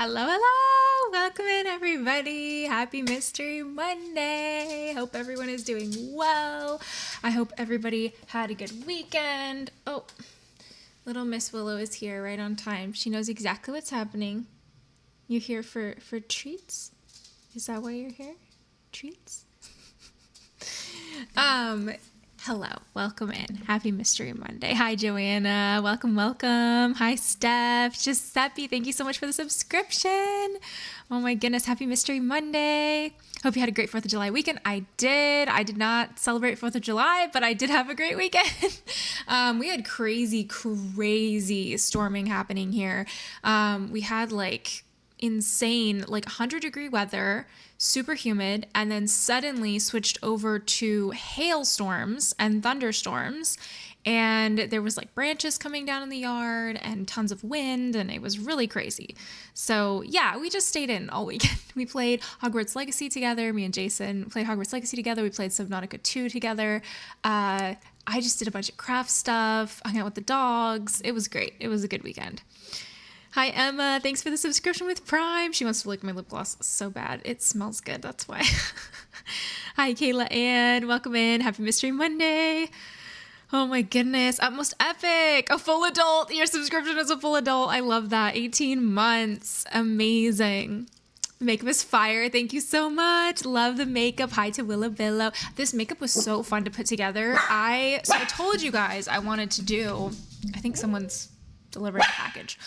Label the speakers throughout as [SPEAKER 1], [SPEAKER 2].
[SPEAKER 1] Hello, hello! Welcome in, everybody. Happy Mystery Monday. Hope everyone is doing well. I hope everybody had a good weekend. Oh, little Miss Willow is here right on time. She knows exactly what's happening. You're here for treats? Is that why you're here? Treats? Hello, welcome in. Happy Mystery Monday. Hi, Joanna. Welcome, welcome. Hi, Steph. Giuseppe, thank you so much for the subscription. Oh my goodness, happy Mystery Monday. Hope you had a great 4th of July weekend. I did. I did not celebrate 4th of July, but I did have a great weekend. We had crazy storming happening here. We had insane 100-degree weather, super humid, and then suddenly switched over to hailstorms and thunderstorms, and there was branches coming down in the yard and tons of wind, and it was really crazy. So yeah, we just stayed in all weekend. We played Hogwarts Legacy together. Me and Jason played Hogwarts Legacy together. We played Subnautica 2 together. I just did a bunch of craft stuff, hung out with the dogs. It was great. It was a good weekend. Hi, Emma. Thanks for the subscription with Prime. She wants to lick my lip gloss so bad. It smells good. That's why. Hi, Kayla Ann. Welcome in. Happy Mystery Monday. Oh my goodness. Utmost Epic. A full adult. Your subscription is a full adult. I love that. 18 months. Amazing. Makeup is fire. Thank you so much. Love the makeup. Hi to Willow Billow. This makeup was so fun to put together. I told you guys I wanted to do, I think someone's delivering a package,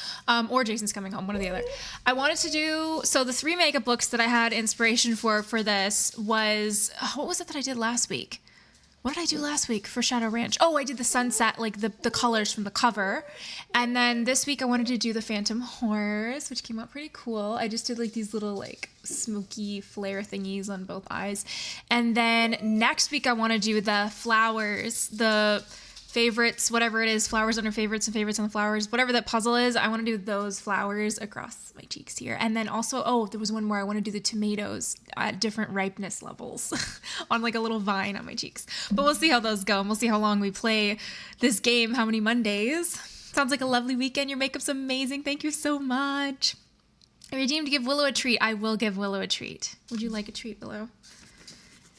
[SPEAKER 1] or Jason's coming home, one or the other. I wanted to do, so the 3 makeup looks that I had inspiration for this was, what was it that I did last week? What did I do last week for Shadow Ranch? Oh, I did the sunset, the colors from the cover. And then this week I wanted to do the Phantom Horse, which came out pretty cool. I just did these little smoky flare thingies on both eyes. And then next week I want to do the flowers, the favorites, whatever it is, flowers under favorites and favorites on the flowers, whatever that puzzle is, I want to do those flowers across my cheeks here. And then also, there was one more, I want to do the tomatoes at different ripeness levels on a little vine on my cheeks. But we'll see how those go, and we'll see how long we play this game, how many Mondays. Sounds like a lovely weekend. Your makeup's amazing. Thank you so much. I redeemed to give Willow a treat. I will give Willow a treat. Would you like a treat, Willow?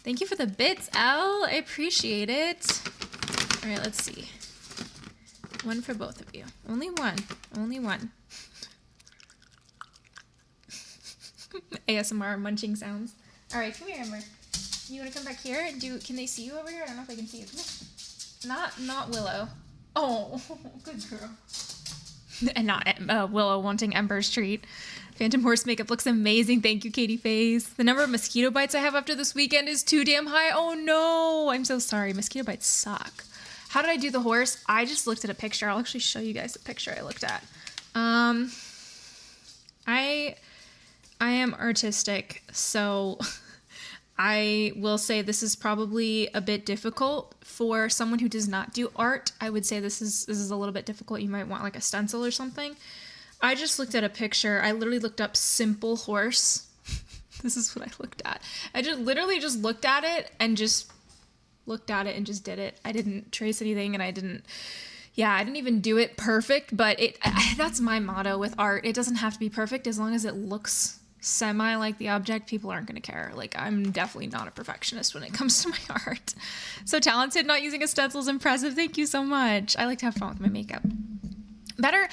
[SPEAKER 1] Thank you for the bits, Elle. I appreciate it. All right, let's see. One for both of you. Only one. Only one. ASMR munching sounds. All right, come here, Ember. You want to come back here and do? Can they see you over here? I don't know if I can see you. Come here. Not Willow. Oh, good girl. And not Willow wanting Ember's treat. Phantom Horse makeup looks amazing. Thank you, Katie Face. The number of mosquito bites I have after this weekend is too damn high. Oh no, I'm so sorry. Mosquito bites suck. How did I do the horse? I just looked at a picture. I'll actually show you guys the picture I looked at. I am artistic, so I will say this is probably a bit difficult for someone who does not do art. I would say this is a little bit difficult. You might want a stencil or something. I just looked at a picture. I literally looked up simple horse. This is what I looked at. I just literally just looked at it and just did it. I didn't trace anything, and I didn't even do it perfect, but that's my motto with art. It doesn't have to be perfect. As long as it looks semi like the object, people aren't going to care. I'm definitely not a perfectionist when it comes to my art. So talented, not using a stencil is impressive. Thank you so much. I like to have fun with my makeup. Better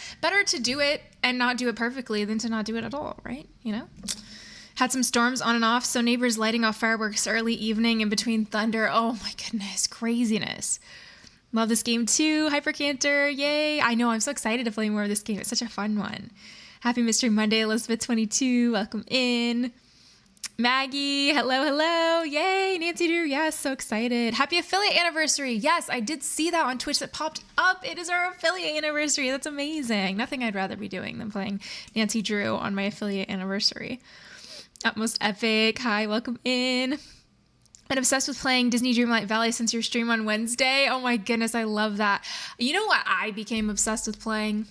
[SPEAKER 1] to do it and not do it perfectly than to not do it at all, right? Had some storms on and off, so neighbors lighting off fireworks early evening in between thunder. Oh my goodness, craziness. Love this game too. Hypercanter, yay. I know, I'm so excited to play more of this game. It's such a fun one. Happy Mystery Monday, Elizabeth22. Welcome in. Maggie, hello. Yay, Nancy Drew. Yes, so excited. Happy affiliate anniversary. Yes, I did see that on Twitch that popped up. It is our affiliate anniversary. That's amazing. Nothing I'd rather be doing than playing Nancy Drew on my affiliate anniversary. Utmost Epic. Hi, welcome in. Been obsessed with playing Disney Dreamlight Valley since your stream on Wednesday. Oh my goodness, I love that. You know what I became obsessed with playing?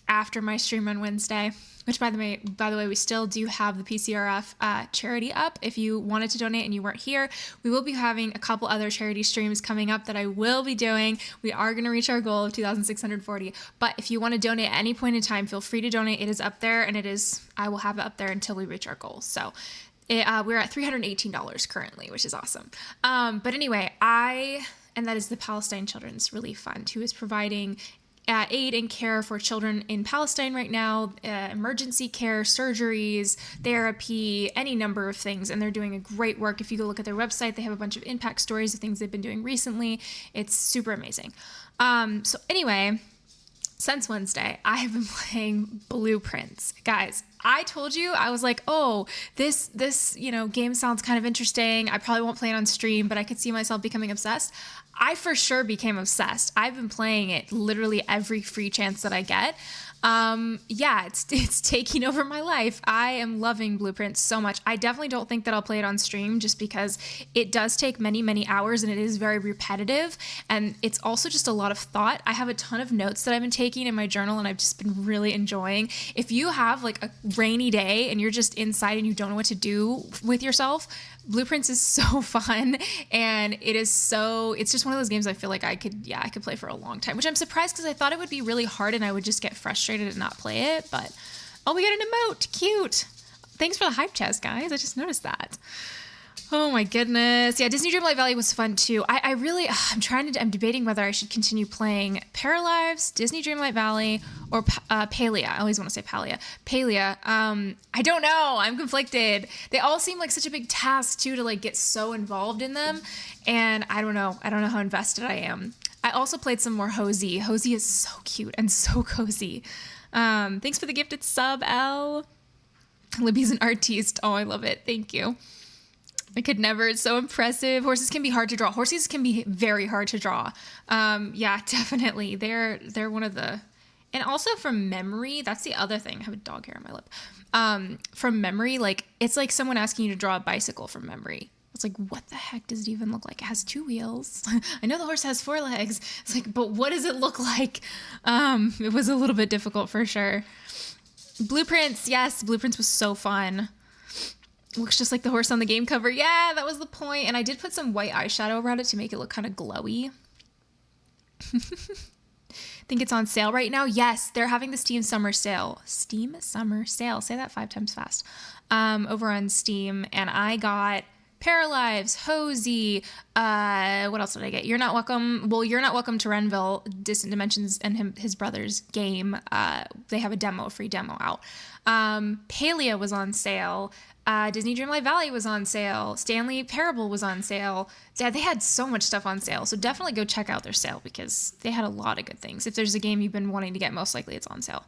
[SPEAKER 1] after my stream on Wednesday, which by the way, we still do have the PCRF charity up. If you wanted to donate and you weren't here, we will be having a couple other charity streams coming up that I will be doing. We are going to reach our goal of 2,640. But if you want to donate at any point in time, feel free to donate. It is up there, and I will have it up there until we reach our goal. So we're at $318 currently, which is awesome. But anyway, and that is the Palestine Children's Relief Fund, who is providing aid and care for children in Palestine right now, emergency care, surgeries, therapy, any number of things. And they're doing a great work. If you go look at their website, they have a bunch of impact stories of things they've been doing recently. It's super amazing. So anyway, since Wednesday, I have been playing Blueprints. Guys, I told you, I was like, oh, this game sounds kind of interesting. I probably won't play it on stream, but I could see myself becoming obsessed. I for sure became obsessed. I've been playing it literally every free chance that I get. It's taking over my life. I am loving Blueprints so much. I definitely don't think that I'll play it on stream just because it does take many, many hours and it is very repetitive. And it's also just a lot of thought. I have a ton of notes that I've been taking in my journal and I've just been really enjoying. If you have like a rainy day and you're just inside and you don't know what to do with yourself, Blueprints is so fun, and it's just one of those games I feel like I could play for a long time, which I'm surprised because I thought it would be really hard and I would just get frustrated and not play it. But we got an emote, cute. Thanks for the hype chest, guys. I just noticed that. Oh my goodness. Yeah, Disney Dreamlight Valley was fun too. I'm debating whether I should continue playing Paralives, Disney Dreamlight Valley, or Palia. I always want to say Palia. Palia. I don't know. I'm conflicted. They all seem like such a big task too to like get so involved in them. And I don't know. I don't know how invested I am. I also played some more Hosey. Hosey is so cute and so cozy. Thanks for the gifted sub, L. Libby's an artiste. Oh, I love it. Thank you. I could never. It's so impressive. Horses can be hard to draw. Horses can be very hard to draw. Yeah, definitely. They're one of the, and also from memory, that's the other thing. I have a dog hair on my lip. From memory, like it's like someone asking you to draw a bicycle from memory. It's like, what the heck does it even look like? It has 2 wheels. I know the horse has 4 legs. It's like, but what does it look like? It was a little bit difficult for sure. Blueprints. Yes, Blueprints was so fun. Looks just like the horse on the game cover. Yeah, that was the point. And I did put some white eyeshadow around it to make it look kind of glowy. Think it's on sale right now? Yes, they're having the Steam Summer Sale. Steam Summer Sale. Say that 5 times fast. Over on Steam. And I got Paralives, Hosey. What else did I get? You're Not Welcome. Well, You're Not Welcome to Renville, Distant Dimensions and his brother's game. They have a free demo out. Palia was on sale. Disney Dreamlight Valley was on sale. Stanley Parable was on sale. Yeah, they had so much stuff on sale. So definitely go check out their sale because they had a lot of good things. If there's a game you've been wanting to get, most likely it's on sale.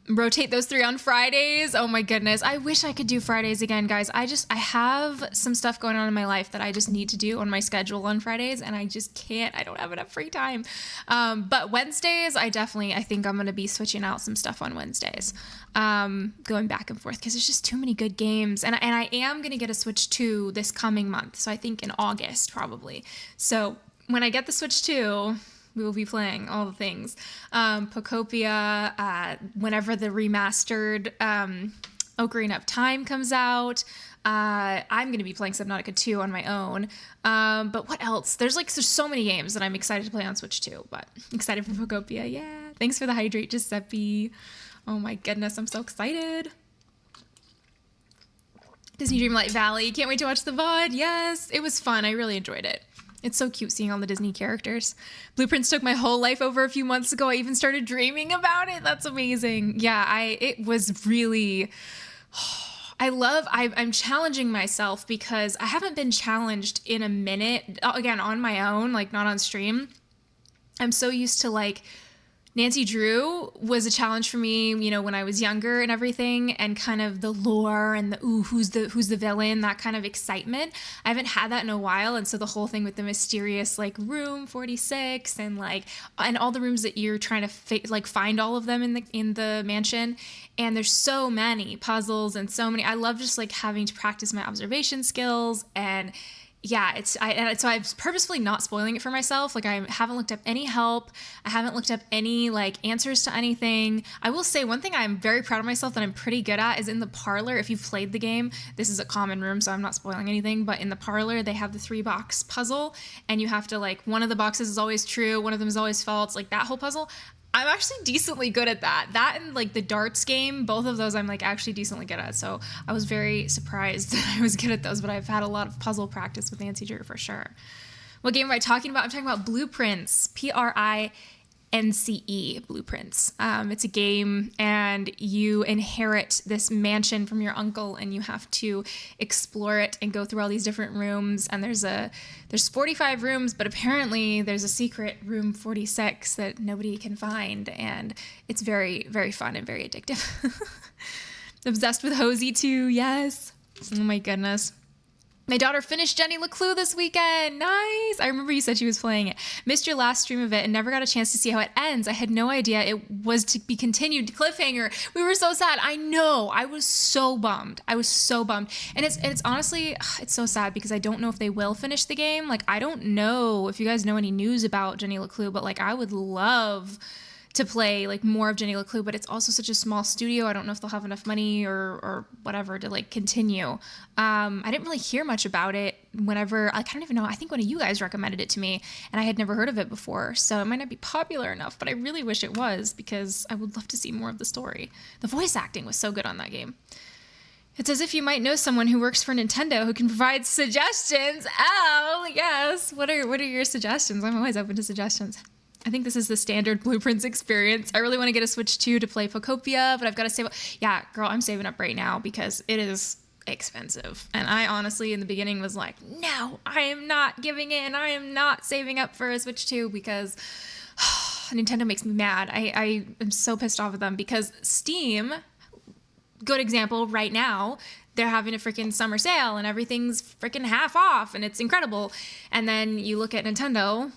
[SPEAKER 1] Rotate those 3 on Fridays. Oh my goodness. I wish I could do Fridays again, guys. I have some stuff going on in my life that I just need to do on my schedule on Fridays, and I just can't. I don't have enough free time. But Wednesdays, I think I'm going to be switching out some stuff on Wednesdays. Going back and forth because there's just too many good games. And I am going to get a Switch 2 this coming month. So I think in August probably. So when I get the Switch 2, we will be playing all the things. Pocopia, whenever the remastered Ocarina of Time comes out. I'm going to be playing Subnautica 2 on my own. But what else? There's so many games that I'm excited to play on Switch 2. But excited for Pocopia. Yeah. Thanks for the hydrate, Giuseppe. Oh my goodness, I'm so excited. Disney Dreamlight Valley. Can't wait to watch the VOD. Yes, it was fun. I really enjoyed it. It's so cute seeing all the Disney characters. Blueprints took my whole life over a few months ago. I even started dreaming about it. That's amazing. Yeah, it was really... I'm challenging myself because I haven't been challenged in a minute. Again, on my own, like not on stream. I'm so used to like... Nancy Drew was a challenge for me, when I was younger and everything, and kind of the lore and the who's the villain, that kind of excitement. I haven't had that in a while, and so the whole thing with the mysterious like room 46 and all the rooms that you're trying to find all of them in the mansion, and there's so many puzzles and so many. I love just like having to practice my observation skills, and yeah, so I'm purposefully not spoiling it for myself. Like, I haven't looked up any help. I haven't looked up any like answers to anything. I will say one thing I'm very proud of myself that I'm pretty good at is in the parlor. If you've played the game, this is a common room, so I'm not spoiling anything, but in the parlor, they have the 3-box puzzle, and you have to, like, one of the boxes is always true, one of them is always false, like that whole puzzle. I'm actually decently good at that. That and like the darts game, both of those I'm like actually decently good at. So I was very surprised that I was good at those, but I've had a lot of puzzle practice with Nancy Drew for sure. What game am I talking about? I'm talking about Blueprints, PRINCE, Blueprints. It's a game, and you inherit this mansion from your uncle, and you have to explore it and go through all these different rooms. And there's 45 rooms, but apparently there's a secret room 46 that nobody can find, and it's very, very fun and very addictive. Obsessed with Hosey too, yes. Oh my goodness. My daughter finished Jenny LeClue this weekend. Nice. I remember you said she was playing it. Missed your last stream of it and never got a chance to see how it ends. I had no idea it was to be continued. Cliffhanger. We were so sad. I know. I was so bummed. And it's honestly, it's so sad because I don't know if they will finish the game. Like, I don't know if you guys know any news about Jenny LeClue, but like, I would love to play like more of Jenny LeClue, but it's also such a small studio. I don't know if they'll have enough money or whatever to like continue. I didn't really hear much about it whenever, like, I don't even know. I think one of you guys recommended it to me and I had never heard of it before. So it might not be popular enough, but I really wish it was because I would love to see more of the story. The voice acting was so good on that game. It's as if you might know someone who works for Nintendo who can provide suggestions. Oh, yes. What are your suggestions? I'm always open to suggestions. I think this is the standard Blueprints experience. I really want to get a Switch 2 to play Pocopia, but I've got to save up. Yeah, girl, I'm saving up right now because it is expensive. And I honestly, in the beginning, was like, no, I am not giving in. I am not saving up for a Switch 2 because Nintendo makes me mad. I am so pissed off at them because Steam, good example right now, they're having a freaking summer sale and everything's freaking half off and it's incredible. And then you look at Nintendo,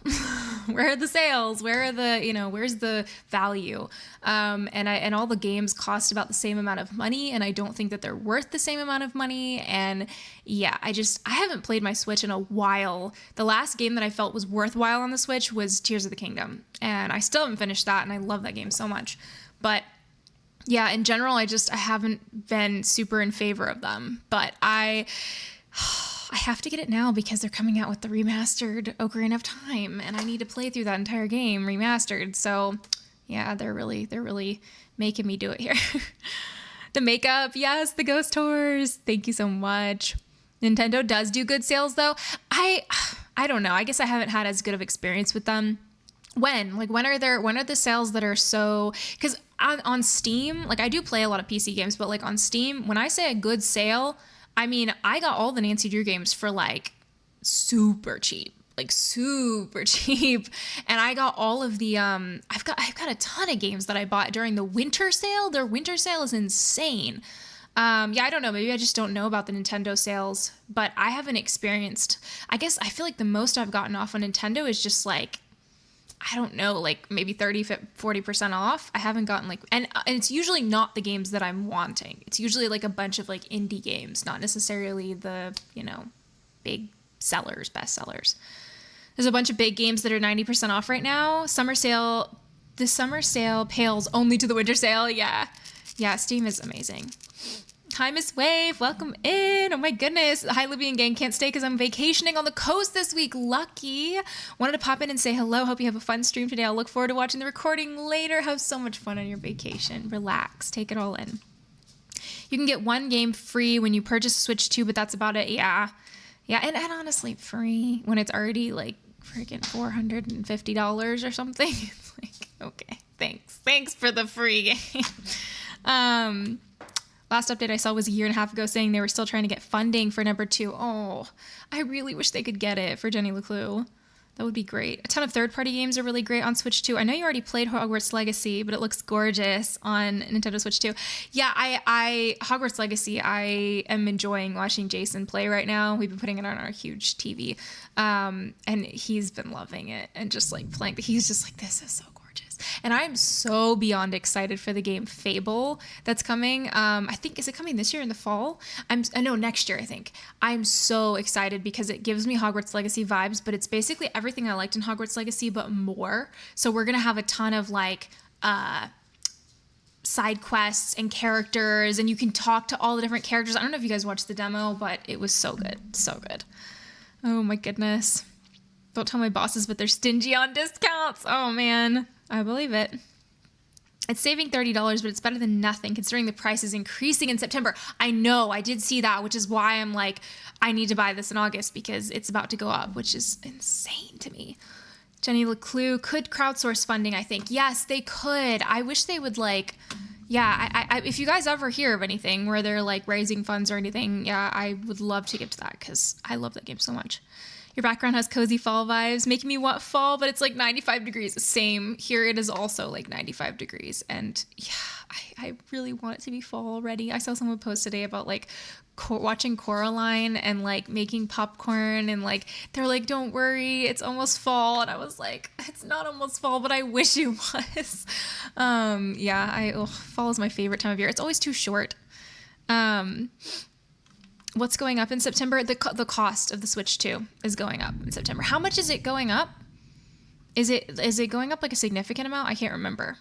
[SPEAKER 1] where are the sales? Where are the, where's the value? And all the games cost about the same amount of money, and I don't think that they're worth the same amount of money. And yeah, I haven't played my Switch in a while. The last game that I felt was worthwhile on the Switch was Tears of the Kingdom, and I still haven't finished that, and I love that game so much. But yeah, in general, I haven't been super in favor of them, but I have to get it now because they're coming out with the remastered Ocarina of Time, and I need to play through that entire game remastered. So yeah, they're really making me do it here. The makeup, yes, the ghost tours. Thank you so much. Nintendo does do good sales though. I don't know. I guess I haven't had as good of experience with them. When are the sales that are so, because on Steam, like I do play a lot of PC games, but like on Steam, when I say a good sale, I mean, I got all the Nancy Drew games for like super cheap. And I got all of the, I've got a ton of games that I bought during the winter sale. Their winter sale is insane. Yeah, I don't know. Maybe I just don't know about the Nintendo sales, but I haven't experienced, I guess I feel like the most I've gotten off on Nintendo is just like, I don't know, like maybe 30-40% off. I haven't gotten like, and it's usually not the games that I'm wanting. It's usually like a bunch of like indie games, not necessarily the, big sellers, best sellers. There's a bunch of big games that are 90% off right now. The summer sale pales only to the winter sale. Yeah, Steam is amazing. Hi, Miss Wave. Welcome in. Oh, my goodness. Hi, Libyan gang. Can't stay because I'm vacationing on the coast this week. Lucky. Wanted to pop in and say hello. Hope you have a fun stream today. I'll look forward to watching the recording later. Have so much fun on your vacation. Relax. Take it all in. You can get one game free when you purchase a Switch 2, but that's about it. Yeah. And honestly, free when it's already like freaking $450 or something. It's like, okay, thanks for the free game. Last update I saw was a year and a half ago saying they were still trying to get funding for number 2. Oh, I really wish they could get it for Jenny LeClue. That would be great. A ton of third-party games are really great on Switch 2. I know you already played Hogwarts Legacy, but it looks gorgeous on Nintendo Switch 2. Yeah, I Hogwarts Legacy, I am enjoying watching Jason play right now. We've been putting it on our huge TV, and he's been loving it and just like playing. He's just like, this is so gorgeous. And I'm so beyond excited for the game Fable that's coming. I think, is it coming this year in the fall? No, next year, I think. I'm so excited because it gives me Hogwarts Legacy vibes, but it's basically everything I liked in Hogwarts Legacy, but more. So we're going to have a ton of like, side quests and characters, and you can talk to all the different characters. I don't know if you guys watched the demo, but it was so good. So good. Oh my goodness. Don't tell my bosses, but they're stingy on discounts. Oh man, I believe it. It's saving $30, but it's better than nothing considering the price is increasing in September. I know, I did see that, which is why I'm like, I need to buy this in August because it's about to go up, which is insane to me. Jenny LeClue could crowdsource funding, I think. Yes, they could. I wish they would like, yeah, I if you guys ever hear of anything where they're like raising funds or anything, yeah, I would love to give to that because I love that game so much. Your background has cozy fall vibes, making me want fall, but it's like 95 degrees. Same. Here it is also like 95 degrees. And yeah, I really want it to be fall already. I saw someone post today about like watching Coraline and like making popcorn and like, they're like, don't worry, it's almost fall. And I was like, it's not almost fall, but I wish it was. Yeah, fall is my favorite time of year. It's always too short. What's going up in September? The cost of the Switch 2 is going up in September. How much is it going up? Is it going up like a significant amount? I can't remember.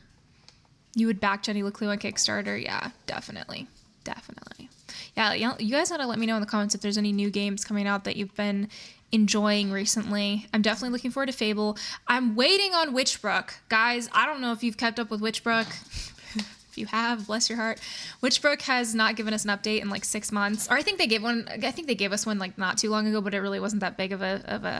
[SPEAKER 1] You would back Jenny LeClue on Kickstarter? Yeah, definitely. Definitely. Yeah, you guys gotta let me know in the comments if there's any new games coming out that you've been enjoying recently. I'm definitely looking forward to Fable. I'm waiting on Witchbrook. Guys, I don't know if you've kept up with Witchbrook. If you have, bless your heart. Witchbrook has not given us an update in like 6 months. Or I think they gave us one like not too long ago, but it really wasn't that big of a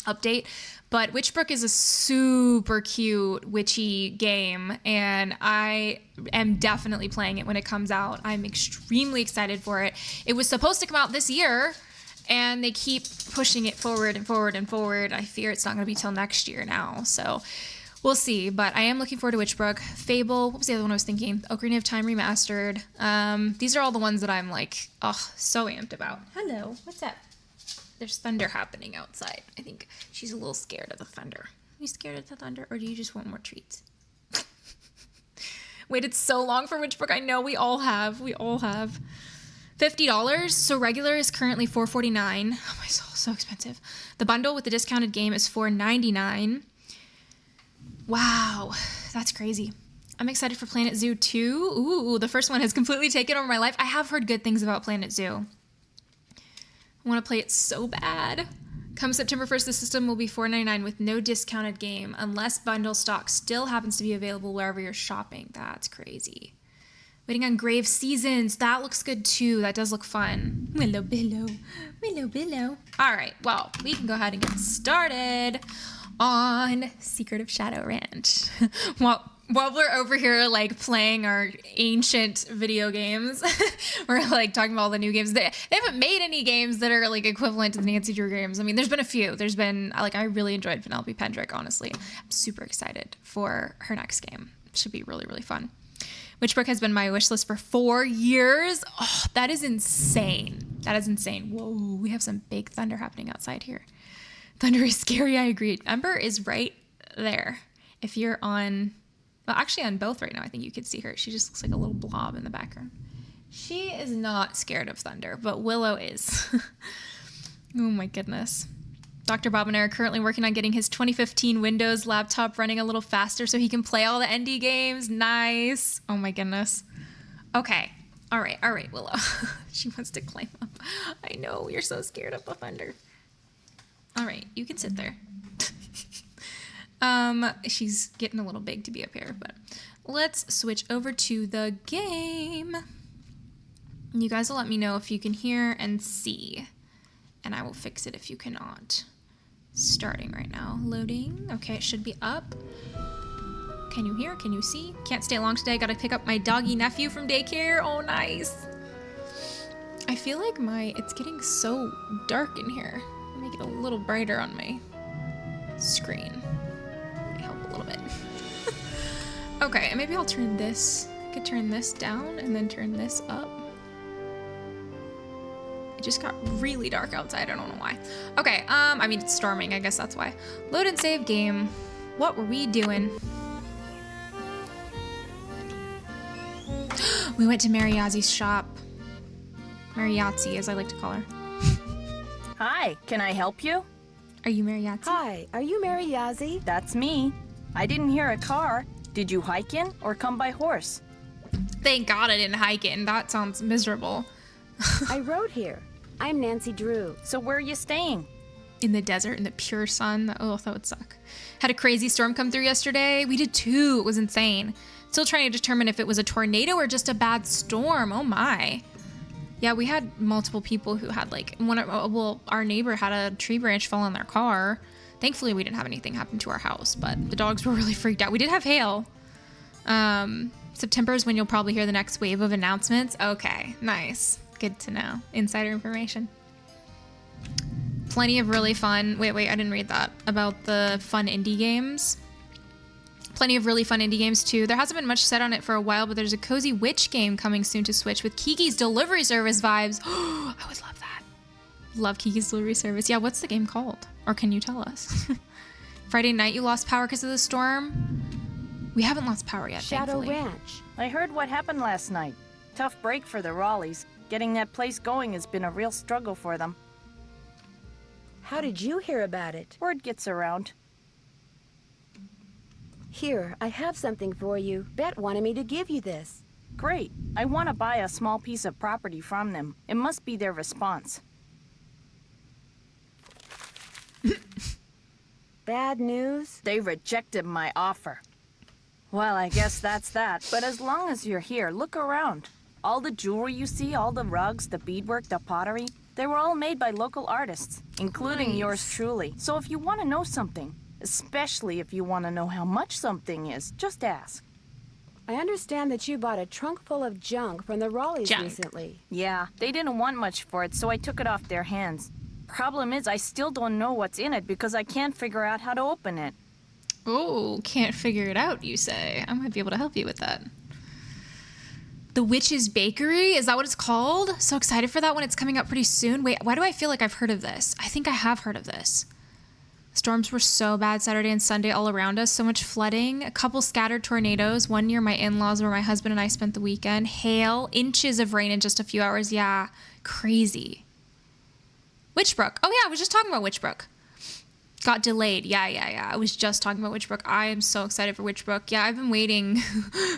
[SPEAKER 1] update. But Witchbrook is a super cute witchy game, and I am definitely playing it when it comes out. I'm extremely excited for it. It was supposed to come out this year, and they keep pushing it forward and forward and forward. I fear it's not going to be till next year now, so we'll see. But I am looking forward to Witchbrook. Fable, what was the other one I was thinking? Ocarina of Time Remastered. These are all the ones that I'm like, oh, so amped about. Hello, what's up? There's thunder happening outside. I think she's a little scared of the thunder. Are you scared of the thunder, or do you just want more treats? Waited so long for Witchbrook. I know we all have. We all have. $50. So regular is currently $4.49. Oh my soul, so expensive. The bundle with the discounted game is $4.99. Wow, that's crazy. I'm excited for Planet Zoo 2. Ooh, the first one has completely taken over my life. I have heard good things about Planet Zoo. I want to play it so bad. Come September 1st, the system will be $4.99 with no discounted game unless bundle stock still happens to be available wherever you're shopping. That's crazy. Waiting on Grave Seasons. That looks good too. That does look fun. Willow Billow. Willow Billow. All right, well, we can go ahead and get started on Secret of Shadow Ranch. While we're over here, like, playing our ancient video games, we're, like, talking about all the new games. They haven't made any games that are, like, equivalent to the Nancy Drew games. I mean, there's been a few. There's been, like, I really enjoyed Penelope Pendrick, honestly. I'm super excited for her next game. It should be really, really fun. Witchbrook has been my wish list for 4 years. Oh, that is insane. That is insane. Whoa, we have some big thunder happening outside here. Thunder is scary, I agree. Ember is right there. If you're on... Well, actually on both right now, I think you could see her. She just looks like a little blob in the background. She is not scared of thunder, but Willow is. Oh my goodness. Dr. Bob and I are currently working on getting his 2015 Windows laptop running a little faster so he can play all the indie games. Nice. Oh my goodness. Okay. All right, Willow. She wants to climb up. I know, you're so scared of the thunder. All right, you can sit there. She's getting a little big to be up here, but let's switch over to the game. You guys will let me know if you can hear and see, and I will fix it if you cannot. Starting right now. Loading. Okay, it should be up. Can you hear? Can you see? Can't stay long today. Gotta pick up my doggy nephew from daycare. Oh, nice. I feel like it's getting so dark in here. Make it a little brighter on my screen. A little bit. Okay, maybe I'll turn this. I could turn this down and then turn this up. It just got really dark outside. I don't know why. Okay, I mean, it's storming. I guess that's why. Load and save game. What were we doing? We went to Mariazzi's shop. Mariazzi, as I like to call her.
[SPEAKER 2] Hi, can I help you?
[SPEAKER 1] Are you Mariazzi?
[SPEAKER 3] Hi, are you Mary Yazzie?
[SPEAKER 2] That's me. I didn't hear a car. Did you hike in or come by horse?
[SPEAKER 1] Thank God I didn't hike in. That sounds miserable.
[SPEAKER 3] I rode here. I'm Nancy Drew.
[SPEAKER 2] So where are you staying?
[SPEAKER 1] In the desert, in the pure sun. Oh, that would suck. Had a crazy storm come through yesterday. We did too. It was insane. Still trying to determine if it was a tornado or just a bad storm. Oh my. Yeah, we had multiple people who had like our neighbor had a tree branch fall on their car. Thankfully, we didn't have anything happen to our house, but the dogs were really freaked out. We did have hail. September is when you'll probably hear the next wave of announcements. Okay, nice. Good to know. Insider information. Plenty of really fun. Wait, I didn't read that about the fun indie games. Plenty of really fun indie games too. There hasn't been much said on it for a while, but there's a cozy witch game coming soon to Switch with Kiki's Delivery Service vibes. I would love that. Love Kiki's Delivery Service. Yeah, what's the game called? Or can you tell us? Friday night you lost power because of the storm? We haven't lost power yet,
[SPEAKER 3] Shadow
[SPEAKER 1] thankfully.
[SPEAKER 3] Ranch.
[SPEAKER 2] I heard what happened last night. Tough break for the Raleighs. Getting that place going has been a real struggle for them.
[SPEAKER 3] How did you hear about it?
[SPEAKER 2] Word gets around.
[SPEAKER 3] Here, I have something for you. Bet wanted me to give you this.
[SPEAKER 2] Great. I want to buy a small piece of property from them. It must be their response.
[SPEAKER 3] Bad news?
[SPEAKER 2] They rejected my offer. Well, I guess that's that. But as long as you're here, look around. All the jewelry you see, all the rugs, the beadwork, the pottery, they were all made by local artists, including yours truly. So if you want to know something, especially if you want to know how much something is, just ask.
[SPEAKER 3] I understand that you bought a trunk full of junk from the Raleighs recently.
[SPEAKER 2] Yeah, they didn't want much for it, so I took it off their hands. Problem is, I still don't know what's in it because I can't figure out how to open it.
[SPEAKER 1] Oh, can't figure it out, you say. I might be able to help you with that. The Witch's Bakery? Is that what it's called? So excited for that one. It's coming up pretty soon. Wait, why do I feel like I've heard of this? I think I have heard of this. Storms were so bad Saturday and Sunday all around us. So much flooding. A couple scattered tornadoes. One near my in-laws where my husband and I spent the weekend. Hail. Inches of rain in just a few hours. Yeah. Crazy. Witchbrook. Oh, yeah. I was just talking about Witchbrook. Got delayed. Yeah. I was just talking about Witchbrook. I am so excited for Witchbrook. Yeah, I've been waiting.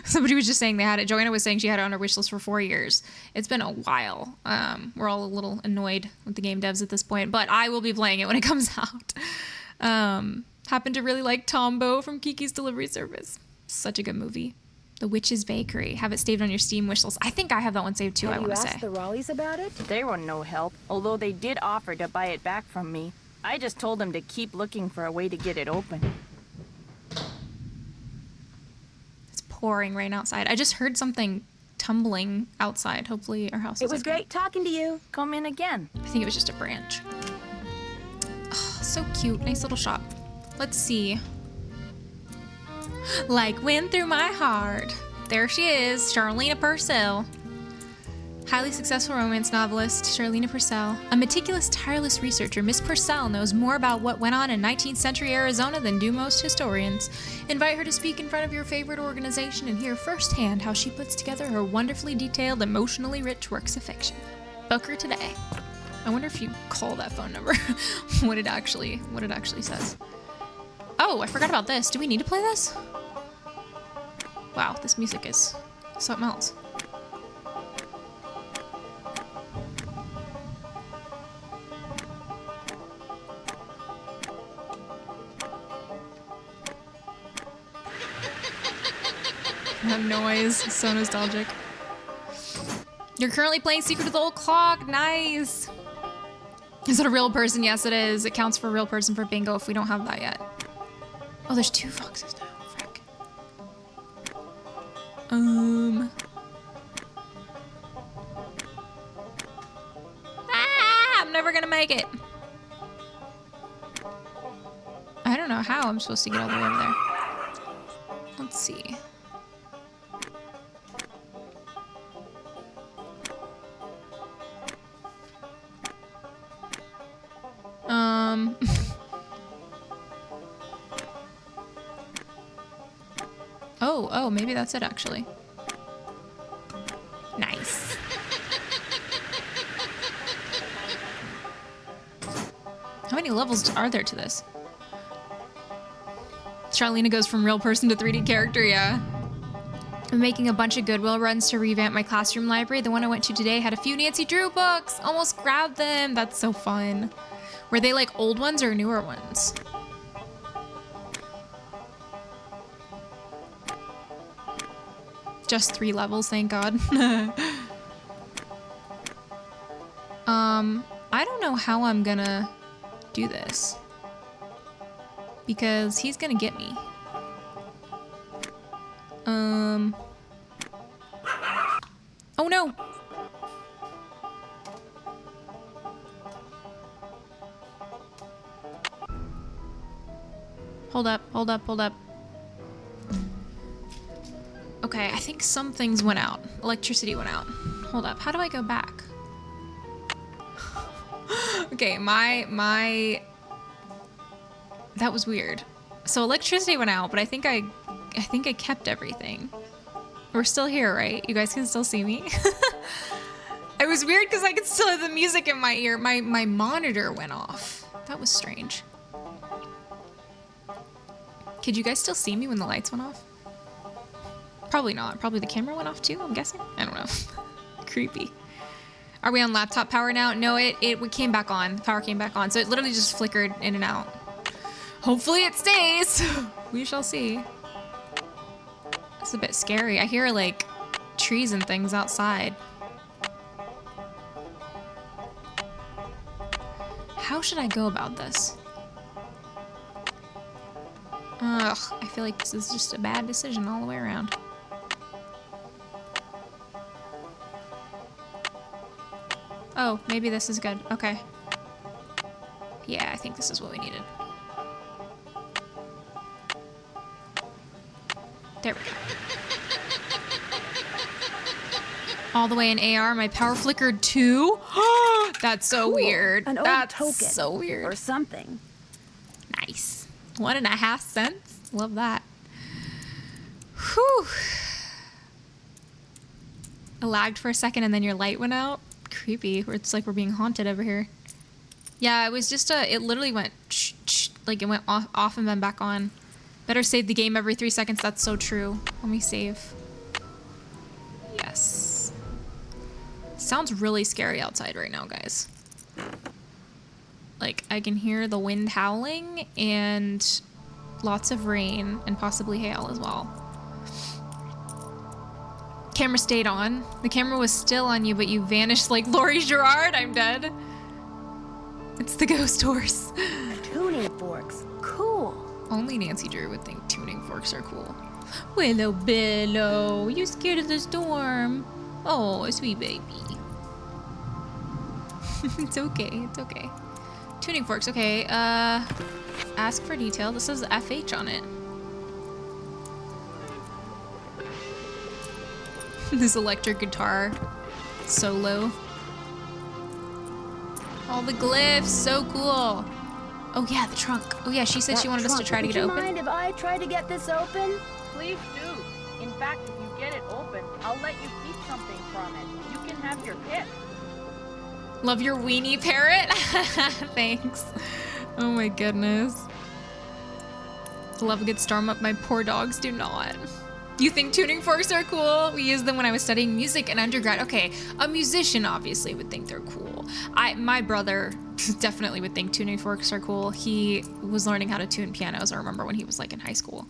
[SPEAKER 1] Somebody was just saying they had it. Joanna was saying she had it on her wish list for 4 years. It's been a while. We're all a little annoyed with the game devs at this point, but I will be playing it when it comes out. Happen to really like Tombo from Kiki's Delivery Service. Such a good movie. The Witch's Bakery. Have it saved on your Steam wish list. I think I have that one saved too, I want to say.
[SPEAKER 3] Have you asked the Raleighs about it?
[SPEAKER 2] They were no help, although they did offer to buy it back from me. I just told them to keep looking for a way to get it open.
[SPEAKER 1] It's pouring rain outside. I just heard something tumbling outside. Hopefully our house is
[SPEAKER 3] It was
[SPEAKER 1] okay.
[SPEAKER 3] great talking to you.
[SPEAKER 2] Come in again.
[SPEAKER 1] I think it was just a branch. Oh, so cute. Nice little shop. Let's see. Like wind through my heart. There she is, Charlena Purcell. Highly successful romance novelist, Charlena Purcell. A meticulous, tireless researcher, Miss Purcell knows more about what went on in 19th century Arizona than do most historians. Invite her to speak in front of your favorite organization and hear firsthand how she puts together her wonderfully detailed, emotionally rich works of fiction. Book her today. I wonder if you call that phone number, what it actually says. Oh, I forgot about this. Do we need to play this? Wow, this music is something else. That noise, so nostalgic. You're currently playing Secret of the Old Clock. Nice. Is it a real person? Yes, it is. It counts for a real person for bingo if we don't have that yet. Oh, there's 2 foxes now. Frick. I'm never gonna make it. I don't know how I'm supposed to get all the way over there. Let's see. Oh, maybe that's it actually. Nice. How many levels are there to this? Charlena goes from real person to 3D character, yeah. I'm making a bunch of Goodwill runs to revamp my classroom library. The one I went to today had a few Nancy Drew books. Almost grabbed them. That's so fun. Were they like old ones or newer ones? Just 3 levels, thank God. I don't know how I'm gonna do this. Because he's gonna get me. Oh no! Hold up, hold up, hold up. Okay, I think some things went out. Electricity went out. Hold up, how do I go back? Okay, that was weird. So electricity went out, but I think I kept everything. We're still here, right? You guys can still see me? It was weird because I could still have the music in my ear. My monitor went off. That was strange. Could you guys still see me when the lights went off? Probably not. Probably the camera went off too, I'm guessing. I don't know. Creepy. Are we on laptop power now? No, it came back on. The power came back on. So it literally just flickered in and out. Hopefully it stays. We shall see. It's a bit scary. I hear like trees and things outside. How should I go about this? Ugh, I feel like this is just a bad decision all the way around. Oh, maybe this is good. Okay. Yeah, I think this is what we needed. There we go. All the way in AR, my power flickered too. That's so weird.
[SPEAKER 3] An old
[SPEAKER 1] That's
[SPEAKER 3] token
[SPEAKER 1] so weird.
[SPEAKER 3] or something.
[SPEAKER 1] Nice. 1.5 cents. Love that. Whew. I lagged for a second and then your light went out. Creepy. It's like we're being haunted over here. Yeah, it was just it literally went like it went off and then back on. Better save the game every 3 seconds. That's so true. Let me save. Yes. Sounds really scary outside right now, guys. Like, I can hear the wind howling and lots of rain and possibly hail as well. Camera stayed on. The camera was still on you, but you vanished like Laurie Gerard. I'm dead. It's the ghost horse.
[SPEAKER 3] Tuning forks. Cool.
[SPEAKER 1] Only Nancy Drew would think tuning forks are cool. Willow Billow, you scared of the storm? Oh, sweet baby. It's okay, it's okay. Tuning forks, okay. Ask for detail. This says FH on it. This electric guitar solo. All the glyphs, so cool. Oh yeah, the trunk. Oh yeah, she said she wanted us to try to get it open.
[SPEAKER 3] Would you mind if I try to get this open?
[SPEAKER 2] Please do. In fact, if you get it open, I'll let you keep something from it. You can have your pick.
[SPEAKER 1] Love your weenie parrot. Thanks. Oh my goodness. Love a good storm up. My poor dogs do not. You think tuning forks are cool? We used them when I was studying music in undergrad. Okay, a musician obviously would think they're cool. My brother definitely would think tuning forks are cool. He was learning how to tune pianos, I remember, when he was like in high school.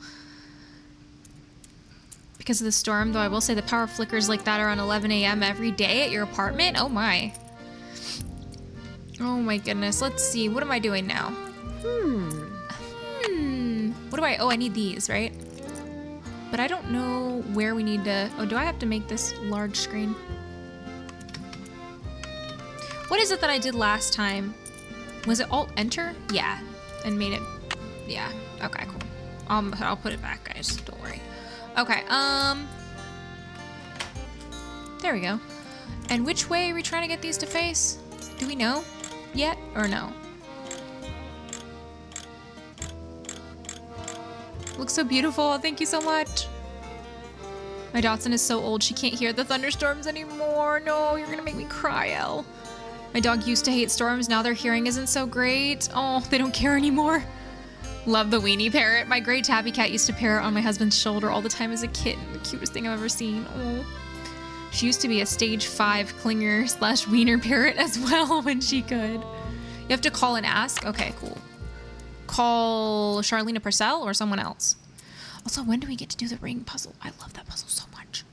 [SPEAKER 1] Because of the storm, though, I will say the power flickers like that around 11 a.m. every day at your apartment. Oh my. Oh my goodness. Let's see. What am I doing now? What do oh, I need these, right? But I don't know where we need to... Oh, do I have to make this large screen? What is it that I did last time? Was it Alt-Enter? Yeah. And made it... Yeah. Okay, cool. I'll put it back, guys. Don't worry. Okay, there we go. And which way are we trying to get these to face? Do we know yet or no? Looks so beautiful. Thank you so much. My Dachshund is so old she can't hear the thunderstorms anymore. No, you're gonna make me cry, Elle. My dog used to hate storms. Now their hearing isn't so great. Oh, they don't care anymore. Love the weenie parrot. My gray tabby cat used to parrot on my husband's shoulder all the time as a kitten. The cutest thing I've ever seen. Oh. She used to be a stage 5 clinger / wiener parrot as well when she could. You have to call and ask? Okay, cool. Call Charlena Purcell or someone else? Also, when do we get to do the ring puzzle? I love that puzzle so much.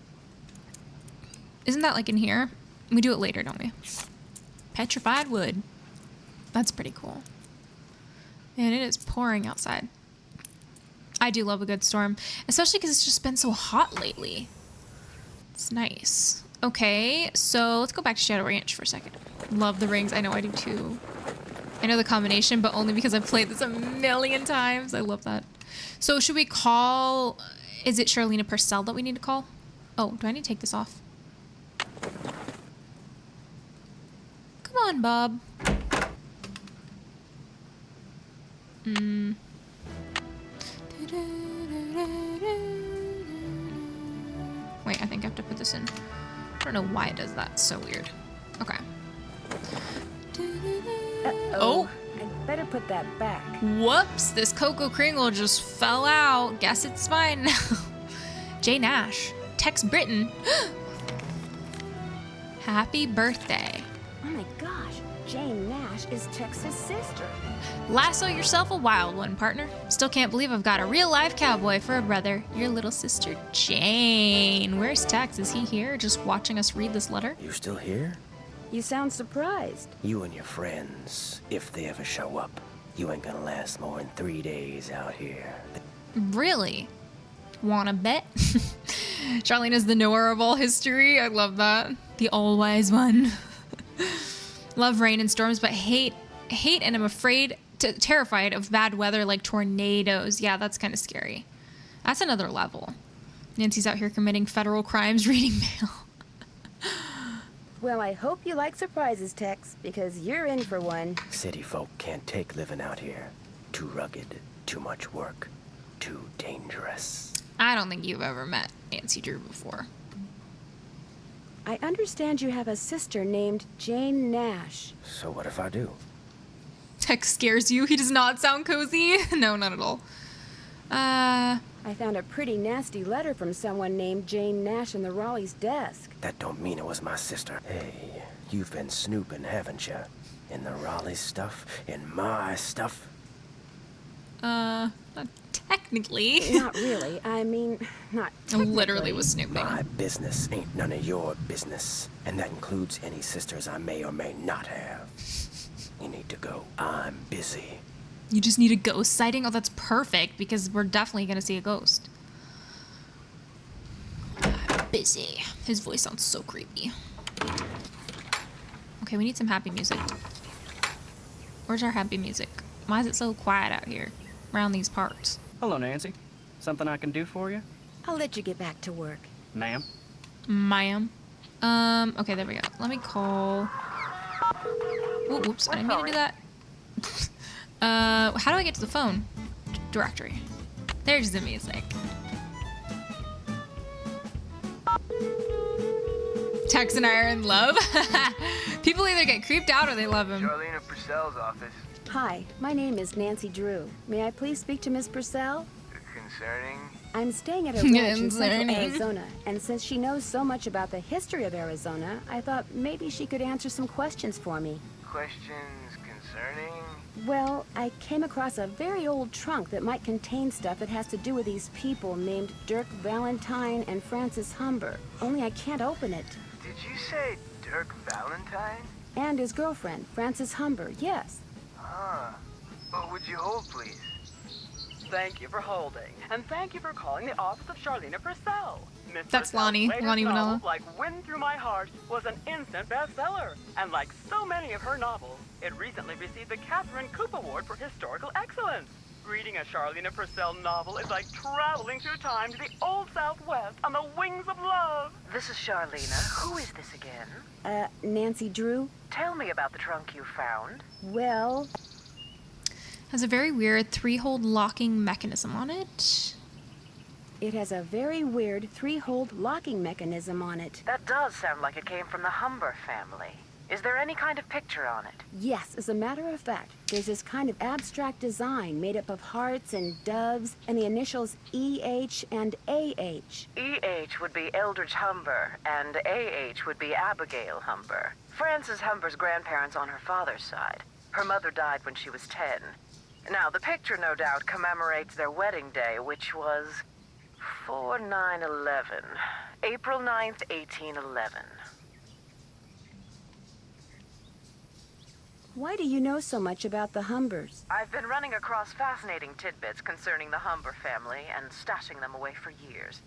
[SPEAKER 1] Isn't that like in here? We do it later, don't we? Petrified wood. That's pretty cool. And it is pouring outside. I do love a good storm, especially because it's just been so hot lately. It's nice. Okay, so let's go back to Shadow Ranch for a second. Love the rings. I know I do too. I know the combination, but only because I've played this a million times. I love that. So should we call... Is it Charlena Purcell that we need to call? Oh, do I need to take this off? Come on, Bob. Wait, I think I have to put this in. I don't know why it does that. It's so weird. Okay. Oh!
[SPEAKER 3] I'd better put that back.
[SPEAKER 1] Whoops! This Cocoa Kringle just fell out. Guess it's fine now. Jay Nash. Tex Britton. Happy birthday.
[SPEAKER 3] Oh my gosh, Jane Nash is Tex's sister.
[SPEAKER 1] Lasso yourself a wild one, partner. Still can't believe I've got a real live cowboy for a brother. Your little sister, Jane. Where's Tex? Is he here, just watching us read this letter?
[SPEAKER 4] You still here?
[SPEAKER 3] You sound surprised.
[SPEAKER 4] You and your friends, if they ever show up, you ain't gonna last more than 3 days out here.
[SPEAKER 1] Really? Wanna bet? Charlena's the knower of all history. I love that. The all-wise one. Love rain and storms, but hate and I'm terrified of bad weather like tornadoes. Yeah, that's kind of scary. That's another level. Nancy's out here committing federal crimes reading mail.
[SPEAKER 3] Well, I hope you like surprises, Tex, because you're in for one.
[SPEAKER 4] City folk can't take living out here. Too rugged, too much work, too dangerous.
[SPEAKER 1] I don't think you've ever met Nancy Drew before.
[SPEAKER 3] I understand you have a sister named Jane Nash.
[SPEAKER 4] So what if I do?
[SPEAKER 1] Tex scares you. He does not sound cozy. No, not at all.
[SPEAKER 3] I found a pretty nasty letter from someone named Jane Nash in the Raleigh's desk.
[SPEAKER 4] That don't mean it was my sister. Hey, you've been snooping, haven't you? In the Raleigh stuff? In my stuff?
[SPEAKER 1] Not technically.
[SPEAKER 3] Not really. I mean, not technically.
[SPEAKER 1] Literally was snooping.
[SPEAKER 4] My business ain't none of your business. And that includes any sisters I may or may not have. You need to go. I'm busy.
[SPEAKER 1] You just need a ghost sighting? Oh, that's perfect, because we're definitely going to see a ghost. Busy. His voice sounds so creepy. Okay, we need some happy music. Where's our happy music? Why is it so quiet out here, around these parts?
[SPEAKER 5] Hello, Nancy. Something I can do for you?
[SPEAKER 3] I'll let you get back to work.
[SPEAKER 5] Ma'am?
[SPEAKER 1] Ma'am. Okay, there we go. Let me call... Ooh, whoops, I didn't mean to do that. How do I get to the phone directory? There's the music. Tex and I are in love. People either get creeped out or they love him.
[SPEAKER 6] Charlena Purcell's office.
[SPEAKER 3] Hi, my name is Nancy Drew. May I please speak to Miss Purcell?
[SPEAKER 6] Concerning?
[SPEAKER 3] I'm staying at a ranch in Central
[SPEAKER 1] Concerning.
[SPEAKER 3] Arizona, and since she knows so much about the history of Arizona, I thought maybe she could answer some questions for me.
[SPEAKER 6] Questions concerning?
[SPEAKER 3] Well, I came across a very old trunk that might contain stuff that has to do with these people named Dirk Valentine and Francis Humber. Only I can't open it.
[SPEAKER 6] Did you say Dirk Valentine?
[SPEAKER 3] And his girlfriend, Francis Humber, yes.
[SPEAKER 6] Huh. What would you hold, please?
[SPEAKER 7] Thank you for holding, and thank you for calling the office of Charlena Purcell. Miss
[SPEAKER 1] That's
[SPEAKER 7] Purcell's
[SPEAKER 1] Lonnie.
[SPEAKER 7] latest
[SPEAKER 1] Lonnie
[SPEAKER 7] novel,
[SPEAKER 1] Vanilla.
[SPEAKER 7] Like Wind Through My Heart, was an instant bestseller. And like so many of her novels, it recently received the Catherine Coop Award for Historical Excellence. Reading a Charlena Purcell novel is like traveling through time to the old Southwest on the wings of love.
[SPEAKER 8] This is Charlena. Who is this again?
[SPEAKER 3] Nancy Drew?
[SPEAKER 8] Tell me about the trunk you found.
[SPEAKER 3] Well,
[SPEAKER 1] Has a very weird 3-hole locking mechanism on it.
[SPEAKER 3] It has a very weird 3-hole locking mechanism on it.
[SPEAKER 8] That does sound like it came from the Humber family. Is there any kind of picture on it?
[SPEAKER 3] Yes, as a matter of fact, there's this kind of abstract design made up of hearts and doves and the initials EH and AH.
[SPEAKER 8] EH would be Eldridge Humber, and AH would be Abigail Humber. Frances Humber's grandparents on her father's side. Her mother died when she was 10. Now, the picture no doubt commemorates their wedding day, which was 4/9/11. April 9th, 1811.
[SPEAKER 3] Why do you know so much about the Humbers?
[SPEAKER 8] I've been running across fascinating tidbits concerning the Humber family and stashing them away for years.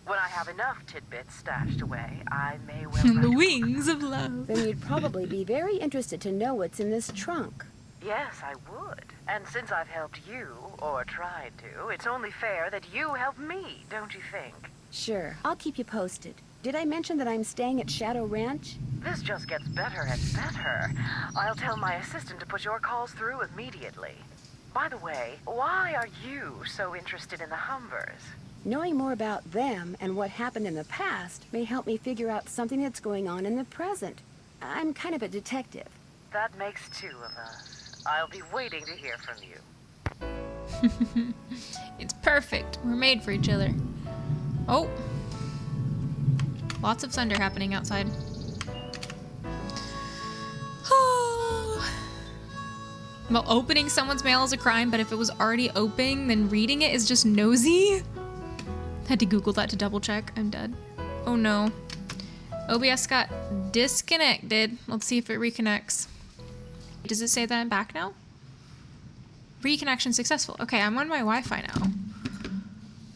[SPEAKER 8] When I have enough tidbits stashed away, I may well
[SPEAKER 1] The
[SPEAKER 8] write-
[SPEAKER 1] wings of love.
[SPEAKER 3] Then you'd probably be very interested to know what's in this trunk.
[SPEAKER 8] Yes, I would. And since I've helped you, or tried to, it's only fair that you help me, don't you think?
[SPEAKER 3] Sure, I'll keep you posted. Did I mention that I'm staying at Shadow Ranch?
[SPEAKER 8] This just gets better and better. I'll tell my assistant to put your calls through immediately. By the way, why are you so interested in the Humbers?
[SPEAKER 3] Knowing more about them and what happened in the past may help me figure out something that's going on in the present. I'm kind of a detective.
[SPEAKER 8] That makes 2 of us. I'll be waiting to hear from you.
[SPEAKER 1] It's perfect. We're made for each other. Oh. Lots of thunder happening outside. Well, opening someone's mail is a crime, but if it was already open, then reading it is just nosy. Had to Google that to double check. I'm dead. Oh no. OBS got disconnected. Let's see if it reconnects. Does it say that I'm back now? Reconnection successful. Okay, I'm on my Wi-Fi now.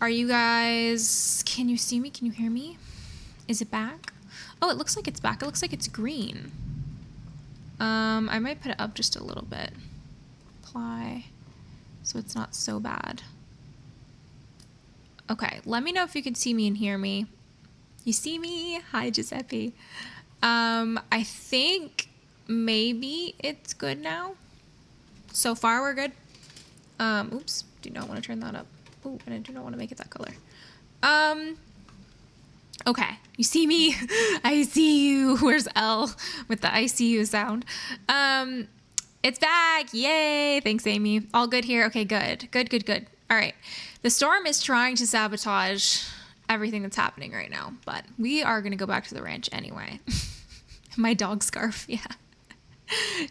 [SPEAKER 1] Are you guys... Can you see me? Can you hear me? Is it back? Oh, it looks like it's back. It looks like it's green. I might put it up just a little bit. Apply. So it's not so bad. Okay, let me know if you can see me and hear me. You see me? Hi, Giuseppe. I think maybe it's good now. So far, we're good. Oops, do not want to turn that up. Oh, and I do not want to make it that color. Okay, you see me? I see you. Where's L with the I see you sound? It's back. Yay. Thanks, Amy. All good here. Okay, good. Good. All right. The storm is trying to sabotage everything that's happening right now, but we are going to go back to the ranch anyway. My dog Scarf, yeah.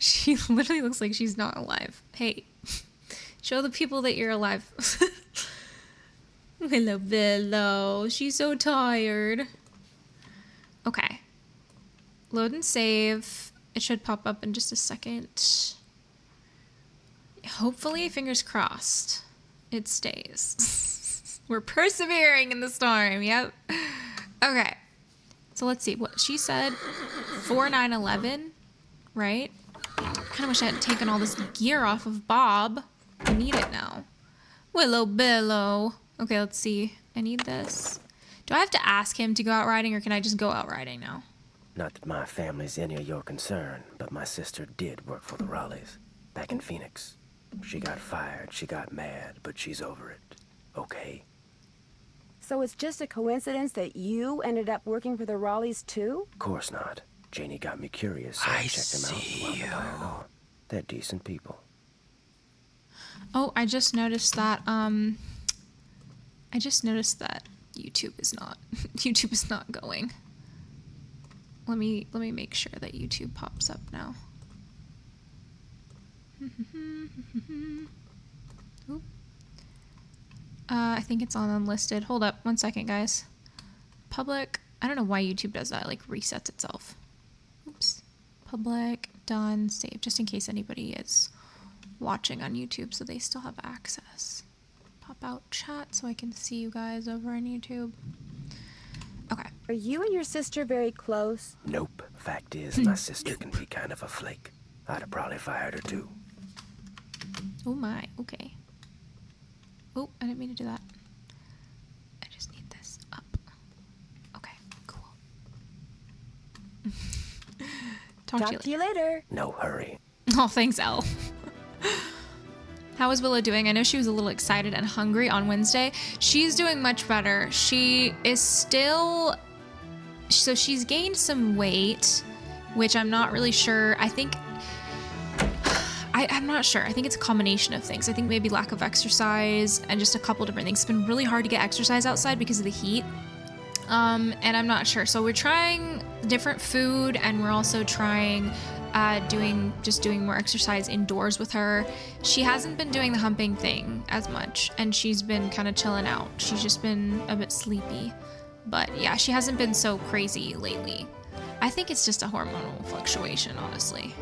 [SPEAKER 1] She literally looks like she's not alive. Hey, show the people that you're alive. Hello, Willow. She's so tired. Okay. Load and save. It should pop up in just a second. Hopefully, fingers crossed, it stays. We're persevering in the storm. Yep. Okay. So let's see what she said. 4/9/11, right? Kind of wish I had taken all this gear off of Bob. I need it now. Willow Billow. Okay, let's see. I need this. Do I have to ask him to go out riding, or can I just go out riding now?
[SPEAKER 4] Not that my family's any of your concern, but my sister did work for the Raleighs back in Phoenix. She got fired, she got mad, but she's over it. Okay?
[SPEAKER 3] So it's just a coincidence that you ended up working for the Raleighs too?
[SPEAKER 4] Of course not. Janie got me curious, so I checked them out and wound up hiring on. They're decent people.
[SPEAKER 1] Oh, I just noticed that YouTube is not going. Let me make sure that YouTube pops up now. Oop. I think it's on unlisted. Hold up, 1 second, guys. Public. I don't know why YouTube does that. It, like, resets itself. Oops. Public. Done. Save. Just in case anybody is watching on YouTube, so they still have access. Pop out chat so I can see you guys over on YouTube. Okay.
[SPEAKER 3] Are you and your sister very close?
[SPEAKER 4] Nope. Fact is, my sister can be kind of a flake. I'd have probably fired her too.
[SPEAKER 1] Oh my. Okay. Oh, I didn't mean to do that. I just need this up. Okay, cool. Talk to you later.
[SPEAKER 3] later.
[SPEAKER 4] No hurry.
[SPEAKER 1] Oh, thanks, Elle. How is Willow doing? I know she was a little excited and hungry on Wednesday. She's doing much better. She is still... So she's gained some weight, which I'm not really sure. I think... I'm not sure. I think it's a combination of things. I think maybe lack of exercise and just a couple different things. It's been really hard to get exercise outside because of the heat. And I'm not sure. So we're trying different food, and we're also trying doing more exercise indoors with her. She hasn't been doing the humping thing as much, and she's been kind of chilling out. She's just been a bit sleepy. But yeah, she hasn't been so crazy lately. I think it's just a hormonal fluctuation, honestly.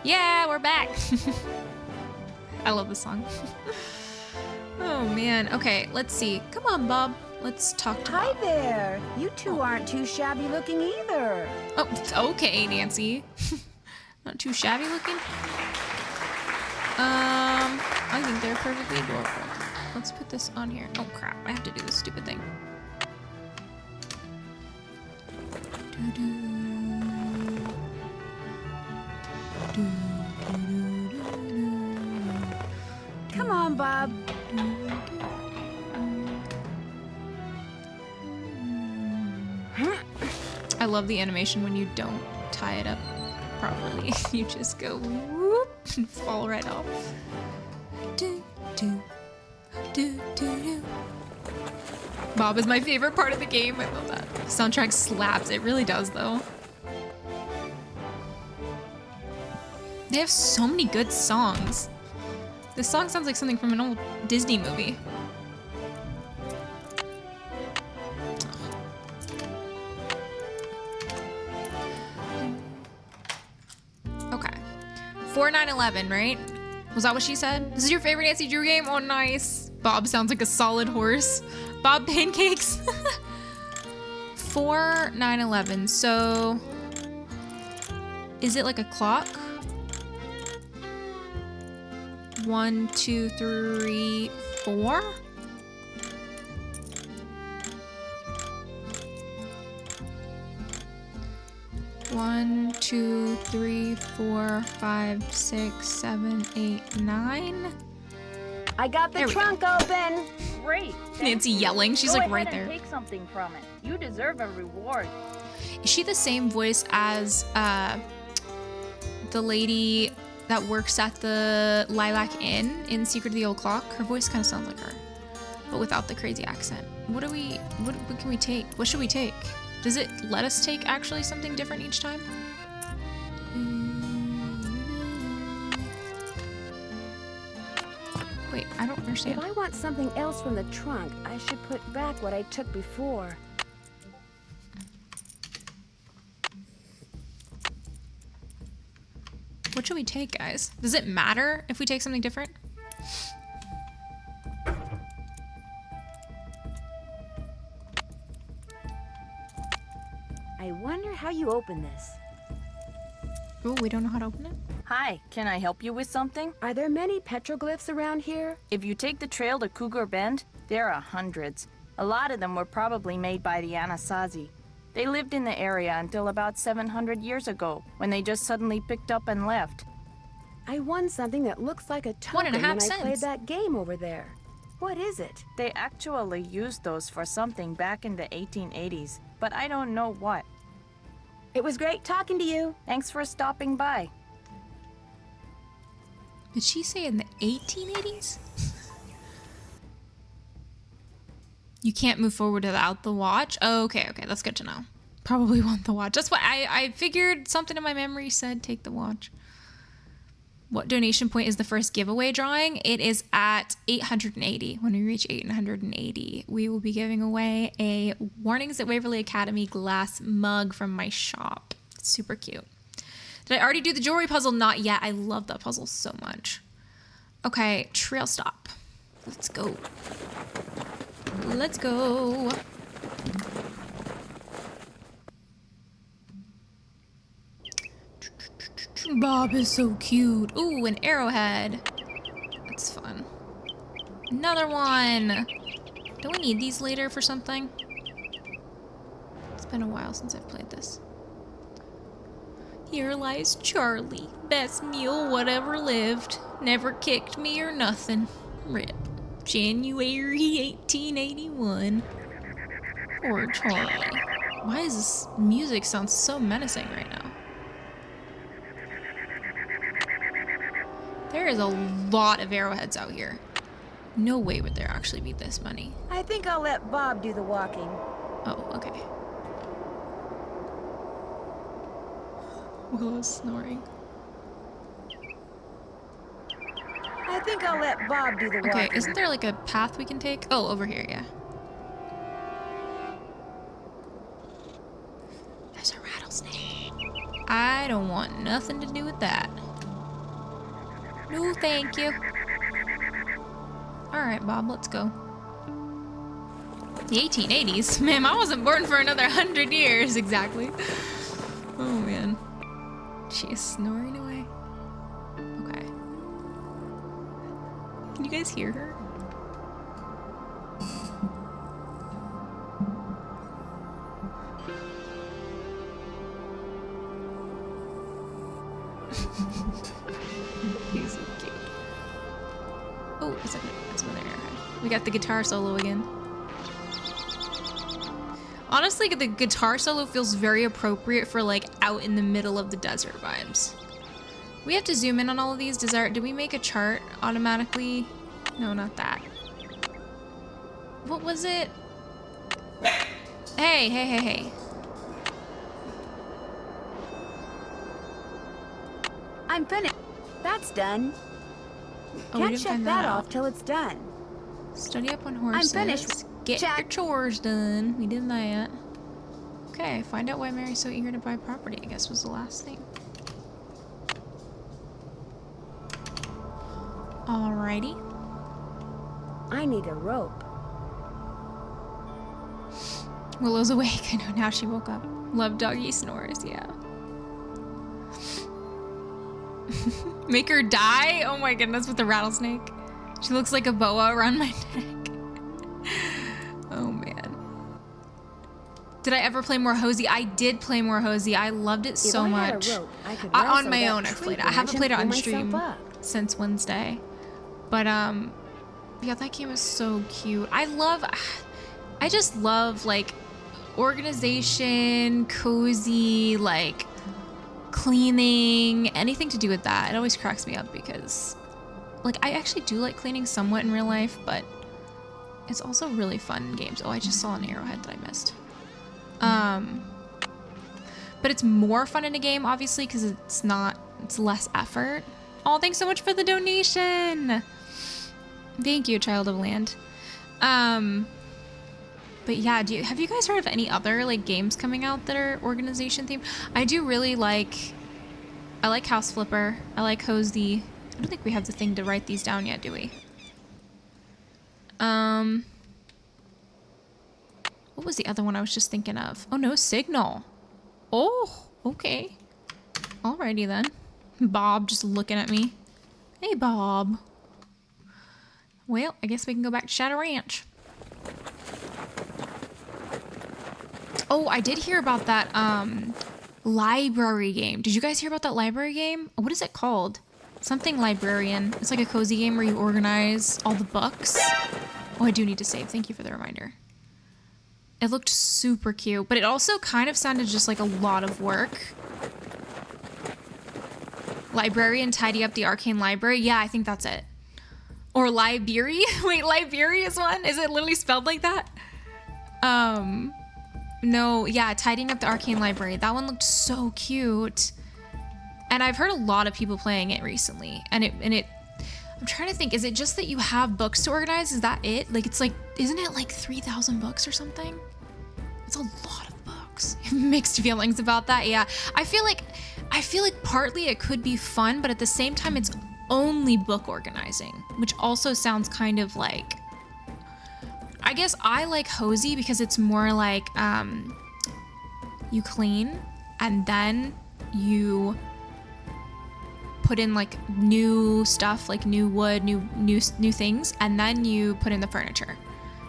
[SPEAKER 1] Yeah, we're back. I love this song. Oh man. Okay, let's see. Come on, Bob. Let's talk to
[SPEAKER 3] Hi
[SPEAKER 1] Bob.
[SPEAKER 3] there. You two aren't too shabby looking either.
[SPEAKER 1] Oh, okay, Nancy. Not too shabby looking. I think they're perfectly adorable. Let's put this on here. Oh crap, I have to do this stupid thing.
[SPEAKER 3] Come on, Bob.
[SPEAKER 1] I love the animation when you don't tie it up properly. You just go whoop and fall right off. Do, do, do, do, do. Bob is my favorite part of the game. I love that. Soundtrack slaps. It really does, though. They have so many good songs. This song sounds like something from an old Disney movie. Okay. 4911, right? Was that what she said? This is your favorite Nancy Drew game? Oh, nice. Bob sounds like a solid horse. Bob Pancakes. 4911. So, is it like a clock? 1, 2, 3, 4? One, 2, 3, 4, 5, 6, 7, 8, 9.
[SPEAKER 3] I got the
[SPEAKER 1] There we
[SPEAKER 3] trunk open.
[SPEAKER 2] Great.
[SPEAKER 1] Nancy yelling. She's
[SPEAKER 2] Go
[SPEAKER 1] like
[SPEAKER 2] ahead
[SPEAKER 1] right
[SPEAKER 2] and
[SPEAKER 1] there.
[SPEAKER 2] take something from it. You deserve a reward.
[SPEAKER 1] Is she the same voice as the lady that works at the Lilac Inn in Secret of the Old Clock? Her voice kind of sounds like her, but without the crazy accent. What can we take? What should we take? Does it let us take actually something different each time? Wait, I don't understand.
[SPEAKER 3] If I want something else from the trunk, I should put back what I took before.
[SPEAKER 1] What should we take, guys? Does it matter if we take something different?
[SPEAKER 3] I wonder how you open this.
[SPEAKER 1] Oh, we don't know how to open it?
[SPEAKER 2] Hi, can I help you with something?
[SPEAKER 3] Are there many petroglyphs around here?
[SPEAKER 2] If you take the trail to Cougar Bend, there are hundreds. A lot of them were probably made by the Anasazi. They lived in the area until about 700 years ago, when they just suddenly picked up and left.
[SPEAKER 3] I won something that looks like a token
[SPEAKER 1] 1.5
[SPEAKER 3] when I
[SPEAKER 1] cents.
[SPEAKER 3] played that game over there. What is it?
[SPEAKER 2] They actually used those for something back in the 1880s, but I don't know what.
[SPEAKER 3] It was great talking to you.
[SPEAKER 2] Thanks for stopping by.
[SPEAKER 1] Did she say in the 1880s? You can't move forward without the watch? Oh, okay, that's good to know. Probably want the watch. That's what I figured. Something in my memory said take the watch. What donation point is the first giveaway drawing? It is at 880. When we reach 880, we will be giving away a Warnings at Waverly Academy glass mug from my shop. It's super cute. Did I already do the jewelry puzzle? Not yet. I love that puzzle so much. Okay, trail stop. Let's go. Let's go. Bob is so cute. Ooh, an arrowhead. That's fun. Another one. Do we need these later for something? It's been a while since I've played this. Here lies Charlie. Best mule whatever lived. Never kicked me or nothing. Rip. January 1881. Poor Charlie. Why does this music sound so menacing right now? There is a lot of arrowheads out here. No way would there actually be this many.
[SPEAKER 3] I think I'll let Bob do the walking.
[SPEAKER 1] Oh, okay. Willow's snoring.
[SPEAKER 3] I think I'll let Bob do the walking.
[SPEAKER 1] Okay, isn't there like a path we can take? Oh, over here, yeah. There's a rattlesnake. I don't want nothing to do with that. No, thank you. Alright, Bob, let's go. The 1880s? Man, I wasn't born for another 100 years, exactly. Oh, man. She is snoring away. Okay. Can you guys hear her? He's so cute. Oh, it's another arrowhead. We got the guitar solo again. Honestly, the guitar solo feels very appropriate for like out in the middle of the desert vibes. We have to zoom in on all of these. Did we make a chart automatically? No, not that. What was it? Hey.
[SPEAKER 3] I'm finished. That's done.
[SPEAKER 1] Oh, we
[SPEAKER 3] Can't
[SPEAKER 1] didn't
[SPEAKER 3] check
[SPEAKER 1] find
[SPEAKER 3] that
[SPEAKER 1] out.
[SPEAKER 3] off till it's done.
[SPEAKER 1] Study up on horses.
[SPEAKER 3] I'm finished.
[SPEAKER 1] Get your
[SPEAKER 3] Check.
[SPEAKER 1] chores done. We did that. Okay, find out why Mary's so eager to buy property, I guess was the last thing. Alrighty.
[SPEAKER 3] I need a rope.
[SPEAKER 1] Willow's awake. I know, now she woke up. Love doggy snores, yeah. Make her die? Oh my goodness, with the rattlesnake. She looks like a boa around my neck. Oh man. Did I ever play more Hosey? I did play more Hosey. I loved it so much. On my own, I've played it. I haven't played it on stream since Wednesday. But yeah, that game is so cute. I just love like organization, cozy, like cleaning, anything to do with that. It always cracks me up because like I actually do like cleaning somewhat in real life, but it's also really fun in games. Oh, I just saw an arrowhead that I missed. But it's more fun in a game, obviously, because it's less effort. Oh, thanks so much for the donation. Thank you, Child of Land. But yeah, have you guys heard of any other like games coming out that are organization themed? I like House Flipper. I like Hosey. I don't think we have the thing to write these down yet, do we? What was the other one I was just thinking of? Oh no, Signal. Oh, okay. Alrighty then. Bob just looking at me. Hey, Bob. Well, I guess we can go back to Shadow Ranch. Oh, I did hear about that library game. Did you guys hear about that library game? What is it called? Something librarian. It's like a cozy game where you organize all the books. Oh, I do need to save. Thank you for the reminder. It looked super cute, but it also kind of sounded just like a lot of work. Librarian tidy up the arcane library. Yeah, I think that's it. Or Liberi. Wait, Liberi is one? Is it literally spelled like that? No, yeah, tidying up the arcane library. That one looked so cute. And I've heard a lot of people playing it recently. And it I'm trying to think, is it just that you have books to organize? Is that it? Like, it's like, isn't it like 3,000 books or something? It's a lot of books. Mixed feelings about that, yeah. I feel like partly it could be fun, but at the same time, it's only book organizing, which also sounds kind of like, I guess I like Hosey because it's more like, you clean and then you put in like new stuff, like new wood, new things, and then you put in the furniture.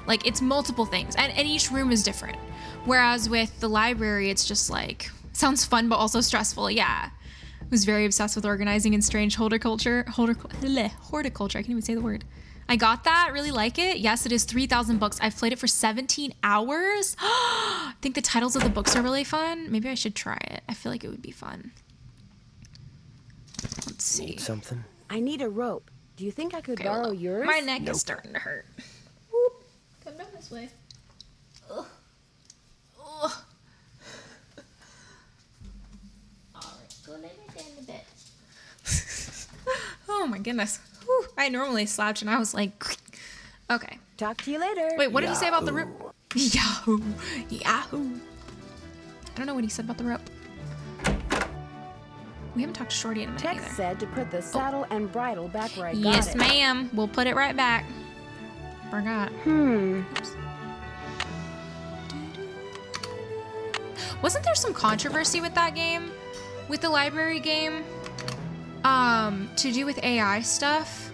[SPEAKER 1] Like it's multiple things, and each room is different. Whereas with the library, it's just like, sounds fun but also stressful, yeah. who's very obsessed with organizing and strange horticulture. Horticulture. I can't even say the word. I got that. Really like it. Yes, it is 3,000 books. I've played it for 17 hours. I think the titles of the books are really fun. Maybe I should try it. I feel like it would be fun. Let's see.
[SPEAKER 4] Need something?
[SPEAKER 3] I need a rope. Do you think I could borrow yours?
[SPEAKER 1] My neck is starting to hurt. Whoop. Come down this way. Ugh. Ugh. Alright, go lay right down in the bed. Oh my goodness. Whew. I normally slouch and I was like, okay.
[SPEAKER 3] Talk to you later.
[SPEAKER 1] Wait, what did he say about the rope? Yahoo! Yahoo! I don't know what he said about the rope. We haven't talked to Shorty in a minute
[SPEAKER 3] Tex
[SPEAKER 1] either.
[SPEAKER 3] said to put the saddle and bridle back where I got it.
[SPEAKER 1] Yes, ma'am. We'll put it right back. Forgot. Oops. Wasn't there some controversy with that game? With the library game? To do with AI stuff?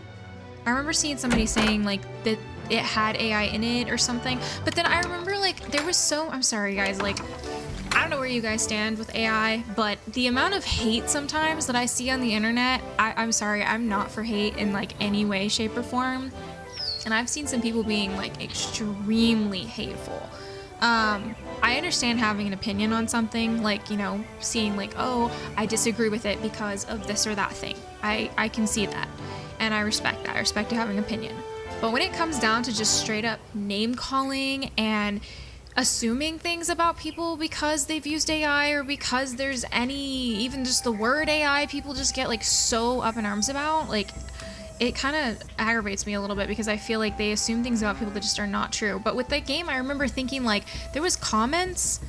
[SPEAKER 1] I remember seeing somebody saying, like, that it had AI in it or something. But then I remember, like, there was I'm sorry, guys, like, I don't know where you guys stand with AI, but the amount of hate sometimes that I see on the internet, I'm sorry, I'm not for hate in, like, any way, shape, or form. And I've seen some people being, like, extremely hateful. I understand having an opinion on something, like, you know, seeing, like, oh, I disagree with it because of this or that thing. I can see that. And I respect that. I respect you having an opinion. But when it comes down to just straight up name calling and assuming things about people because they've used AI or because there's even just the word AI, people just get, like, so up in arms about, like, it kind of aggravates me a little bit because I feel like they assume things about people that just are not true. But with that game, I remember thinking, like, there was comments.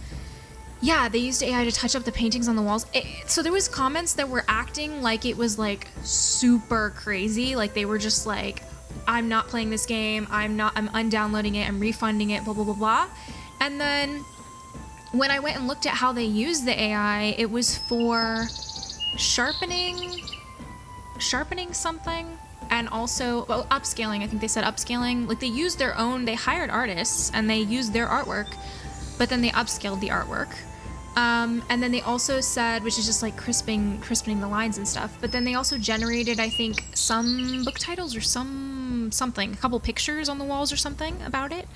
[SPEAKER 1] Yeah, they used AI to touch up the paintings on the walls. So there was comments that were acting like it was, like, super crazy. Like, they were just like, I'm not playing this game. I'm undownloading it. I'm refunding it, blah, blah, blah, blah. And then when I went and looked at how they used the AI, it was for sharpening something. And also, well, upscaling, I think they said upscaling. Like, they used they hired artists and they used their artwork, but then they upscaled the artwork. And then they also said, which is just like crispening the lines and stuff, but then they also generated, I think, some book titles or something, a couple pictures on the walls or something about it.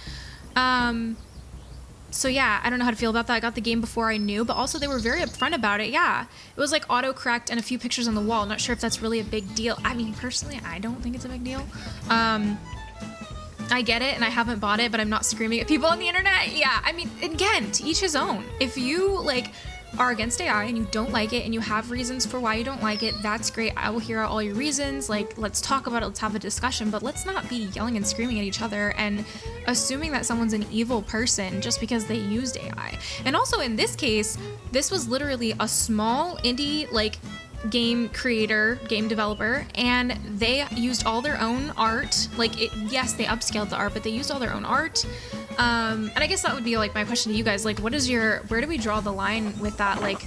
[SPEAKER 1] So yeah, I don't know how to feel about that. I got the game before I knew, but also they were very upfront about it. Yeah, it was like auto-correct and a few pictures on the wall. Not sure if that's really a big deal. I mean, personally, I don't think it's a big deal. I get it, and I haven't bought it, but I'm not screaming at people on the internet. Yeah, I mean, again, to each his own. If you, like, are against AI and you don't like it and you have reasons for why you don't like it, that's great. I will hear out all your reasons. Like, let's talk about it, let's have a discussion, but let's not be yelling and screaming at each other and assuming that someone's an evil person just because they used AI. And also in this case, this was literally a small indie, like, game creator, game developer, and they used all their own art. Like, yes, they upscaled the art, but they used all their own art. And I guess that would be, like, my question to you guys. Like, where do we draw the line with that? Like,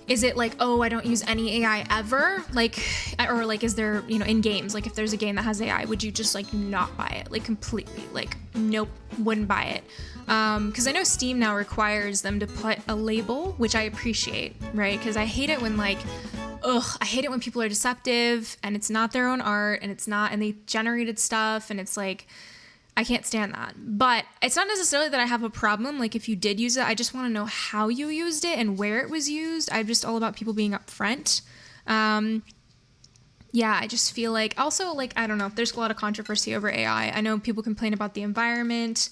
[SPEAKER 1] is it like, oh, I don't use any AI ever? Like, or like, is there, you know, in games, like if there's a game that has AI, would you just like not buy it? Like completely, like, nope, wouldn't buy it. Because I know Steam now requires them to put a label, which I appreciate, right? Because I hate it when like, I hate it when people are deceptive and it's not their own art and they generated stuff and it's like, I can't stand that. But it's not necessarily that I have a problem. Like if you did use it, I just want to know how you used it and where it was used. I'm just all about people being upfront. Yeah, I just feel like also like, I don't know, there's a lot of controversy over AI. I know people complain about the environment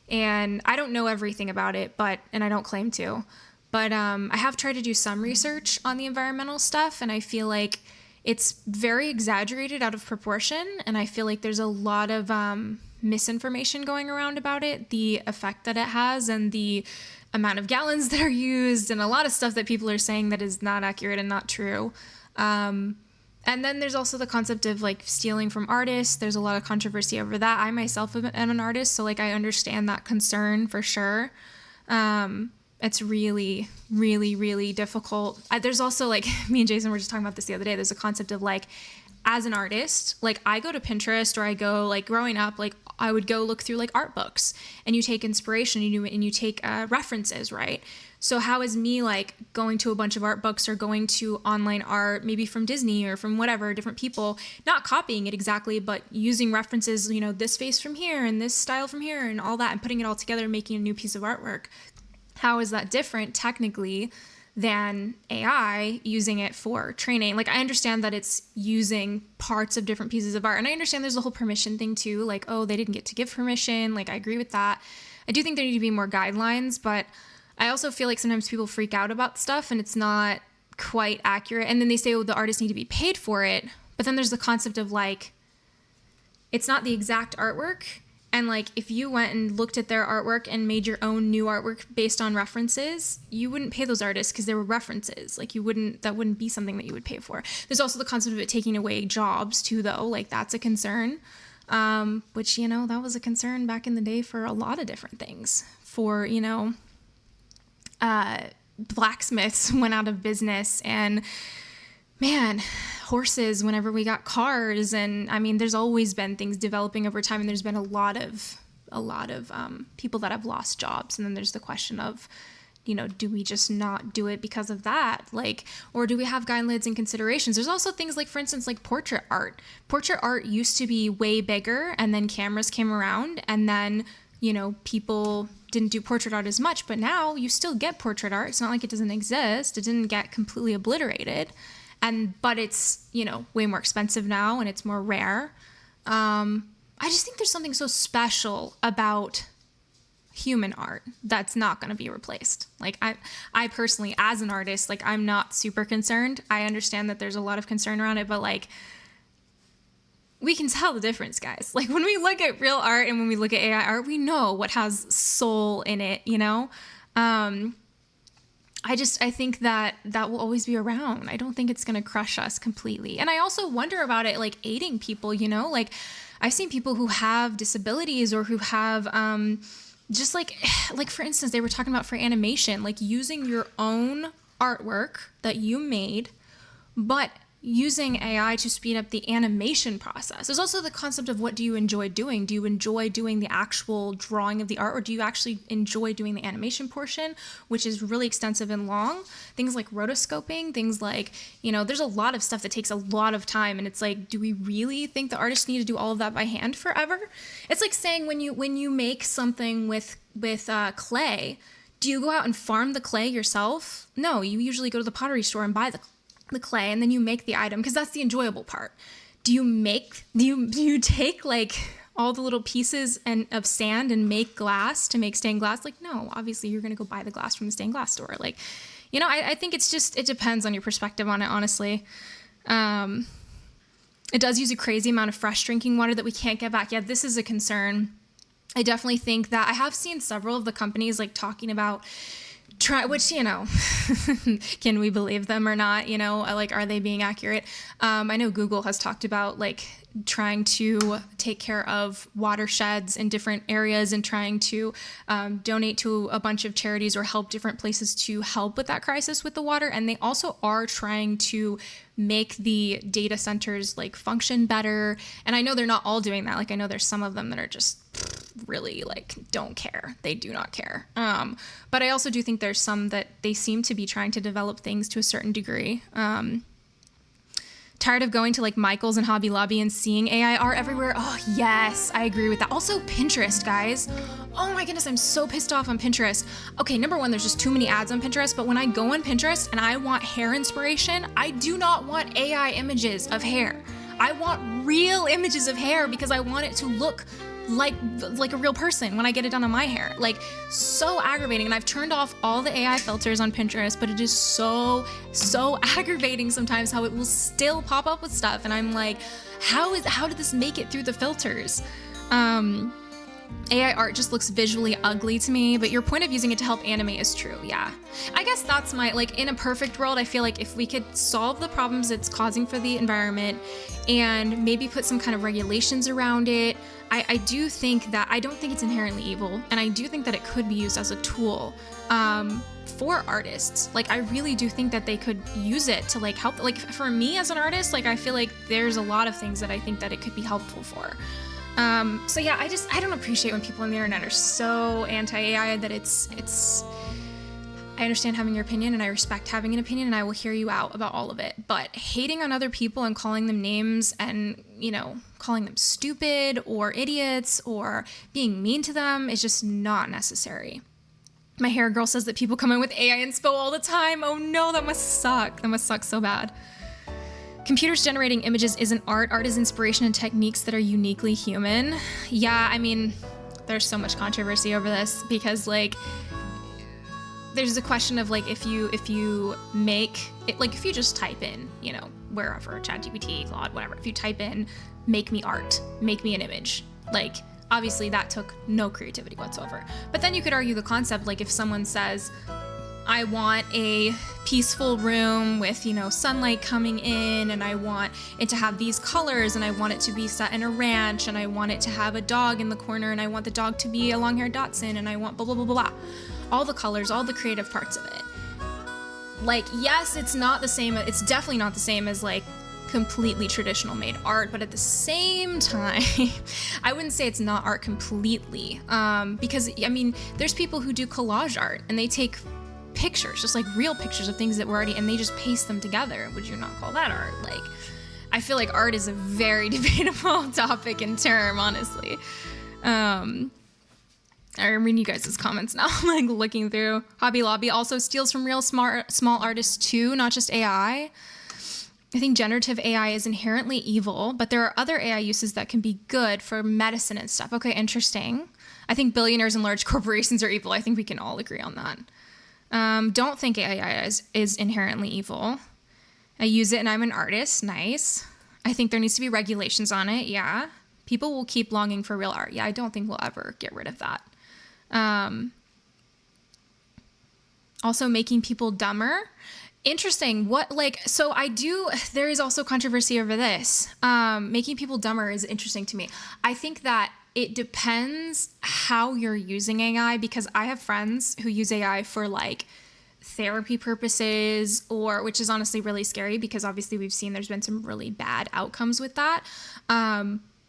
[SPEAKER 1] and I don't know everything about it, and I don't claim to, but I have tried to do some research on the environmental stuff and I feel like it's very exaggerated out of proportion. And I feel like there's a lot of misinformation going around about it, the effect that it has and the amount of gallons that are used and a lot of stuff that people are saying that is not accurate and not true. And then there's also the concept of like stealing from artists. There's a lot of controversy over that. I myself am an artist, so like I understand that concern for sure. It's really, really, really difficult. There's also like, me and Jason were just talking about this the other day. There's a concept of like as an artist, like I go to Pinterest, or I go, like growing up, like I would go look through like art books, and you take inspiration and you take references, right? So how is me like going to a bunch of art books or going to online art, maybe from Disney or from whatever, different people, not copying it exactly, but using references, you know, this face from here and this style from here and all that, and putting it all together and making a new piece of artwork? How is that different technically than AI using it for training? Like, I understand that it's using parts of different pieces of art, and I understand there's a whole permission thing too, like, oh, they didn't get to give permission. Like, I agree with that. I do think there need to be more guidelines, but I also feel like sometimes people freak out about stuff and it's not quite accurate. And then they say, oh, the artists need to be paid for it. But then there's the concept of like, it's not the exact artwork. And like, if you went and looked at their artwork and made your own new artwork based on references, you wouldn't pay those artists because they were references. Like, that wouldn't be something that you would pay for. There's also the concept of it taking away jobs too, though. Like, that's a concern, which, you know, that was a concern back in the day for a lot of different things. For, you know, blacksmiths went out of business, and man, horses whenever we got cars. And I mean, there's always been things developing over time, and there's been a lot of people that have lost jobs. And then there's the question of, you know, do we just not do it because of that? Like, or do we have guidelines and considerations? There's also things like, for instance, like portrait art. Portrait art used to be way bigger, and then cameras came around, and then, you know, people didn't do portrait art as much, but now you still get portrait art. It's not like it doesn't exist. It didn't get completely obliterated. But it's, you know, way more expensive now, and it's more rare. I just think there's something so special about human art that's not going to be replaced. Like, I personally, as an artist, like, I'm not super concerned. I understand that there's a lot of concern around it, but like, we can tell the difference, guys. Like, when we look at real art and when we look at AI art, we know what has soul in it, you know? I think that will always be around. I don't think it's going to crush us completely. And I also wonder about it, like, aiding people, you know? Like, I've seen people who have disabilities or who have, just like, for instance, they were talking about for animation, like using your own artwork that you made, but using AI to speed up the animation process. There's also the concept of, what do you enjoy doing? Do you enjoy doing the actual drawing of the art, or do you actually enjoy doing the animation portion, which is really extensive and long? Things like rotoscoping, things like, you know, there's a lot of stuff that takes a lot of time, and it's like, do we really think the artists need to do all of that by hand forever? It's like saying when you make something with clay, do you go out and farm the clay yourself? No, you usually go to the pottery store and buy the clay, and then you make the item, because that's the enjoyable part. Do you take like all the little pieces of sand and make glass to make stained glass? Like, no, obviously you're going to go buy the glass from the stained glass store. Like, you know, I think it's just, it depends on your perspective on it, honestly. It does use a crazy amount of fresh drinking water that we can't get back. Yeah, this is a concern. I definitely think that I have seen several of the companies like talking about which, you know, can we believe them or not? You know, like, are they being accurate? I know Google has talked about like trying to take care of watersheds in different areas and trying to donate to a bunch of charities or help different places to help with that crisis with the water. And they also are trying to make the data centers like function better. And I know they're not all doing that. Like, I know there's some of them that are just really like don't care. They do not care. But I also do think there's some that they seem to be trying to develop things to a certain degree. Tired of going to like Michael's and Hobby Lobby and seeing AI art everywhere. Oh yes, I agree with that. Also Pinterest, guys. Oh my goodness, I'm so pissed off on Pinterest. Okay, number one, there's just too many ads on Pinterest, but when I go on Pinterest and I want hair inspiration, I do not want AI images of hair. I want real images of hair because I want it to look like a real person when I get it done on my hair. Like, so aggravating. And I've turned off all the AI filters on Pinterest, but it is so aggravating sometimes how it will still pop up with stuff. And I'm like, how did this make it through the filters? AI art just looks visually ugly to me, but your point of using it to help animate is true, yeah. I guess that's my, like, in a perfect world, I feel like if we could solve the problems it's causing for the environment and maybe put some kind of regulations around it, I do think that, I don't think it's inherently evil, and I do think that it could be used as a tool. for artists. Like, I really do think that they could use it to like help. Like, for me as an artist, like, I feel like there's a lot of things that I think that it could be helpful for. So yeah, I don't appreciate when people on the internet are so anti-AI that it's I understand having your opinion and I respect having an opinion and I will hear you out about all of it. But hating on other people and calling them names and, you know, calling them stupid or idiots or being mean to them is just not necessary. My hair girl says that people come in with AI inspo all the time. Oh no, that must suck. That must suck so bad. Computers generating images isn't art. Art is inspiration and techniques that are uniquely human. Yeah, I mean, there's so much controversy over this because, like, there's a question of, like, if you make it, like, if you just type in, you know, wherever, ChatGPT, Claude, whatever, if you type in, make me art, make me an image, like, obviously that took no creativity whatsoever. But then you could argue the concept, like, if someone says, I want a peaceful room with, you know, sunlight coming in, and I want it to have these colors, and I want it to be set in a ranch, and I want it to have a dog in the corner, and I want the dog to be a long-haired Dachshund, and I want blah, blah, blah, blah, blah. All the colors, all the creative parts of it. Like, yes, it's not the same, it's definitely not the same as, like, completely traditional made art, but at the same time, I wouldn't say it's not art completely, because, I mean, there's people who do collage art, and they take pictures, just like real pictures of things that were already, and they just paste them together. Would you not call that art? Like, I feel like art is a very debatable topic and term, honestly. I'm reading you guys' comments now, like looking through. Hobby Lobby also steals from real small artists too, not just AI. I think generative AI is inherently evil, but there are other AI uses that can be good for medicine and stuff. Okay, interesting. I think billionaires and large corporations are evil. I think we can all agree on that. Don't think AI is inherently evil. I use it and I'm an artist. Nice. I think there needs to be regulations on it. Yeah. People will keep longing for real art. Yeah, I don't think we'll ever get rid of that. Also making people dumber. Interesting. There is also controversy over this. Making people dumber is interesting to me. I think that it depends how you're using AI, because I have friends who use AI for like therapy purposes, which is honestly really scary because obviously we've seen there's been some really bad outcomes with that.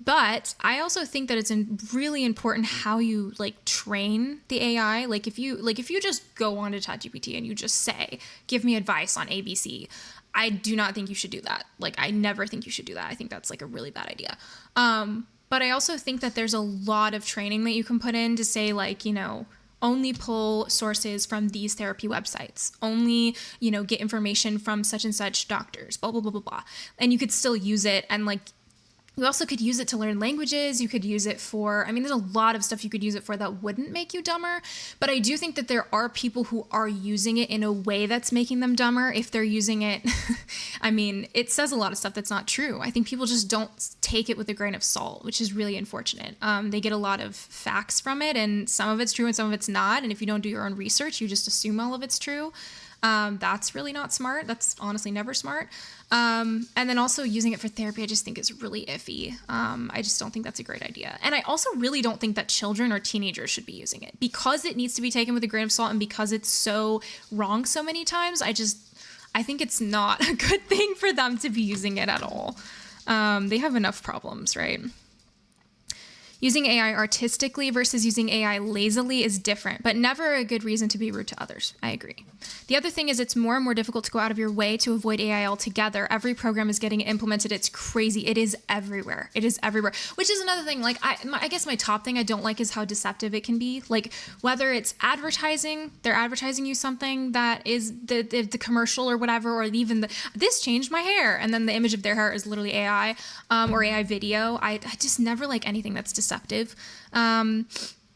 [SPEAKER 1] But I also think that it's really important how you like train the AI. Like if you just go onto ChatGPT and you just say, give me advice on ABC, I do not think you should do that. Like, I never think you should do that. I think that's like a really bad idea. But I also think that there's a lot of training that you can put in to say, like, you know, only pull sources from these therapy websites, only, you know, get information from such and such doctors, blah, blah, blah, blah, blah. And you could still use it. And like, you also could use it to learn languages. You could use it for, I mean, there's a lot of stuff you could use it for that wouldn't make you dumber. But I do think that there are people who are using it in a way that's making them dumber. If they're using it, I mean, it says a lot of stuff that's not true. I think people just don't take it with a grain of salt, which is really unfortunate. They get a lot of facts from it, and some of it's true and some of it's not. And if you don't do your own research, you just assume all of it's true. That's really not smart. That's honestly never smart. And then also using it for therapy, I just think is really iffy. I just don't think that's a great idea. And I also really don't think that children or teenagers should be using it because it needs to be taken with a grain of salt, and because it's so wrong so many times. I think it's not a good thing for them to be using it at all. They have enough problems, right? Using AI artistically versus using AI lazily is different, but never a good reason to be rude to others. I agree. The other thing is it's more and more difficult to go out of your way to avoid AI altogether. Every program is getting implemented. It's crazy. It is everywhere. It is everywhere, which is another thing. Like, I guess my top thing I don't like is how deceptive it can be. Like, whether it's advertising, they're advertising you something that is the commercial or whatever, or even this changed my hair, and then the image of their hair is literally AI, or AI video. I just never like anything that's deceptive.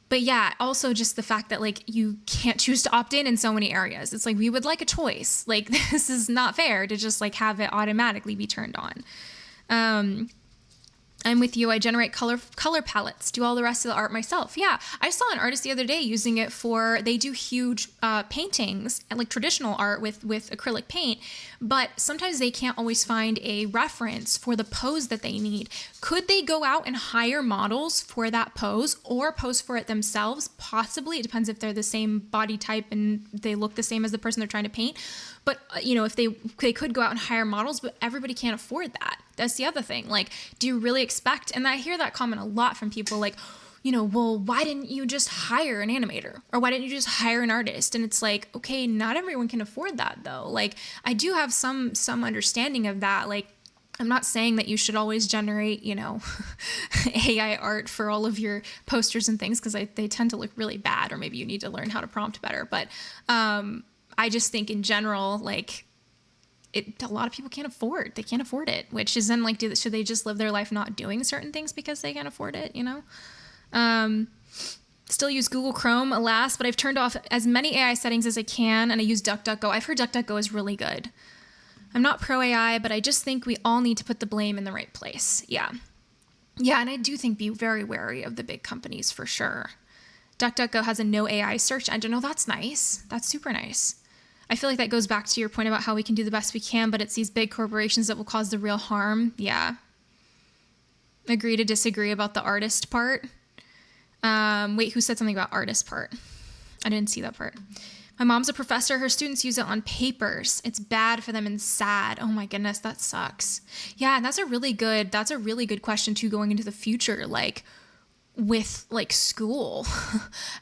[SPEAKER 1] But yeah, also just the fact that like you can't choose to opt in so many areas. It's like, we would like a choice. Like, this is not fair to just like have it automatically be turned on. I'm with you. I generate color palettes, do all the rest of the art myself. Yeah, I saw an artist the other day using it they do huge paintings, like traditional art with acrylic paint, but sometimes they can't always find a reference for the pose that they need. Could they go out and hire models for that pose or pose for it themselves? Possibly. It depends if they're the same body type and they look the same as the person they're trying to paint. But, if they could go out and hire models, but everybody can't afford that. That's the other thing. Like, do you really expect, and I hear that comment a lot from people like, well, why didn't you just hire an animator? Or why didn't you just hire an artist? And it's like, okay, not everyone can afford that though. Like, I do have some understanding of that. Like, I'm not saying that you should always generate, AI art for all of your posters and things, because they tend to look really bad, or maybe you need to learn how to prompt better. But I just think in general, like, a lot of people can't afford it, which is then like, should they just live their life not doing certain things because they can't afford it, Still use Google Chrome, alas, but I've turned off as many AI settings as I can, and I use DuckDuckGo. I've heard DuckDuckGo is really good. I'm not pro AI, but I just think we all need to put the blame in the right place. Yeah, and I do think be very wary of the big companies for sure. DuckDuckGo has a no AI search engine. Oh, that's nice. That's super nice. I feel like that goes back to your point about how we can do the best we can, but it's these big corporations that will cause the real harm. Yeah. Agree to disagree about the artist part. Wait, who said something about artist part? I didn't see that part. My mom's a professor. Her students use it on papers. It's bad for them and sad. Oh my goodness, that sucks. Yeah, and that's a really good question too, going into the future. Like, with like school,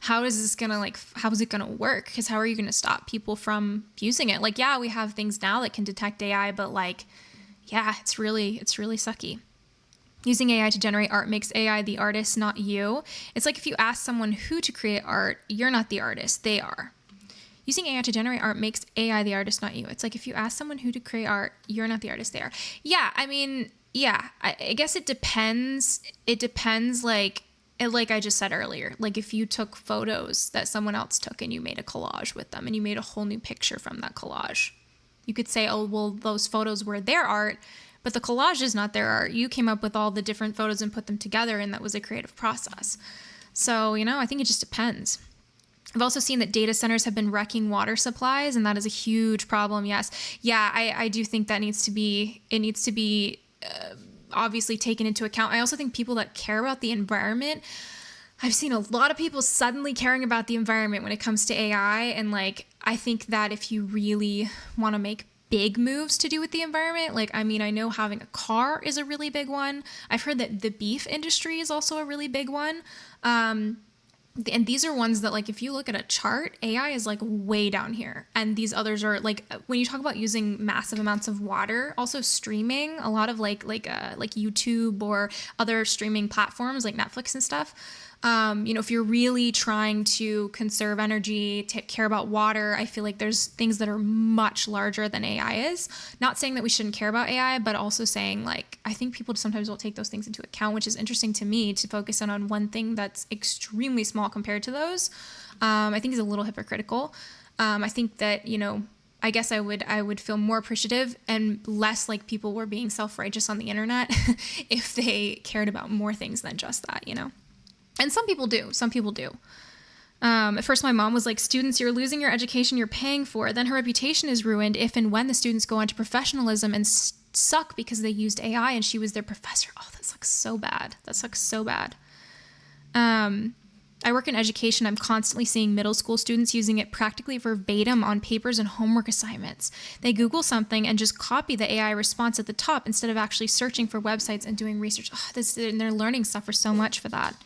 [SPEAKER 1] how is it gonna work? Because how are you gonna stop people from using it? Like, yeah, we have things now that can detect AI, but like, yeah, it's really sucky. Using AI to generate art makes AI the artist, not you. It's like if you ask someone who to create art, you're not the artist, they are. Using AI to generate art makes AI the artist, not you. It's like if you ask someone who to create art, you're not the artist, they are. Yeah, I mean, yeah, I guess it depends. It depends, like I just said earlier, like if you took photos that someone else took and you made a collage with them and you made a whole new picture from that collage, you could say, oh, well, those photos were their art, but the collage is not their art. You came up with all the different photos and put them together, and that was a creative process. So, I think it just depends. I've also seen that data centers have been wrecking water supplies, and that is a huge problem. Yes. Yeah, I do think that needs to be obviously taken into account. I also think people that care about the environment, I've seen a lot of people suddenly caring about the environment when it comes to AI. And like, I think that if you really want to make big moves to do with the environment, like, I mean, I know having a car is a really big one. I've heard that the beef industry is also a really big one. And these are ones that, like, if you look at a chart, AI is like way down here. And these others are like, when you talk about using massive amounts of water, also streaming, a lot of like YouTube or other streaming platforms like Netflix and stuff. If you're really trying to conserve energy, take care about water, I feel like there's things that are much larger than AI is. Not saying that we shouldn't care about AI, but also saying, like, I think people sometimes don't take those things into account, which is interesting to me to focus in on one thing that's extremely small compared to those. I think is a little hypocritical. I think that, I guess I would feel more appreciative and less like people were being self-righteous on the internet if they cared about more things than just that, And some people do. At first, my mom was like, students, you're losing your education you're paying for. Then her reputation is ruined if and when the students go on to professionalism and suck because they used AI and she was their professor. Oh, that sucks so bad. I work in education. I'm constantly seeing middle school students using it practically verbatim on papers and homework assignments. They Google something and just copy the AI response at the top instead of actually searching for websites and doing research. And their learning suffers so much for that.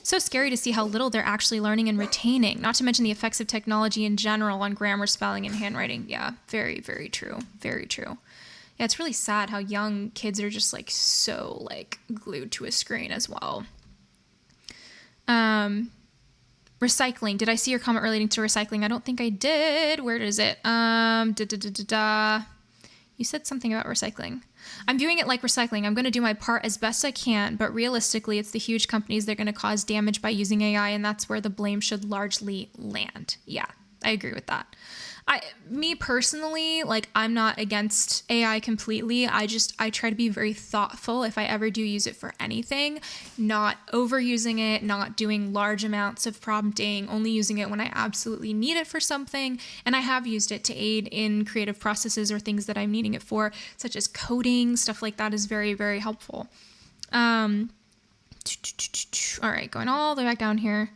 [SPEAKER 1] So scary to see how little they're actually learning and retaining, not to mention the effects of technology in general on grammar, spelling, and handwriting. Yeah, very, very true. Very true. Yeah, it's really sad how young kids are just like so like glued to a screen as well. Recycling. Did I see your comment relating to recycling? I don't think I did. Where is it? You said something about recycling. I'm viewing it like recycling. I'm going to do my part as best I can, but realistically, it's the huge companies that are going to cause damage by using AI, and that's where the blame should largely land. Yeah, I agree with that. Me personally, like, I'm not against AI completely. I try to be very thoughtful if I ever do use it for anything, not overusing it, not doing large amounts of prompting, only using it when I absolutely need it for something. And I have used it to aid in creative processes or things that I'm needing it for, such as coding. Stuff like that is very, very helpful. All right, going all the way back down here.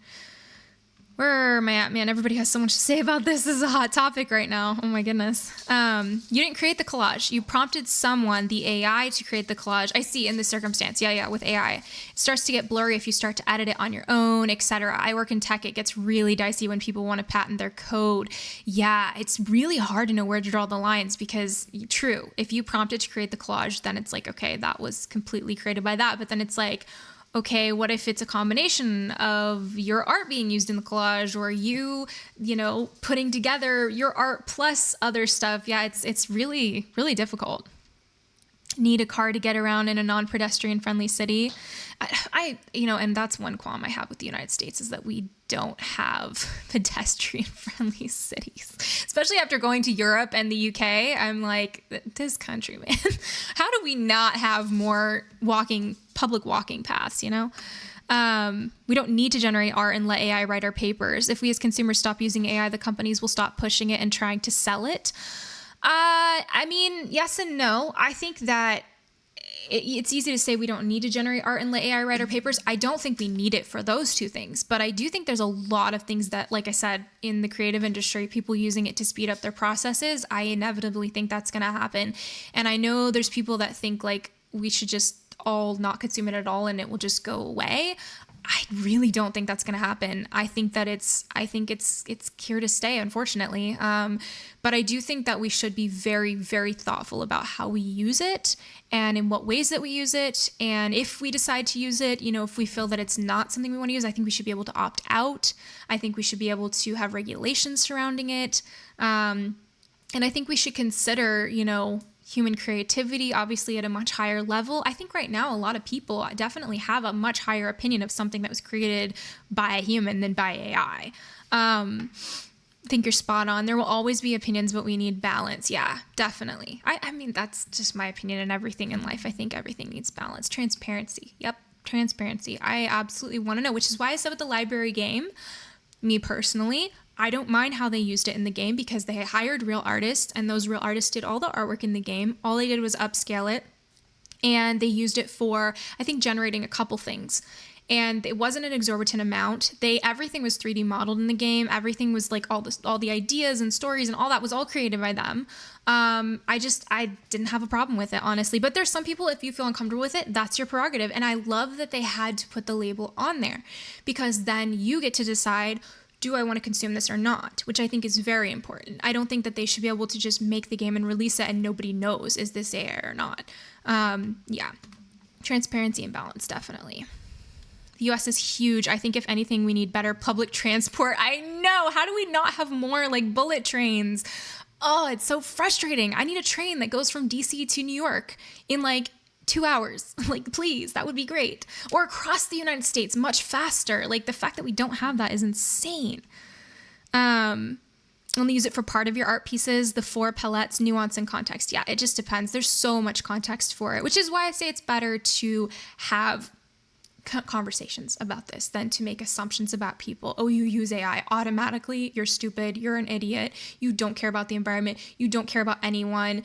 [SPEAKER 1] Where am I at, man? Everybody has so much to say about this. This is a hot topic right now. Oh my goodness. You didn't create the collage. You prompted someone, the AI, to create the collage. I see in this circumstance. Yeah, with AI. It starts to get blurry if you start to edit it on your own, etc. I work in tech. It gets really dicey when people want to patent their code. Yeah, it's really hard to know where to draw the lines because, true, if you prompt it to create the collage, then it's like, okay, that was completely created by that. But then it's like, okay, what if it's a combination of your art being used in the collage or you putting together your art plus other stuff? Yeah, it's really, really difficult. Need a car to get around in a non-pedestrian friendly city. And that's one qualm I have with the United States is that we don't have pedestrian friendly cities, especially after going to Europe and the UK. I'm like, this country, man, how do we not have more public walking paths? We don't need to generate art and let AI write our papers. If we as consumers stop using AI, the companies will stop pushing it and trying to sell it. Yes and no. I think that it's easy to say we don't need to generate art and let AI write our papers. I don't think we need it for those two things, but I do think there's a lot of things that, like I said, in the creative industry, people using it to speed up their processes. I inevitably think that's going to happen. And I know there's people that think like we should just all not consume it at all and it will just go away. I really don't think that's going to happen. I think it's here to stay, unfortunately. But I do think that we should be very, very thoughtful about how we use it and in what ways that we use it. And if we decide to use it, if we feel that it's not something we want to use, I think we should be able to opt out. I think we should be able to have regulations surrounding it. And I think we should consider, human creativity, obviously at a much higher level. I think right now a lot of people definitely have a much higher opinion of something that was created by a human than by AI. I think you're spot on. There will always be opinions, but we need balance. Yeah, definitely. I mean, that's just my opinion in everything in life. I think everything needs balance. Transparency. Yep, transparency. I absolutely want to know, which is why I said with the library game, me personally, I don't mind how they used it in the game because they hired real artists and those real artists did all the artwork in the game. All they did was upscale it and they used it for, I think, generating a couple things. And it wasn't an exorbitant amount. Everything was 3D modeled in the game. Everything was like all the ideas and stories and all that was all created by them. I didn't have a problem with it, honestly. But there's some people, if you feel uncomfortable with it, that's your prerogative. And I love that they had to put the label on there because then you get to decide, do I want to consume this or not? Which I think is very important. I don't think that they should be able to just make the game and release it and nobody knows, is this AI or not? Yeah. Transparency and balance, definitely. The US is huge. I think if anything, we need better public transport. I know. How do we not have more like bullet trains? Oh, it's so frustrating. I need a train that goes from DC to New York in like 2 hours. Like, please, that would be great. Or across the United States much faster. Like, the fact that we don't have that is insane. Only use it for part of your art pieces, the 4 palettes, nuance, and context. Yeah, it just depends. There's so much context for it, which is why I say it's better to have conversations about this than to make assumptions about people. Oh, you use AI automatically. You're stupid. You're an idiot. You don't care about the environment. You don't care about anyone.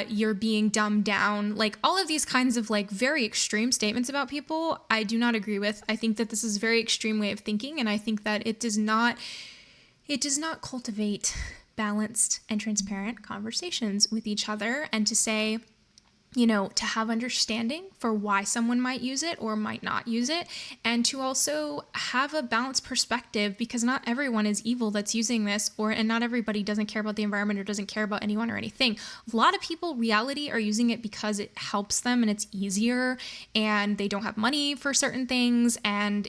[SPEAKER 1] You're being dumbed down. Like all of these kinds of like very extreme statements about people, I do not agree with. I think that this is a very extreme way of thinking. And I think that it does not cultivate balanced and transparent conversations with each other and to say, to have understanding for why someone might use it or might not use it, and to also have a balanced perspective because not everyone is evil that's using this, and not everybody doesn't care about the environment or doesn't care about anyone or anything. A lot of people, reality, are using it because it helps them and it's easier and they don't have money for certain things, and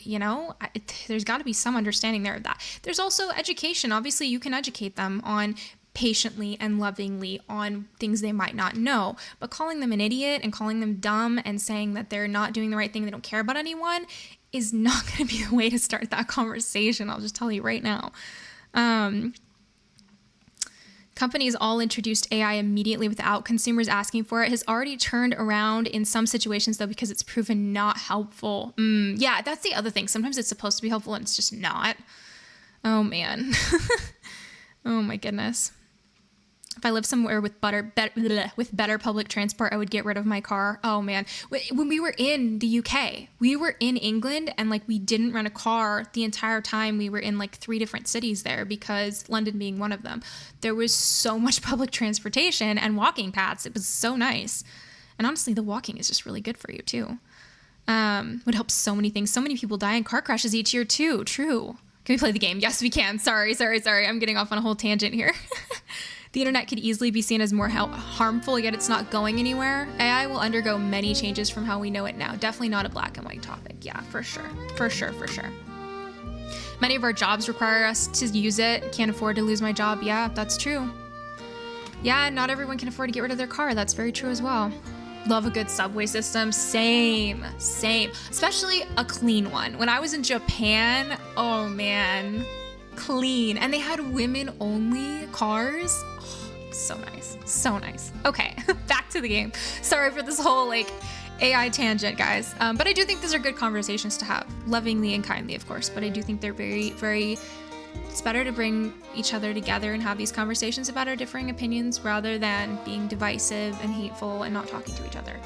[SPEAKER 1] there's got to be some understanding there of that. There's also education. Obviously, you can educate them on patiently and lovingly on things they might not know, but calling them an idiot and calling them dumb and saying that they're not doing the right thing, they don't care about anyone, is not going to be the way to start that conversation. I'll just tell you right now. Companies all introduced AI immediately without consumers asking for it. Has already turned around in some situations, though, because it's proven not helpful. Yeah, that's the other thing. Sometimes it's supposed to be helpful and it's just not. Oh, man. Oh, my goodness. If I lived somewhere with better public transport, I would get rid of my car. Oh, man. When we were in the UK, we were in England, and like we didn't rent a car the entire time. We were in like 3 different cities there, because London being one of them. There was so much public transportation and walking paths. It was so nice. And honestly, the walking is just really good for you too. Would help so many things. So many people die in car crashes each year too. True. Can we play the game? Yes, we can. Sorry. I'm getting off on a whole tangent here. The internet could easily be seen as more harmful, yet it's not going anywhere. AI will undergo many changes from how we know it now. Definitely not a black and white topic. Yeah, for sure. Many of our jobs require us to use it. Can't afford to lose my job. Yeah, that's true. Yeah, not everyone can afford to get rid of their car. That's very true as well. Love a good subway system. Same. Especially a clean one. When I was in Japan, oh man, clean. And they had women-only cars. So nice. Okay, back to the game. Sorry for this whole like AI tangent, guys. But I do think these are good conversations to have, lovingly and kindly, of course. But I do think they're very, very. It's better to bring each other together and have these conversations about our differing opinions rather than being divisive and hateful and not talking to each other.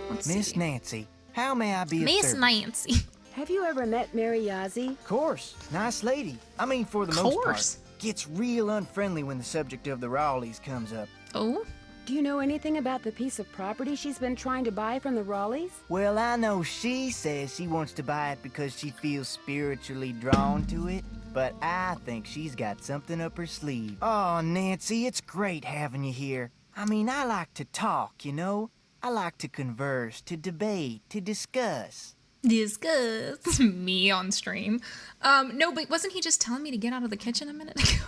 [SPEAKER 1] Let's see.
[SPEAKER 9] Miss Nancy, how may I be of
[SPEAKER 1] Miss
[SPEAKER 9] service?
[SPEAKER 1] Nancy.
[SPEAKER 3] Have you ever met Mary Yazzie?
[SPEAKER 9] Of course, nice lady. I mean, for the most part. Gets real unfriendly when the subject of the Raleighs comes up.
[SPEAKER 1] Oh?
[SPEAKER 3] Do you know anything about the piece of property she's been trying to buy from the Raleighs?
[SPEAKER 9] Well, I know she says she wants to buy it because she feels spiritually drawn to it, but I think she's got something up her sleeve. Oh, Nancy, it's great having you here. I mean, I like to talk, you know? I like to converse, to debate, to discuss.
[SPEAKER 1] Discuss me on stream. No, but wasn't he just telling me to get out of the kitchen a minute ago?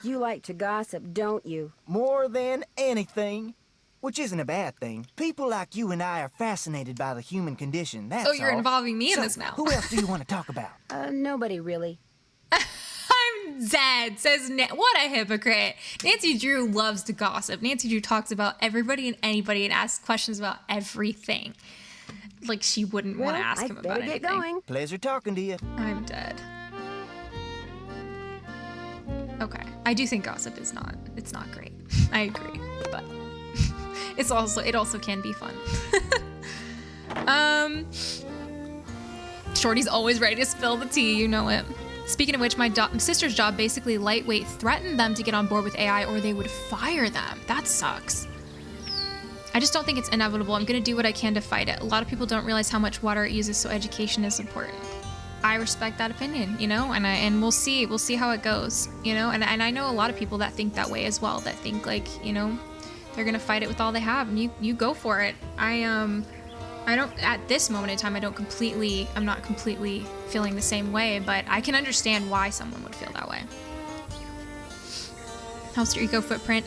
[SPEAKER 3] You like to gossip, don't you?
[SPEAKER 9] More than anything. Which isn't a bad thing. People like you and I are fascinated by the human condition, that's all.
[SPEAKER 1] Oh, you're involving me in this now.
[SPEAKER 9] Who else do you want to talk about?
[SPEAKER 3] Nobody really.
[SPEAKER 1] I'm dead, says what a hypocrite. Nancy Drew loves to gossip. Nancy Drew talks about everybody and anybody and asks questions about everything. Like she wouldn't want to ask him about anything.
[SPEAKER 3] Get going.
[SPEAKER 9] Pleasure talking to you.
[SPEAKER 1] I'm dead. Okay. I do think gossip is it's not great. I agree. But it also can be fun. Shorty's always ready to spill the tea, you know it. Speaking of which, my sister's job basically lightweight threatened them to get on board with AI or they would fire them. That sucks. I just don't think it's inevitable. I'm going to do what I can to fight it. A lot of people don't realize how much water it uses, so education is important. I respect that opinion, you know, and we'll see how it goes, you know, and I know a lot of people that think that way as well, that think like, you know, they're going to fight it with all they have, and you go for it. I don't, at this moment in time, I'm not completely feeling the same way, but I can understand why someone would feel that way. How's your eco footprint?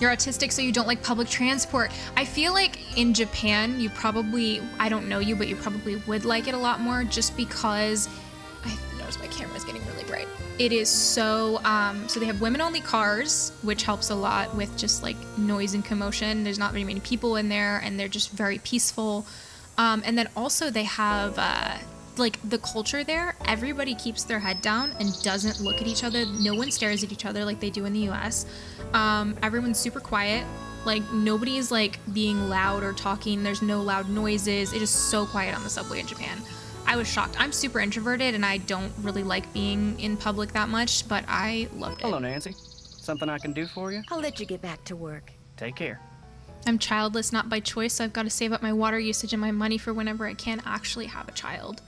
[SPEAKER 1] You're autistic, so you don't like public transport. I feel like in Japan, I don't know you, but you probably would like it a lot more just because, I noticed my camera's getting really bright. It is so they have women-only cars, which helps a lot with just like noise and commotion. There's not very many people in there, and they're just very peaceful. And then also they have, like the culture there, everybody keeps their head down and doesn't look at each other. No one stares at each other like they do in the US. Everyone's super quiet. Like nobody's like being loud or talking. There's no loud noises. It is so quiet on the subway in Japan. I was shocked. I'm super introverted and I don't really like being in public that much, but I loved it.
[SPEAKER 5] Hello, Nancy. Something I can do for you?
[SPEAKER 3] I'll let you get back to work.
[SPEAKER 5] Take care.
[SPEAKER 1] I'm childless, not by choice, so I've got to save up my water usage and my money for whenever I can actually have a child.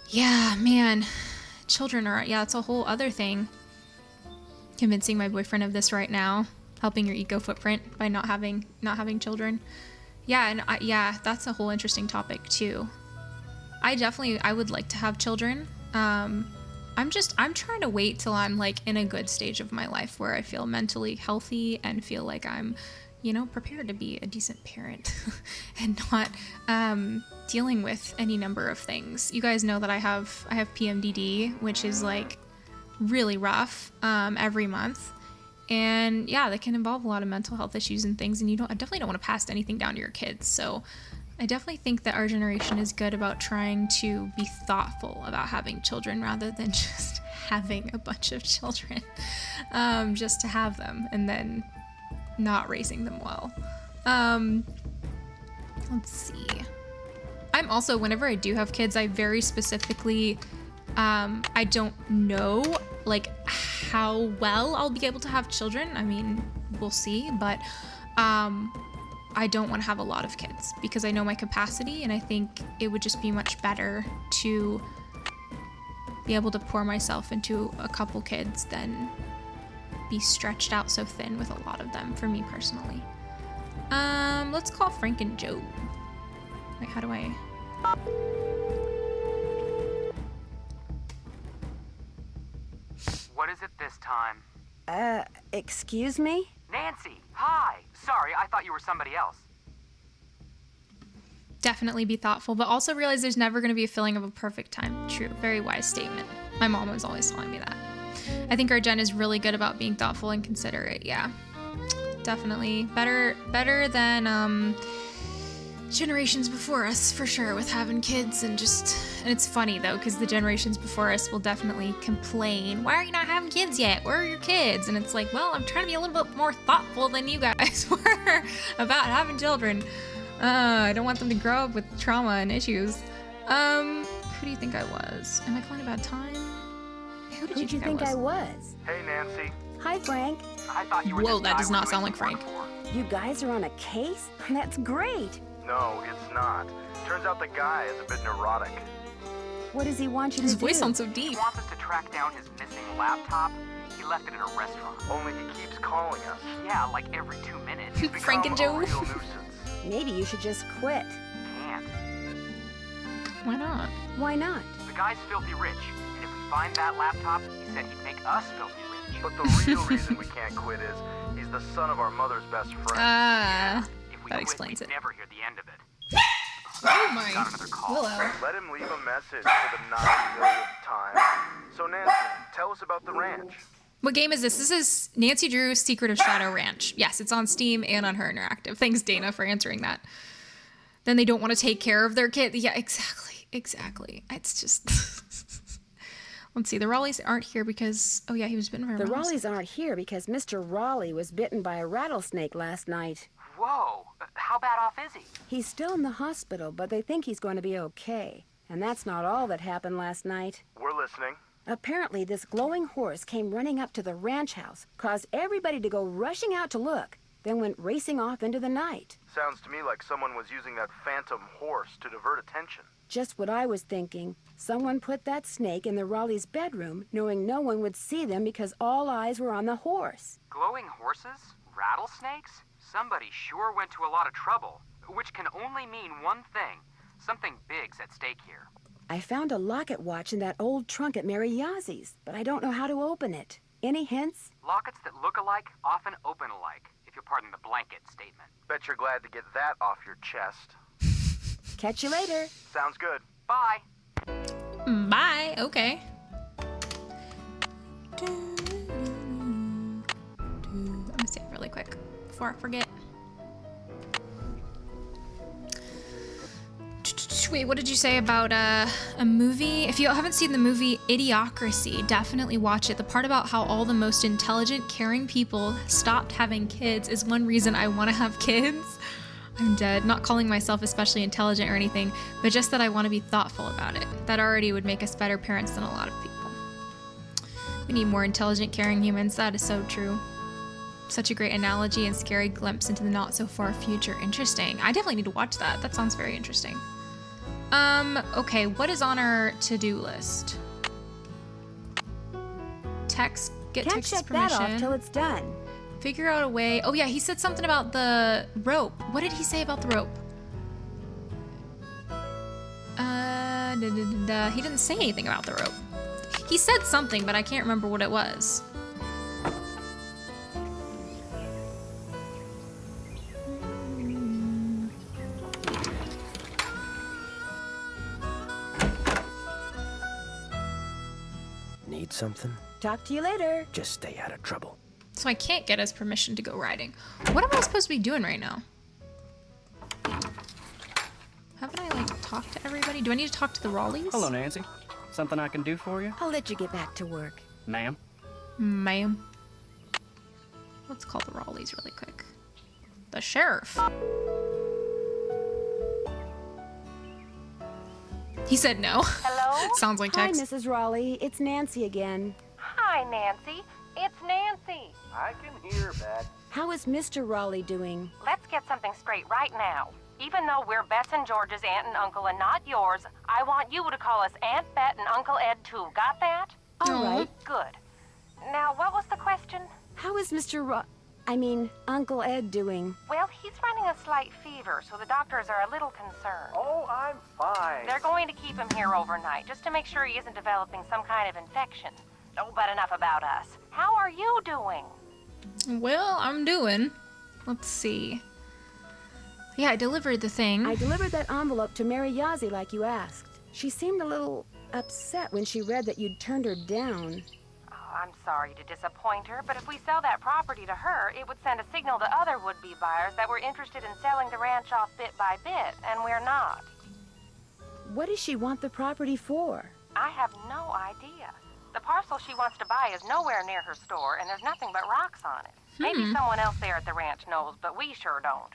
[SPEAKER 1] Yeah, man. Children are, it's a whole other thing. Convincing my boyfriend of this right now. Helping your eco footprint by not having children. Yeah, and that's a whole interesting topic too. I would like to have children. I'm trying to wait till I'm like in a good stage of my life where I feel mentally healthy and feel like I'm, prepared to be a decent parent and not dealing with any number of things. You guys know that I have PMDD, which is like really rough every month. And yeah, that can involve a lot of mental health issues and things. And I definitely don't want to pass anything down to your kids. So I definitely think that our generation is good about trying to be thoughtful about having children rather than just having a bunch of children, just to have them and then not raising them well. Let's see. I'm also, whenever I do have kids, I very specifically, I don't know like how well I'll be able to have children. I mean, we'll see, but I don't want to have a lot of kids because I know my capacity, and I think it would just be much better to be able to pour myself into a couple kids than be stretched out so thin with a lot of them, for me personally. Let's call Frank and Joe. Wait, how do I...
[SPEAKER 10] What is it this time?
[SPEAKER 3] Excuse me?
[SPEAKER 10] Nancy, hi. Sorry, I thought you were somebody else.
[SPEAKER 1] Definitely be thoughtful, but also realize there's never going to be a feeling of a perfect time. True. Very wise statement. My mom was always telling me that. I think our gen is really good about being thoughtful and considerate. Yeah. Definitely. Better than generations before us, for sure, with having kids. And it's funny though, because the generations before us will definitely complain, why are you not having kids yet? Where are your kids? And it's like, well, I'm trying to be a little bit more thoughtful than you guys were about having children. I don't want them to grow up with trauma and issues. Who do you think I was? Am I calling a bad time? Who did you think I was?
[SPEAKER 6] Hey, Nancy.
[SPEAKER 3] Hi, Frank.
[SPEAKER 10] I thought you were
[SPEAKER 1] Whoa,
[SPEAKER 10] this
[SPEAKER 1] that
[SPEAKER 10] guy
[SPEAKER 1] does
[SPEAKER 10] we're
[SPEAKER 1] not
[SPEAKER 10] doing
[SPEAKER 1] sound like
[SPEAKER 10] some work
[SPEAKER 1] Frank.
[SPEAKER 10] for.
[SPEAKER 3] You guys are on a case? That's great.
[SPEAKER 6] No, it's not. Turns out the guy is a bit neurotic.
[SPEAKER 3] What does he want you
[SPEAKER 1] His
[SPEAKER 3] to do?
[SPEAKER 1] voice sounds so
[SPEAKER 10] He
[SPEAKER 1] deep.
[SPEAKER 10] wants us to track down his missing laptop. He left it at a restaurant.
[SPEAKER 6] Only he keeps calling us.
[SPEAKER 10] Yeah, like every 2 minutes.
[SPEAKER 6] He's
[SPEAKER 1] Frank and
[SPEAKER 6] become
[SPEAKER 1] Joe.
[SPEAKER 6] a real nuisance.
[SPEAKER 3] Maybe you should just quit.
[SPEAKER 10] Can't.
[SPEAKER 1] Why not?
[SPEAKER 3] Why not?
[SPEAKER 10] The guy's filthy rich, and if we find that laptop, he said he'd make us filthy rich.
[SPEAKER 6] But the real reason we can't quit is he's the son of our mother's best friend.
[SPEAKER 10] If we
[SPEAKER 1] That
[SPEAKER 10] quit,
[SPEAKER 1] explains
[SPEAKER 10] we'd
[SPEAKER 1] it.
[SPEAKER 10] never hear the end of it.
[SPEAKER 1] Oh my.
[SPEAKER 10] Got another call.
[SPEAKER 1] Willow.
[SPEAKER 6] Let him leave a message for the 9 millionth time. So Nancy, tell us about the ranch.
[SPEAKER 1] What game is this? This is Nancy Drew's Secret of Shadow Ranch. Yes, it's on Steam and on Her Interactive. Thanks, Dana, for answering that. Then they don't want to take care of their kid. Yeah, exactly. It's just... Let's see. The Raleighs aren't here because... Oh, yeah, he was bitten by a
[SPEAKER 3] The
[SPEAKER 1] rattlesnake.
[SPEAKER 3] Raleighs aren't here because Mr. Raleigh was bitten by a rattlesnake last night.
[SPEAKER 10] Whoa, how bad off is he?
[SPEAKER 3] He's still in the hospital, but they think he's going to be okay. And that's not all that happened last night.
[SPEAKER 6] We're listening.
[SPEAKER 3] Apparently, this glowing horse came running up to the ranch house, caused everybody to go rushing out to look, then went racing off into the night.
[SPEAKER 6] Sounds to me like someone was using that phantom horse to divert attention.
[SPEAKER 3] Just what I was thinking. Someone put that snake in the Raleigh's bedroom, knowing no one would see them because all eyes were on the horse.
[SPEAKER 10] Glowing horses? Rattlesnakes? Somebody sure went to a lot of trouble, which can only mean one thing. Something big's at stake here.
[SPEAKER 3] I found a locket watch in that old trunk at Mary Yazzie, but I don't know how to open it. Any hints?
[SPEAKER 10] Lockets that look alike often open alike, if you'll pardon the blanket statement.
[SPEAKER 6] Bet you're glad to get that off your chest.
[SPEAKER 3] Catch you later.
[SPEAKER 6] Sounds good.
[SPEAKER 10] Bye.
[SPEAKER 1] Bye. Okay. Let me save really quick before I forget. Wait, what did you say about a movie? If you haven't seen the movie Idiocracy, definitely watch it. The part about how all the most intelligent, caring people stopped having kids is one reason I want to have kids. I'm dead. Not calling myself especially intelligent or anything, but just that I want to be thoughtful about it. That already would make us better parents than a lot of people. We need more intelligent, caring humans. That is so true. Such a great analogy and scary glimpse into the not-so-far future. Interesting. I definitely need to watch that. That sounds very interesting. Okay, what is on our to-do list? Get
[SPEAKER 3] Can't
[SPEAKER 1] Tex's
[SPEAKER 3] check
[SPEAKER 1] permission.
[SPEAKER 3] that off till it's done.
[SPEAKER 1] Figure out a way. Oh yeah, he said something about the rope. What did he say about the rope? He didn't say anything about the rope. He said something, but I can't remember what it was.
[SPEAKER 4] Need something?
[SPEAKER 3] Talk to you later.
[SPEAKER 4] Just stay out of trouble.
[SPEAKER 1] So I can't get his permission to go riding. What am I supposed to be doing right now? Haven't I, like, talked to everybody? Do I need to talk to the Raleighs?
[SPEAKER 5] Hello, Nancy. Something I can do for you?
[SPEAKER 3] I'll let you get back to work.
[SPEAKER 5] Ma'am?
[SPEAKER 1] Ma'am. Let's call the Raleighs really quick. The sheriff. He said no.
[SPEAKER 11] Hello?
[SPEAKER 1] Sounds like
[SPEAKER 3] Hi,
[SPEAKER 1] text.
[SPEAKER 3] Mrs. Raleigh. It's Nancy again.
[SPEAKER 11] Hi, Nancy. It's Nancy.
[SPEAKER 6] I can hear, Beth.
[SPEAKER 3] How is Mr. Raleigh doing?
[SPEAKER 11] Let's get something straight right now. Even though we're Beth and George's aunt and uncle and not yours, I want you to call us Aunt Bet and Uncle Ed too. Got that?
[SPEAKER 3] All right.
[SPEAKER 11] Good. Now, what was the question?
[SPEAKER 3] How is Uncle Ed doing?
[SPEAKER 11] Well, he's running a slight fever, so the doctors are a little concerned.
[SPEAKER 6] Oh, I'm fine.
[SPEAKER 11] They're going to keep him here overnight, just to make sure he isn't developing some kind of infection. Oh, but enough about us. How are you doing?
[SPEAKER 1] Well, I'm doing. Let's see. Yeah, I delivered the thing.
[SPEAKER 3] I delivered that envelope to Mary Yazzie like you asked. She seemed a little upset when she read that you'd turned her down.
[SPEAKER 11] Oh, I'm sorry to disappoint her, but if we sell that property to her, it would send a signal to other would-be buyers that we're interested in selling the ranch off bit by bit, and we're not.
[SPEAKER 3] What does she want the property for?
[SPEAKER 11] I have no idea. The parcel she wants to buy is nowhere near her store, and there's nothing but rocks on it. Maybe someone else there at the ranch knows, but we sure don't.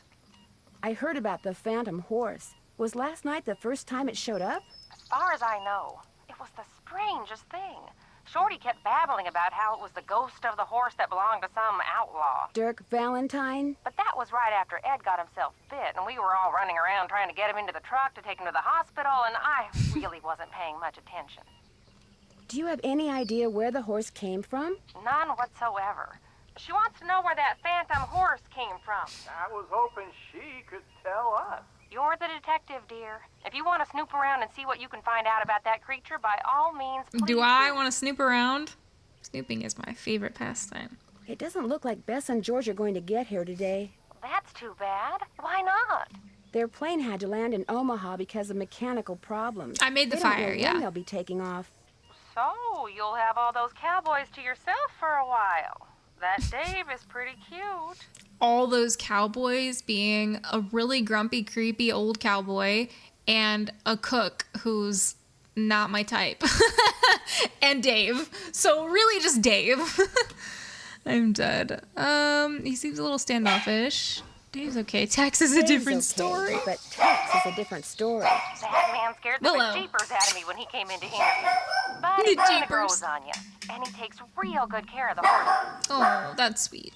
[SPEAKER 3] I heard about the phantom horse. Was last night the first time it showed up?
[SPEAKER 11] As far as I know, it was the strangest thing. Shorty kept babbling about how it was the ghost of the horse that belonged to some outlaw.
[SPEAKER 3] Dirk Valentine?
[SPEAKER 11] But that was right after Ed got himself bit, and we were all running around trying to get him into the truck to take him to the hospital, and I really wasn't paying much attention.
[SPEAKER 3] Do you have any idea where the horse came from?
[SPEAKER 11] None whatsoever. She wants to know where that phantom horse came from.
[SPEAKER 6] I was hoping she could tell us.
[SPEAKER 11] You're the detective, dear. If you want to snoop around and see what you can find out about that creature, by all means, please
[SPEAKER 1] Do I want to snoop around? Snooping is my favorite pastime.
[SPEAKER 3] It doesn't look like Bess and George are going to get here today.
[SPEAKER 11] That's too bad. Why not?
[SPEAKER 3] Their plane had to land in Omaha because of mechanical problems.
[SPEAKER 1] I made the
[SPEAKER 3] They don't know
[SPEAKER 1] fire,
[SPEAKER 3] when
[SPEAKER 1] yeah.
[SPEAKER 3] they'll be taking off.
[SPEAKER 11] So, you'll have all those cowboys to yourself for a while. That Dave is pretty cute.
[SPEAKER 1] All those cowboys being a really grumpy, creepy old cowboy and a cook who's not my type. And Dave. So really just Dave. I'm dead. He seems a little standoffish. Dave's okay. Tex is a
[SPEAKER 3] Dave's
[SPEAKER 1] different
[SPEAKER 3] okay,
[SPEAKER 1] story.
[SPEAKER 3] But Tex is a different story.
[SPEAKER 11] That man scared the
[SPEAKER 1] Willow.
[SPEAKER 11] bejeepers out of me when he came into here. But
[SPEAKER 1] The
[SPEAKER 11] he kind of
[SPEAKER 1] jeepers.
[SPEAKER 11] grows on you. And he takes real good care of the horses.
[SPEAKER 1] Oh, that's sweet.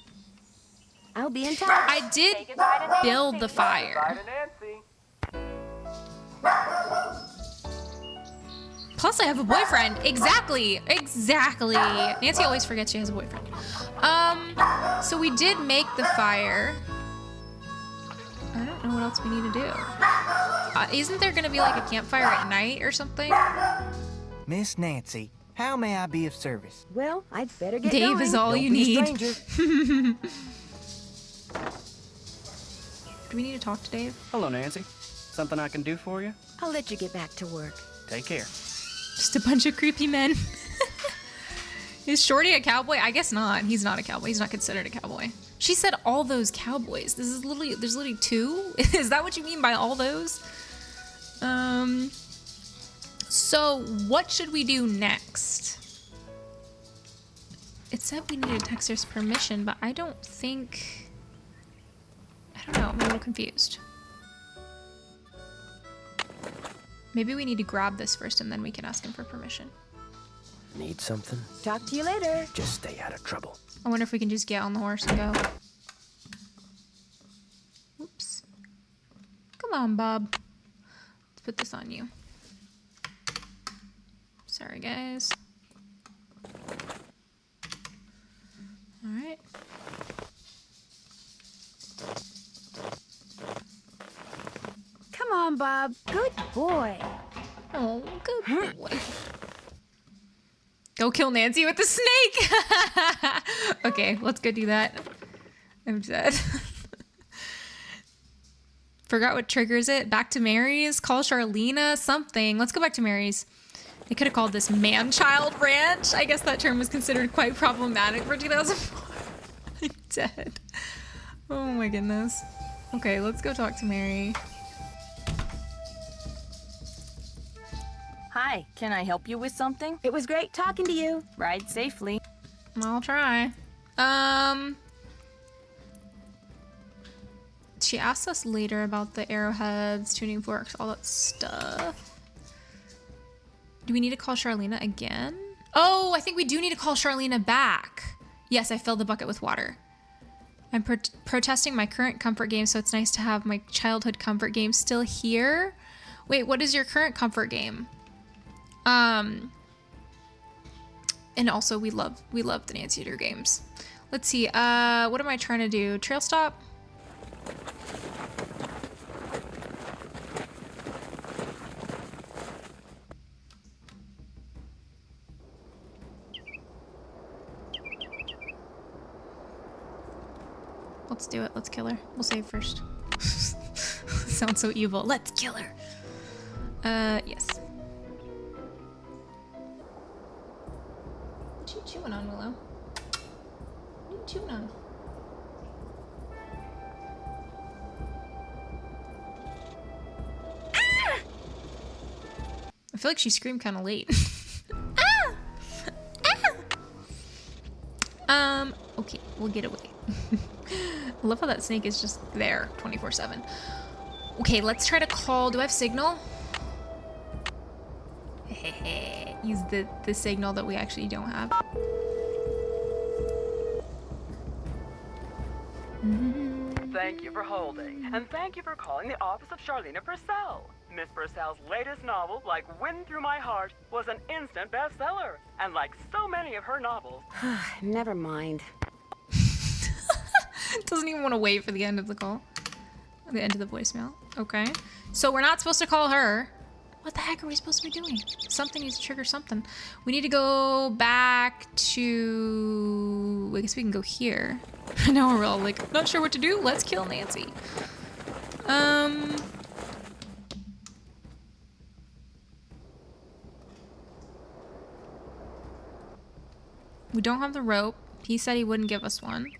[SPEAKER 3] I'll be in touch.
[SPEAKER 1] I did
[SPEAKER 11] Say goodbye to Nancy.
[SPEAKER 1] build the
[SPEAKER 6] Bye
[SPEAKER 1] fire.
[SPEAKER 6] to Nancy.
[SPEAKER 1] Plus, I have a boyfriend. Exactly. Nancy always forgets she has a boyfriend. So we did make the fire. I don't know what else we need to do. Isn't there gonna be like a campfire at night or something?
[SPEAKER 9] Miss Nancy, how may I be of service?
[SPEAKER 3] Well, I'd better get
[SPEAKER 1] Dave
[SPEAKER 3] going.
[SPEAKER 1] is all
[SPEAKER 9] Don't
[SPEAKER 1] you
[SPEAKER 9] be a
[SPEAKER 1] need.
[SPEAKER 9] stranger.
[SPEAKER 1] Do we need to talk to Dave?
[SPEAKER 5] Hello, Nancy. Something I can do for you?
[SPEAKER 3] I'll let you get back to work.
[SPEAKER 5] Take care.
[SPEAKER 1] Just a bunch of creepy men. Is Shorty a cowboy? I guess not. He's not a cowboy. He's not considered a cowboy. She said all those cowboys. There's literally two? Is that what you mean by all those? So what should we do next? It said we needed Texter's permission, but I don't think... I don't know. I'm a little confused. Maybe we need to grab this first and then we can ask him for permission.
[SPEAKER 4] Need something?
[SPEAKER 3] Talk to you later.
[SPEAKER 4] Just stay out of trouble.
[SPEAKER 1] I wonder if we can just get on the horse and go. Oops. Come on, Bob. Let's put this on you. Sorry, guys. All right.
[SPEAKER 3] Come on, Bob. Good boy.
[SPEAKER 1] Oh, good boy. Go kill Nancy with the snake. Okay, let's go do that. I'm dead. Forgot what triggers it. Back to Mary's. Call Charlena. Something. Let's go back to Mary's. They could have called this man-child ranch. I guess that term was considered quite problematic for 2004. I'm dead. Oh my goodness. Okay, let's go talk to Mary.
[SPEAKER 2] Hi, can I help you with something?
[SPEAKER 3] It was great talking to you.
[SPEAKER 2] Ride safely.
[SPEAKER 1] I'll try. She asked us later about the arrowheads, tuning forks, all that stuff. Do we need to call Charlena again? Oh, I think we do need to call Charlena back. Yes, I filled the bucket with water. I'm protesting my current comfort game, so it's nice to have my childhood comfort game still here. Wait, what is your current comfort game? And also we love the Nancy Drew games. Let's see, what am I trying to do? Trail stop? Let's do it. Let's kill her. We'll save first. Sounds so evil. Let's kill her. Yes. What you chewing on, Willow? What are you chewing on? Ah! I feel like she screamed kind of late. Ah! Ah! Okay, we'll get away. I love how that snake is just there 24/7. Okay, let's try to call. Do I have signal? Use the signal that we actually don't have.
[SPEAKER 7] Thank you for holding, and thank you for calling the office of Charlena Purcell. Miss Purcell's latest novel, Like Wind Through My Heart, was an instant bestseller. And like so many of her novels...
[SPEAKER 3] Never mind.
[SPEAKER 1] Doesn't even want to wait for the end of the call. The end of the voicemail. Okay. So we're not supposed to call her. What the heck are we supposed to be doing? Something needs to trigger something. We need to go back to... I guess we can go here. Now we're all like, not sure what to do. Let's kill Nancy. We don't have the rope. He said he wouldn't give us one.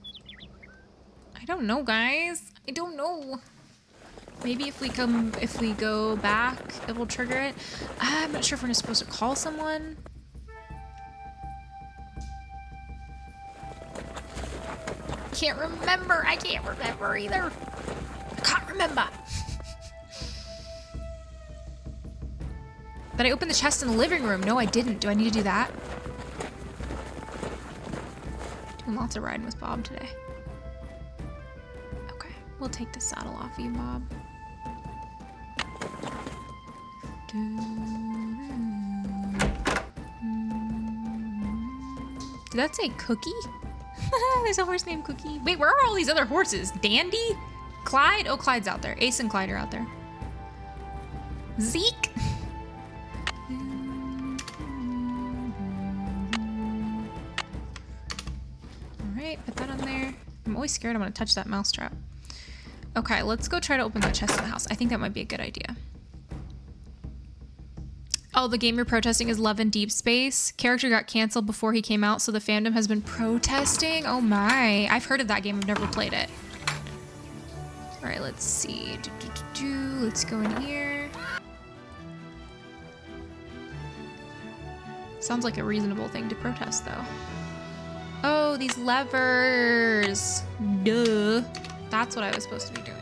[SPEAKER 1] I don't know, guys. I don't know. Maybe if we go back, it will trigger it. I'm not sure if we're supposed to call someone. Can't remember. I can't remember either. I can't remember. But I opened the chest in the living room. No, I didn't. Do I need to do that? Doing lots of riding with Bob today. Okay, we'll take the saddle off you, Bob. Did that say Cookie? There's a horse named Cookie. Wait, where are all these other horses? Dandy? Clyde? Oh, Clyde's out there. Ace and Clyde are out there. Zeke? Alright, put that on there. I'm always scared I'm gonna touch that mousetrap. Okay, let's go try to open that chest in the house. I think that might be a good idea. Oh, the game you're protesting is Love in Deep Space. Character got canceled before he came out, so the fandom has been protesting. Oh my. I've heard of that game. I've never played it. All right, let's see. Let's go in here. Sounds like a reasonable thing to protest, though. Oh, these levers. Duh. That's what I was supposed to be doing.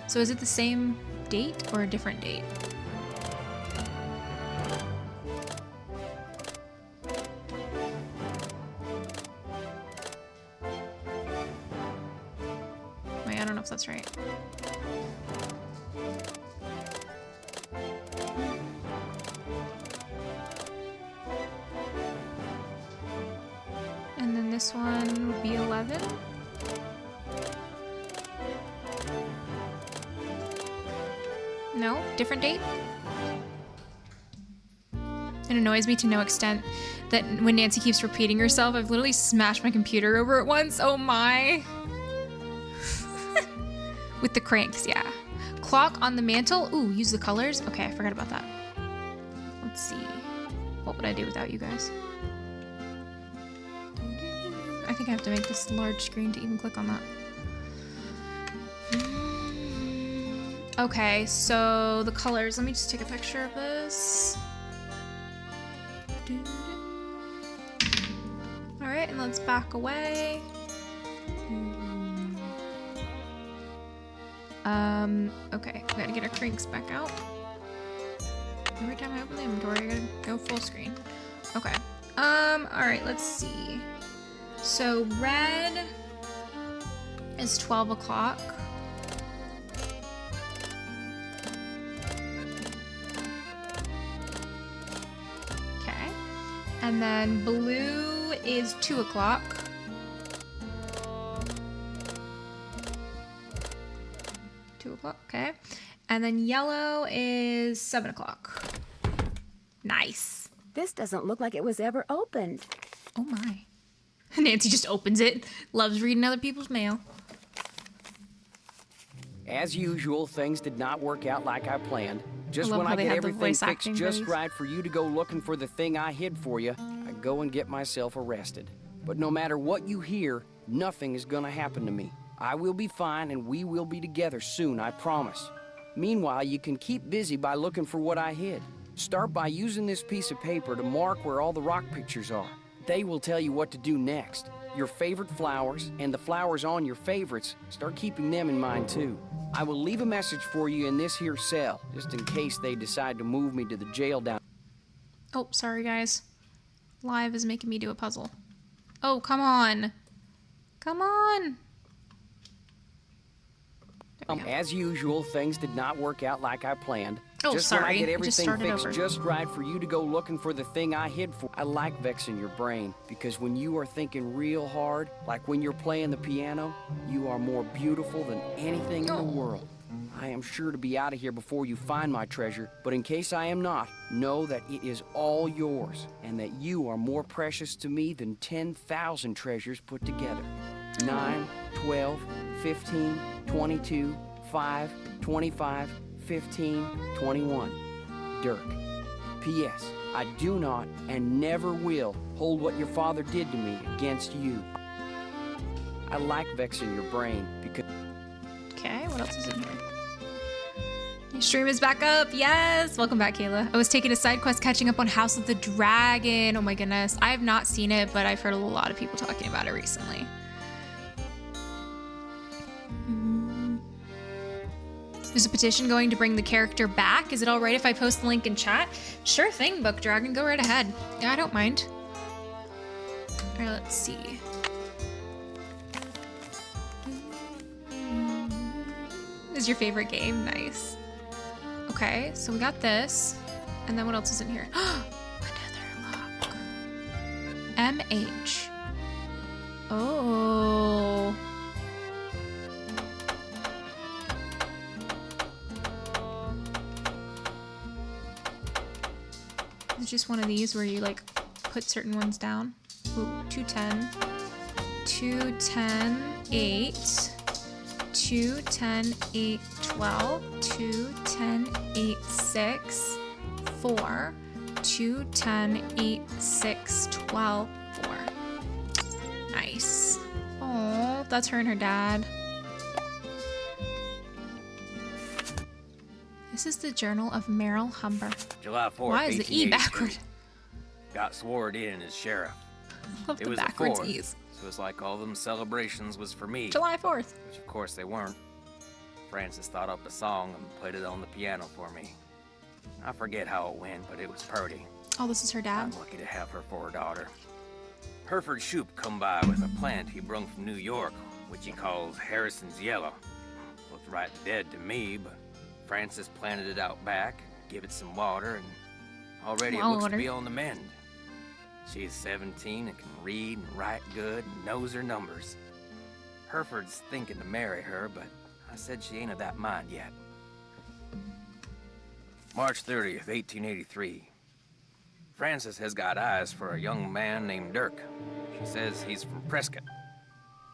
[SPEAKER 1] So is it the same date or a different date? Wait, I don't know if that's right. And then this one would be 11. No? Different date? It annoys me to no extent that when Nancy keeps repeating herself, I've literally smashed my computer over it once. Oh my. With the cranks, yeah. Clock on the mantle. Ooh, use the colors. Okay, I forgot about that. Let's see. What would I do without you guys? I think I have to make this large screen to even click on that. Okay, so the colors. Let me just take a picture of this. All right, and let's back away. Okay, we gotta get our cranks back out. Every time I open the inventory, I gotta go full screen. Okay. All right, let's see. So red is 12 o'clock. Okay. And then blue is 2 o'clock. Okay. And then yellow is 7 o'clock. Nice.
[SPEAKER 3] This doesn't look like it was ever opened.
[SPEAKER 1] Oh my. Nancy just opens it. Loves reading other people's mail.
[SPEAKER 12] As usual, things did not work out like I planned. Just
[SPEAKER 1] love
[SPEAKER 12] when
[SPEAKER 1] how
[SPEAKER 12] I
[SPEAKER 1] they
[SPEAKER 12] get
[SPEAKER 1] have the
[SPEAKER 12] everything
[SPEAKER 1] voice
[SPEAKER 12] fixed
[SPEAKER 1] acting
[SPEAKER 12] just
[SPEAKER 1] buddies.
[SPEAKER 12] right for you to go looking for the thing I hid for you, I go and get myself arrested. But no matter what you hear, nothing is gonna happen to me. I will be fine and we will be together soon, I promise. Meanwhile, you can keep busy by looking for what I hid. Start by using this piece of paper to mark where all the rock pictures are. They will tell you what to do next. Your favorite flowers and the flowers on your favorites, start keeping them in mind too. I will leave a message for you in this here cell, just in case they decide to move me to the jail down.
[SPEAKER 1] Oh, sorry guys. Live is making me do a puzzle. Oh, come on. Come on.
[SPEAKER 12] As usual, things did not work out like I planned.
[SPEAKER 1] Oh,
[SPEAKER 12] just
[SPEAKER 1] sorry.
[SPEAKER 12] when I get
[SPEAKER 1] It just
[SPEAKER 12] everything
[SPEAKER 1] started
[SPEAKER 12] fixed
[SPEAKER 1] over.
[SPEAKER 12] just right for you to go looking for the thing I hid for. I like vexing your brain, because when you are thinking real hard, like when you're playing the piano, you are more beautiful than anything in the world. I am sure to be out of here before you find my treasure, but in case I am not, know that it is all yours, and that you are more precious to me than 10,000 treasures put together. 9, 12, 15, 22, 5, 25, 15, 21. Dirk. P.S. I do not and never will hold what your father did to me against you. I like vexing your brain because...
[SPEAKER 1] Okay, what else is in here? Your stream is back up. Yes. Welcome back, Kayla. I was taking a side quest catching up on House of the Dragon. Oh my goodness. I have not seen it, but I've heard a lot of people talking about it recently. There's a petition going to bring the character back. Is it all right if I post the link in chat? Sure thing, Book Dragon. Go right ahead. Yeah, I don't mind. All right, let's see. This is your favorite game? Nice. Okay, so we got this. And then what else is in here? Another lock. MH. Oh. It's just one of these where you like put certain ones down. Ooh, 210. 210, 8. 210, 8, 12. 210, 8, 6. 4. 210, 8, 6, 12, 4. Nice. Oh, that's her and her dad. This is the Journal of Merrill Humber.
[SPEAKER 13] July 4th,
[SPEAKER 1] Why is the E
[SPEAKER 13] 1883.
[SPEAKER 1] backward?
[SPEAKER 13] Got sworn in as sheriff.
[SPEAKER 1] Love
[SPEAKER 13] It
[SPEAKER 1] the
[SPEAKER 13] was
[SPEAKER 1] backwards
[SPEAKER 13] the 4th,
[SPEAKER 1] E's.
[SPEAKER 13] so it's like all them celebrations was for me.
[SPEAKER 1] July 4th.
[SPEAKER 13] Which of course they weren't. Frances thought up a song and played it on the piano for me. I forget how it went, but it was purty.
[SPEAKER 1] Oh, this is her dad.
[SPEAKER 13] I'm lucky to have her for a daughter. Hereford Shoup come by with a plant he brung from New York, which he calls Harrison's Yellow. Looked right dead to me, but Frances planted it out back, give it some water, and already it looks to be on the mend. She's 17 and can read and write good and knows her numbers. Hereford's thinking to marry her, but I said she ain't of that mind yet. March 30th, 1883. Frances has got eyes for a young man named Dirk. She says he's from Prescott.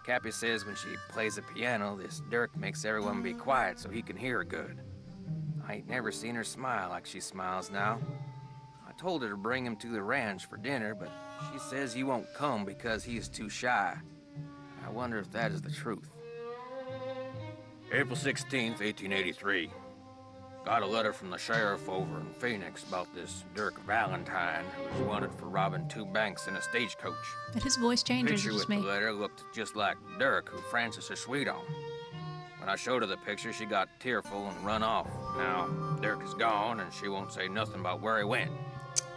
[SPEAKER 13] Cappy says when she plays the piano, this Dirk makes everyone be quiet so he can hear her good. I ain't never seen her smile like she smiles now. I told her to bring him to the ranch for dinner, but She says he won't come because he is too shy. I wonder if that is the truth. April 16th, 1883. Got a letter from the sheriff over in Phoenix about this Dirk Valentine who was wanted for robbing 2 banks in a stagecoach.
[SPEAKER 1] But his voice changes.
[SPEAKER 13] Picture with the letter looked just like Dirk, who Francis is sweet on. When I showed her the picture, she got tearful and run off. Now, Dirk is gone, and she won't say nothing about where he went.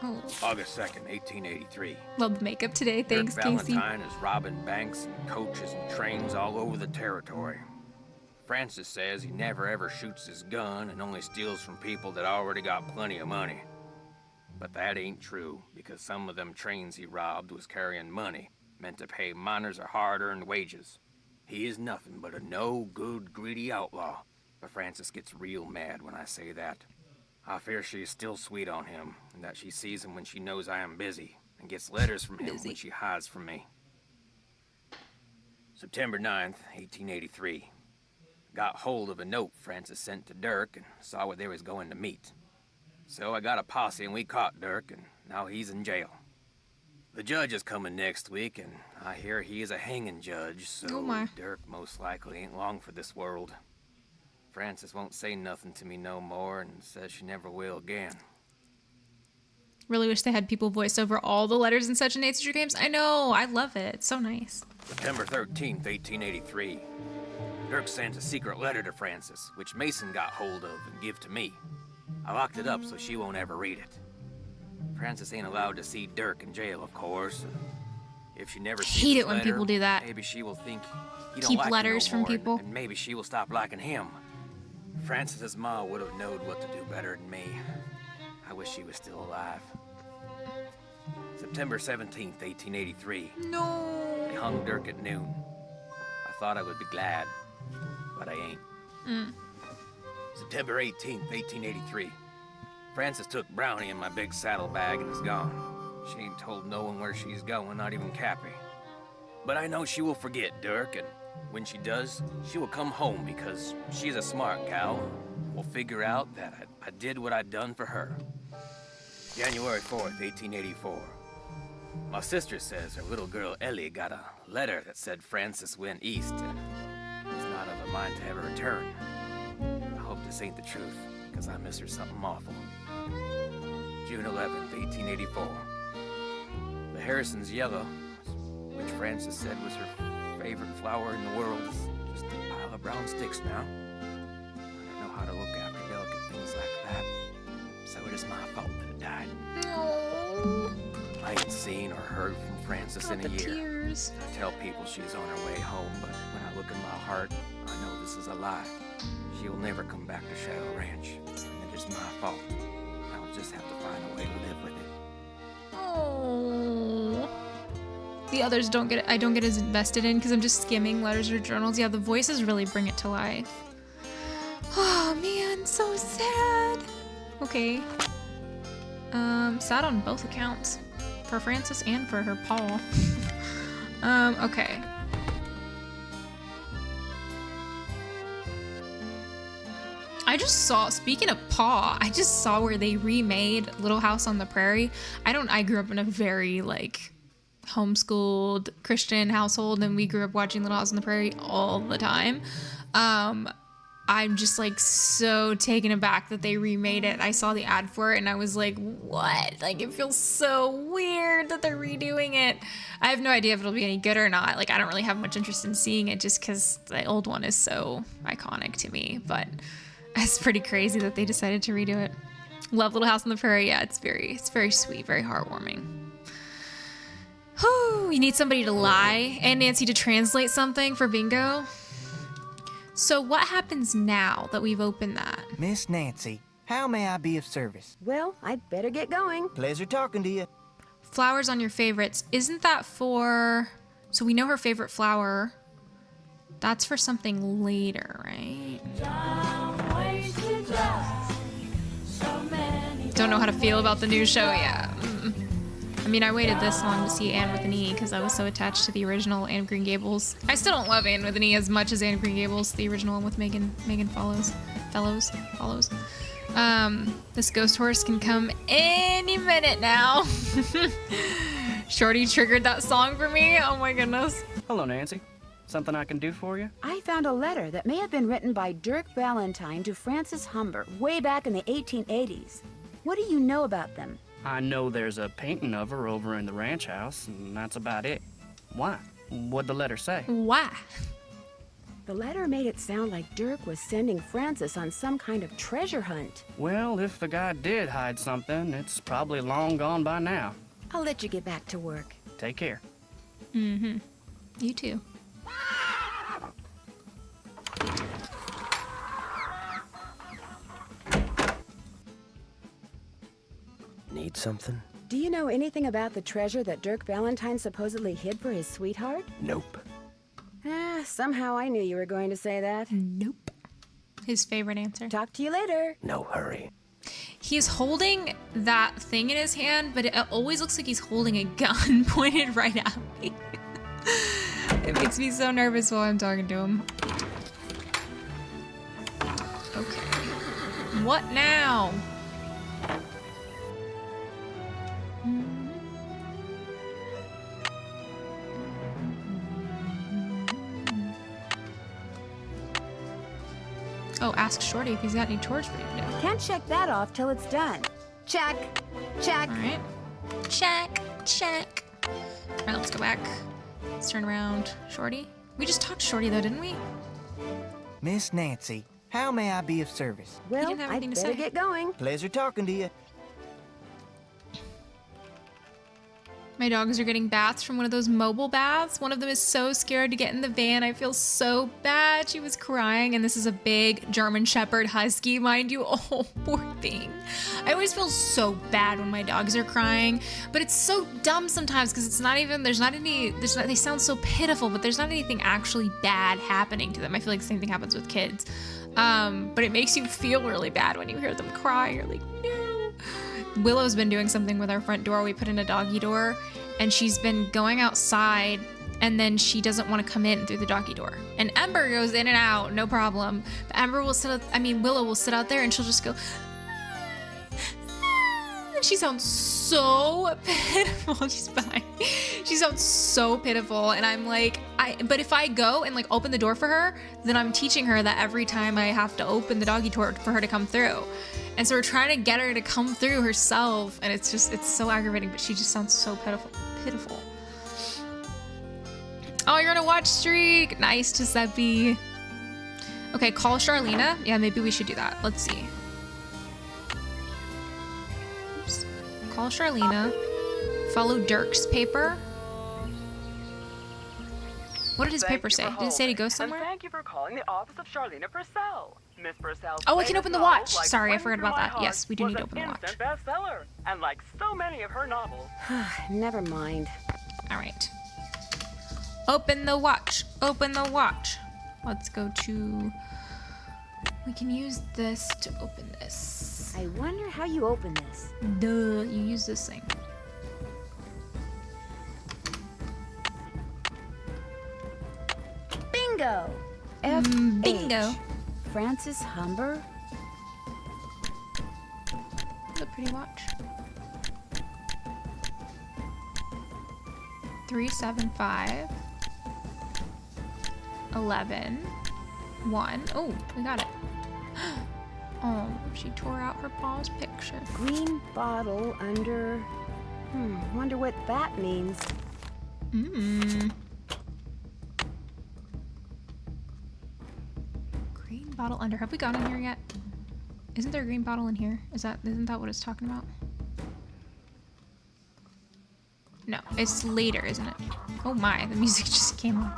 [SPEAKER 1] Oh.
[SPEAKER 13] August 2nd, 1883.
[SPEAKER 1] Love the makeup today. Thanks,
[SPEAKER 13] Dirk
[SPEAKER 1] Casey.
[SPEAKER 13] Valentine is robbing banks and coaches and trains all over the territory. Francis says he never ever shoots his gun and only steals from people that already got plenty of money. But that ain't true, because some of them trains he robbed was carrying money, meant to pay miners a hard-earned wages. He is nothing but a no-good, greedy outlaw, but Francis gets real mad when I say that. I fear she is still sweet on him, and that she sees him when she knows I am busy, and gets letters from him when she hides from me. September 9th, 1883. Got hold of a note Francis sent to Dirk and saw where they was going to meet. So I got a posse and we caught Dirk, and now he's in jail. The judge is coming next week, and I hear he is a hanging judge, so Dirk most likely ain't long for this world. Francis won't say nothing to me no more and says she never will again.
[SPEAKER 1] Really wish they had people voice over all the letters in such Nate's games. I know, I love it. It's so nice.
[SPEAKER 13] September 13th, 1883. Dirk sends a secret letter to Francis, which Mason got hold of and give to me. I locked it up so she won't ever read it. Francis ain't allowed to see Dirk in jail, of course. If she never sees
[SPEAKER 1] hate
[SPEAKER 13] this
[SPEAKER 1] it when
[SPEAKER 13] letter,
[SPEAKER 1] people do that.
[SPEAKER 13] maybe she will think he don't
[SPEAKER 1] Keep
[SPEAKER 13] like
[SPEAKER 1] letters
[SPEAKER 13] her no
[SPEAKER 1] from
[SPEAKER 13] more,
[SPEAKER 1] people.
[SPEAKER 13] and maybe she will stop liking him. Francis's ma would have known what to do better than me. I wish she was still alive. September 17th, 1883.
[SPEAKER 1] No.
[SPEAKER 13] They hung Dirk at noon. I thought I would be glad, but I ain't. September 18th, 1883. Francis took Brownie in my big saddlebag and is gone. She ain't told no one where she's going, not even Cappy. But I know she will forget Dirk, and when she does, she will come home because she's a smart gal. Will figure out that I did what I'd done for her. January 4th, 1884. My sister says her little girl Ellie got a letter that said Francis went east and is not of a mind to ever return. I hope this ain't the truth, because I miss her something awful. June 11th, 1884. The Harrison's yellow, which Francis said was her favorite flower in the world, is just a pile of brown sticks now. I don't know how to look after delicate things like that, so it is my fault that it died.
[SPEAKER 1] No.
[SPEAKER 13] I ain't seen or heard from Francis in a year.
[SPEAKER 1] Tears.
[SPEAKER 13] I tell people she's on her way home, but when I look in my heart, I know this is a lie. She will never come back to Shadow Ranch, and it is my fault. I'll just have to find a way to live with it.
[SPEAKER 1] Oh. The others don't get it. I don't get as invested in because I'm just skimming letters or journals. Yeah, the voices really bring it to life. Oh man, so sad. Okay. Sad on both accounts. For Francis and for her Paul. Okay. I just saw, speaking of Paw, I just saw where they remade Little House on the Prairie. I grew up in a very, like, homeschooled Christian household, and we grew up watching Little House on the Prairie all the time. I'm just, like, so taken aback that they remade it. I saw the ad for it, and I was like, what? Like, it feels so weird that they're redoing it. I have no idea if it'll be any good or not. Like, I don't really have much interest in seeing it just because the old one is so iconic to me, but it's pretty crazy that they decided to redo it. Love Little House on the Prairie. Yeah, it's very sweet, very heartwarming. Whew, you need somebody to lie and Nancy to translate something for bingo. So what happens now that we've opened that?
[SPEAKER 9] Miss Nancy, how may I be of service?
[SPEAKER 3] Well, I'd better get going.
[SPEAKER 9] Pleasure talking to you.
[SPEAKER 1] Flowers on your favorites. Isn't that for... So we know her favorite flower. That's for something later, right? Don't know how to feel about the new show yet. I mean, I waited this long to see Anne with an E because I was so attached to the original Anne of Green Gables. I still don't love Anne with an E as much as Anne of Green Gables, the original one with Megan Follows. This ghost horse can come any minute now. Shorty triggered that song for me. Oh my goodness.
[SPEAKER 5] Hello, Nancy. Something I can do for you?
[SPEAKER 3] I found a letter that may have been written by Dirk Valentine to Francis Humber way back in the 1880s. What do you know about them?
[SPEAKER 5] I know there's a painting of her over in the ranch house, and that's about it. Why? What'd the letter say?
[SPEAKER 1] Why?
[SPEAKER 3] The letter made it sound like Dirk was sending Francis on some kind of treasure hunt.
[SPEAKER 5] Well, if the guy did hide something, it's probably long gone by now.
[SPEAKER 3] I'll let you get back to work.
[SPEAKER 5] Take care.
[SPEAKER 1] Mm-hmm. You too.
[SPEAKER 4] Need something?
[SPEAKER 3] Do you know anything about the treasure that Dirk Valentine supposedly hid for his sweetheart?
[SPEAKER 4] Nope.
[SPEAKER 3] Somehow I knew you were going to say that.
[SPEAKER 1] Nope. His favorite answer.
[SPEAKER 3] Talk to you later.
[SPEAKER 4] No hurry.
[SPEAKER 1] He's holding that thing in his hand, but it always looks like he's holding a gun pointed right at me. It makes me so nervous while I'm talking to him. Okay. What now? Oh, ask Shorty if he's got any chores for you to do.
[SPEAKER 3] Can't check that off till it's done. Check. Check.
[SPEAKER 1] All right. Check. Check. All right, let's go back. Let's turn around. Shorty? We just talked to Shorty, though, didn't we?
[SPEAKER 9] Miss Nancy, how may I be of service?
[SPEAKER 3] Well,
[SPEAKER 1] didn't have
[SPEAKER 3] I'd
[SPEAKER 1] anything to
[SPEAKER 3] better
[SPEAKER 1] say.
[SPEAKER 3] get going.
[SPEAKER 9] Pleasure talking to you.
[SPEAKER 1] My dogs are getting baths from one of those mobile baths. One of them is so scared to get in the van. I feel so bad. She was crying, and this is a big German Shepherd Husky, mind you. Oh, poor thing. I always feel so bad when my dogs are crying, but it's so dumb sometimes because it's not even, they sound so pitiful, but there's not anything actually bad happening to them. I feel like the same thing happens with kids. But it makes you feel really bad when you hear them cry. You're like, no. Willow's been doing something with our front door. We put in a doggy door, and she's been going outside, and then she doesn't want to come in through the doggy door. And Ember goes in and out, no problem. But Willow will sit out there, and she'll just go, and she sounds so pitiful. She's fine. She sounds so pitiful, and I'm like, but if I go and like open the door for her, then I'm teaching her that every time I have to open the doggy door for her to come through. And so we're trying to get her to come through herself, and it's so aggravating, but she just sounds so pitiful. Oh, you're on a watch streak. Nice, Giuseppe. Okay, call Charlena. Yeah, maybe we should do that. Let's see. Oops. Call Charlena. Follow Dirk's paper. What did his paper say? Did it say to go somewhere?
[SPEAKER 7] And thank you for calling the office of Charlena Purcell. Miss Purcell.
[SPEAKER 1] Oh, I can open the watch. Sorry, I forgot about that. Yes, we do need to open the watch.
[SPEAKER 7] Instant bestseller, and like so many of her novels.
[SPEAKER 3] Never mind.
[SPEAKER 1] All right. Open the watch. Open the watch. Let's go to... We can use this to open this.
[SPEAKER 3] I wonder how you open this.
[SPEAKER 1] Duh, you use this thing.
[SPEAKER 3] Bingo! F
[SPEAKER 1] Bingo.
[SPEAKER 3] Francis Humber?
[SPEAKER 1] That's a pretty watch. 375 11 1. Oh, we got it. Oh, she tore out her pa's picture.
[SPEAKER 3] Green bottle under... wonder what that means.
[SPEAKER 1] Green bottle under. Have we gone in here yet? Isn't there a green bottle in here? Isn't that what it's talking about? No, it's later, isn't it? Oh my, the music just came on.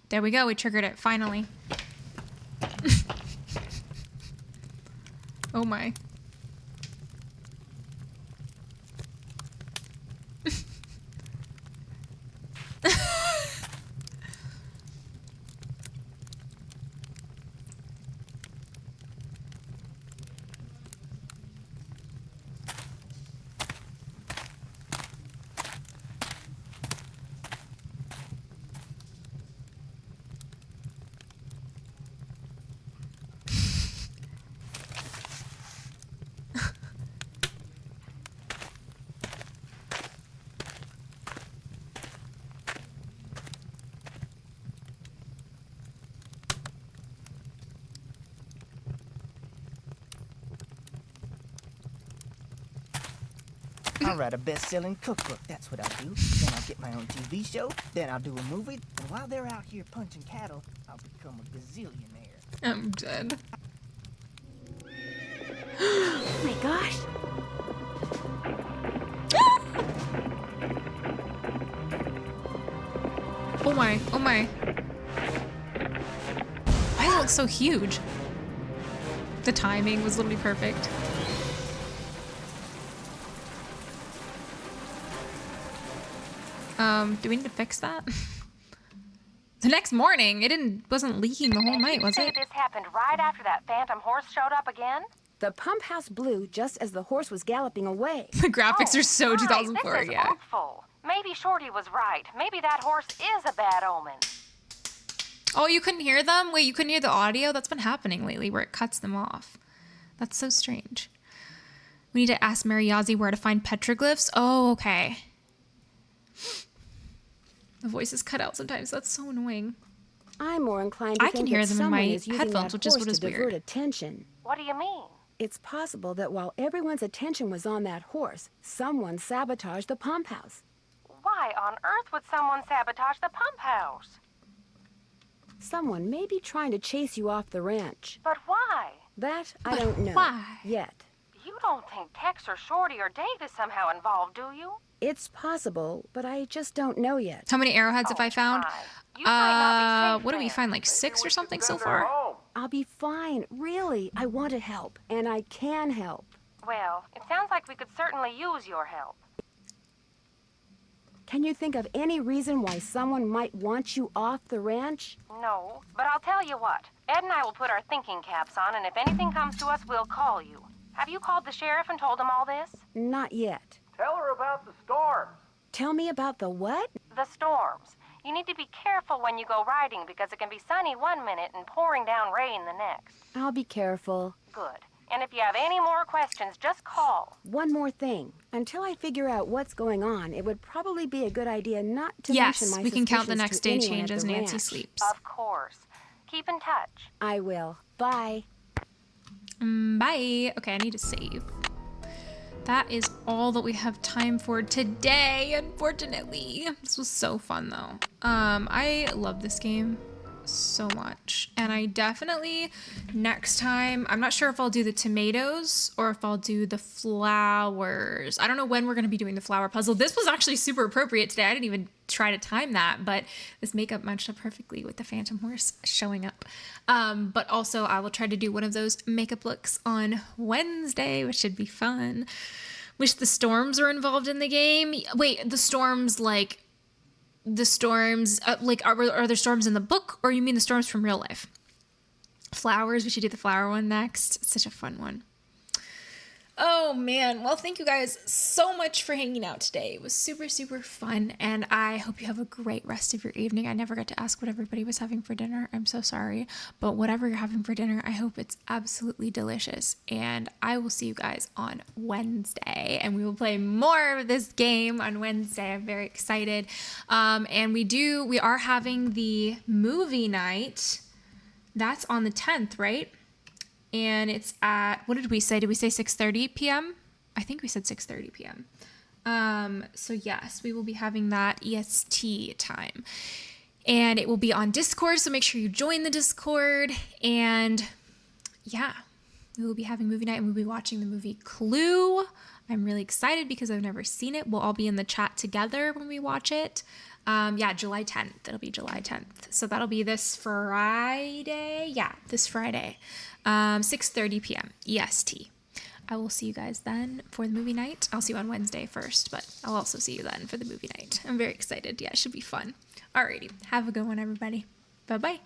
[SPEAKER 1] There we go, we triggered it, finally. Oh my.
[SPEAKER 9] I'll write a best-selling cookbook. That's what I'll do. Then I'll get my own TV show. Then I'll do a movie. And while they're out here punching cattle, I'll become a gazillionaire.
[SPEAKER 1] I'm dead.
[SPEAKER 3] Oh my gosh.
[SPEAKER 1] Oh my, oh my. Why does it look so huge? The timing was literally perfect. Do we need to fix that? The next morning, wasn't leaking the whole night, was
[SPEAKER 11] You say
[SPEAKER 1] it?
[SPEAKER 11] this happened right after that phantom horse showed up again?
[SPEAKER 3] The pump house blew just as the horse was galloping away.
[SPEAKER 1] The graphics are so
[SPEAKER 11] Right,
[SPEAKER 1] 2004,
[SPEAKER 11] this is
[SPEAKER 1] yeah.
[SPEAKER 11] awful. Maybe Shorty was right. Maybe that horse is a bad omen.
[SPEAKER 1] Oh, you couldn't hear them? Wait, you couldn't hear the audio? That's been happening lately where it cuts them off. That's so strange. We need to ask Mary Yazzie where to find petroglyphs. Oh, okay. The voice is cut out sometimes. That's so annoying.
[SPEAKER 3] I'm more inclined to
[SPEAKER 1] I can
[SPEAKER 3] think
[SPEAKER 1] hear
[SPEAKER 3] that
[SPEAKER 1] them in
[SPEAKER 3] someone
[SPEAKER 1] my
[SPEAKER 3] is using
[SPEAKER 1] headphones,
[SPEAKER 3] that
[SPEAKER 1] which is
[SPEAKER 3] horse
[SPEAKER 1] what is
[SPEAKER 3] to divert
[SPEAKER 1] weird.
[SPEAKER 3] attention.
[SPEAKER 11] What do you mean?
[SPEAKER 3] It's possible that while everyone's attention was on that horse, someone sabotaged the pump house.
[SPEAKER 11] Why on earth would someone sabotage the pump house?
[SPEAKER 3] Someone may be trying to chase you off the ranch.
[SPEAKER 11] But why?
[SPEAKER 3] That I don't know.
[SPEAKER 1] Why?
[SPEAKER 3] Yet.
[SPEAKER 11] You don't think Tex or Shorty or Dave is somehow involved, do you?
[SPEAKER 3] It's possible, but I just don't know yet.
[SPEAKER 1] How many arrowheads have I found?
[SPEAKER 11] You might not be safe
[SPEAKER 1] What do we
[SPEAKER 11] there.
[SPEAKER 1] find? Like 6 or something so far?
[SPEAKER 3] I'll be fine. Really, I want to help, and I can help.
[SPEAKER 11] Well, it sounds like we could certainly use your help.
[SPEAKER 3] Can you think of any reason why someone might want you off the ranch?
[SPEAKER 11] No, but I'll tell you what. Ed and I will put our thinking caps on, and if anything comes to us, we'll call you. Have you called the sheriff and told him all this?
[SPEAKER 3] Not yet.
[SPEAKER 6] Tell her about the storms.
[SPEAKER 3] Tell me about the what?
[SPEAKER 11] The storms. You need to be careful when you go riding because it can be sunny one minute and pouring down rain the next.
[SPEAKER 3] I'll be careful.
[SPEAKER 11] Good. And if you have any more questions, just call.
[SPEAKER 3] One more thing. Until I figure out what's going on, it would probably be a good idea not to
[SPEAKER 1] Yes,
[SPEAKER 3] mention my
[SPEAKER 1] we can count the
[SPEAKER 3] suspicions
[SPEAKER 1] next
[SPEAKER 3] to
[SPEAKER 1] day
[SPEAKER 3] anyone
[SPEAKER 1] change
[SPEAKER 3] at
[SPEAKER 1] as
[SPEAKER 3] the
[SPEAKER 1] Nancy
[SPEAKER 3] ranch.
[SPEAKER 1] sleeps.
[SPEAKER 11] Of course. Keep in touch.
[SPEAKER 3] I will. Bye.
[SPEAKER 1] Bye. Okay, I need to save. That is all that we have time for today, unfortunately. This was so fun, though. I love this game so much. And I definitely, next time, I'm not sure if I'll do the tomatoes or if I'll do the flowers. I don't know when we're going to be doing the flower puzzle. This was actually super appropriate today. I didn't even try to time that, but this makeup matched up perfectly with the phantom horse showing up. But also I will try to do one of those makeup looks on Wednesday, which should be fun. Wish the storms are involved in the game. Wait, the storms like are there storms in the book, or you mean the storms from real life? Flowers, we should do the flower one next. It's such a fun one. Oh man, well, thank you guys so much for hanging out today. It was super, super fun, and I hope you have a great rest of your evening. I never got to ask what everybody was having for dinner. I'm so sorry, but whatever you're having for dinner, I hope it's absolutely delicious, and I will see you guys on Wednesday, and we will play more of this game on Wednesday. I'm very excited, and we are having the movie night. That's on the 10th, right? And it's at, what did we say? Did we say 6:30 p.m.? I think we said 6:30 p.m. So yes, we will be having that EST time. And it will be on Discord, so make sure you join the Discord. And yeah, we will be having movie night and we'll be watching the movie Clue. I'm really excited because I've never seen it. We'll all be in the chat together when we watch it. July 10th. It'll be July 10th. So that'll be this Friday. Yeah, this Friday. 6:30 p.m. EST. I will see you guys then for the movie night. I'll see you on Wednesday first, but I'll also see you then for the movie night. I'm very excited. Yeah, it should be fun. Alrighty. Have a good one, everybody. Bye-bye.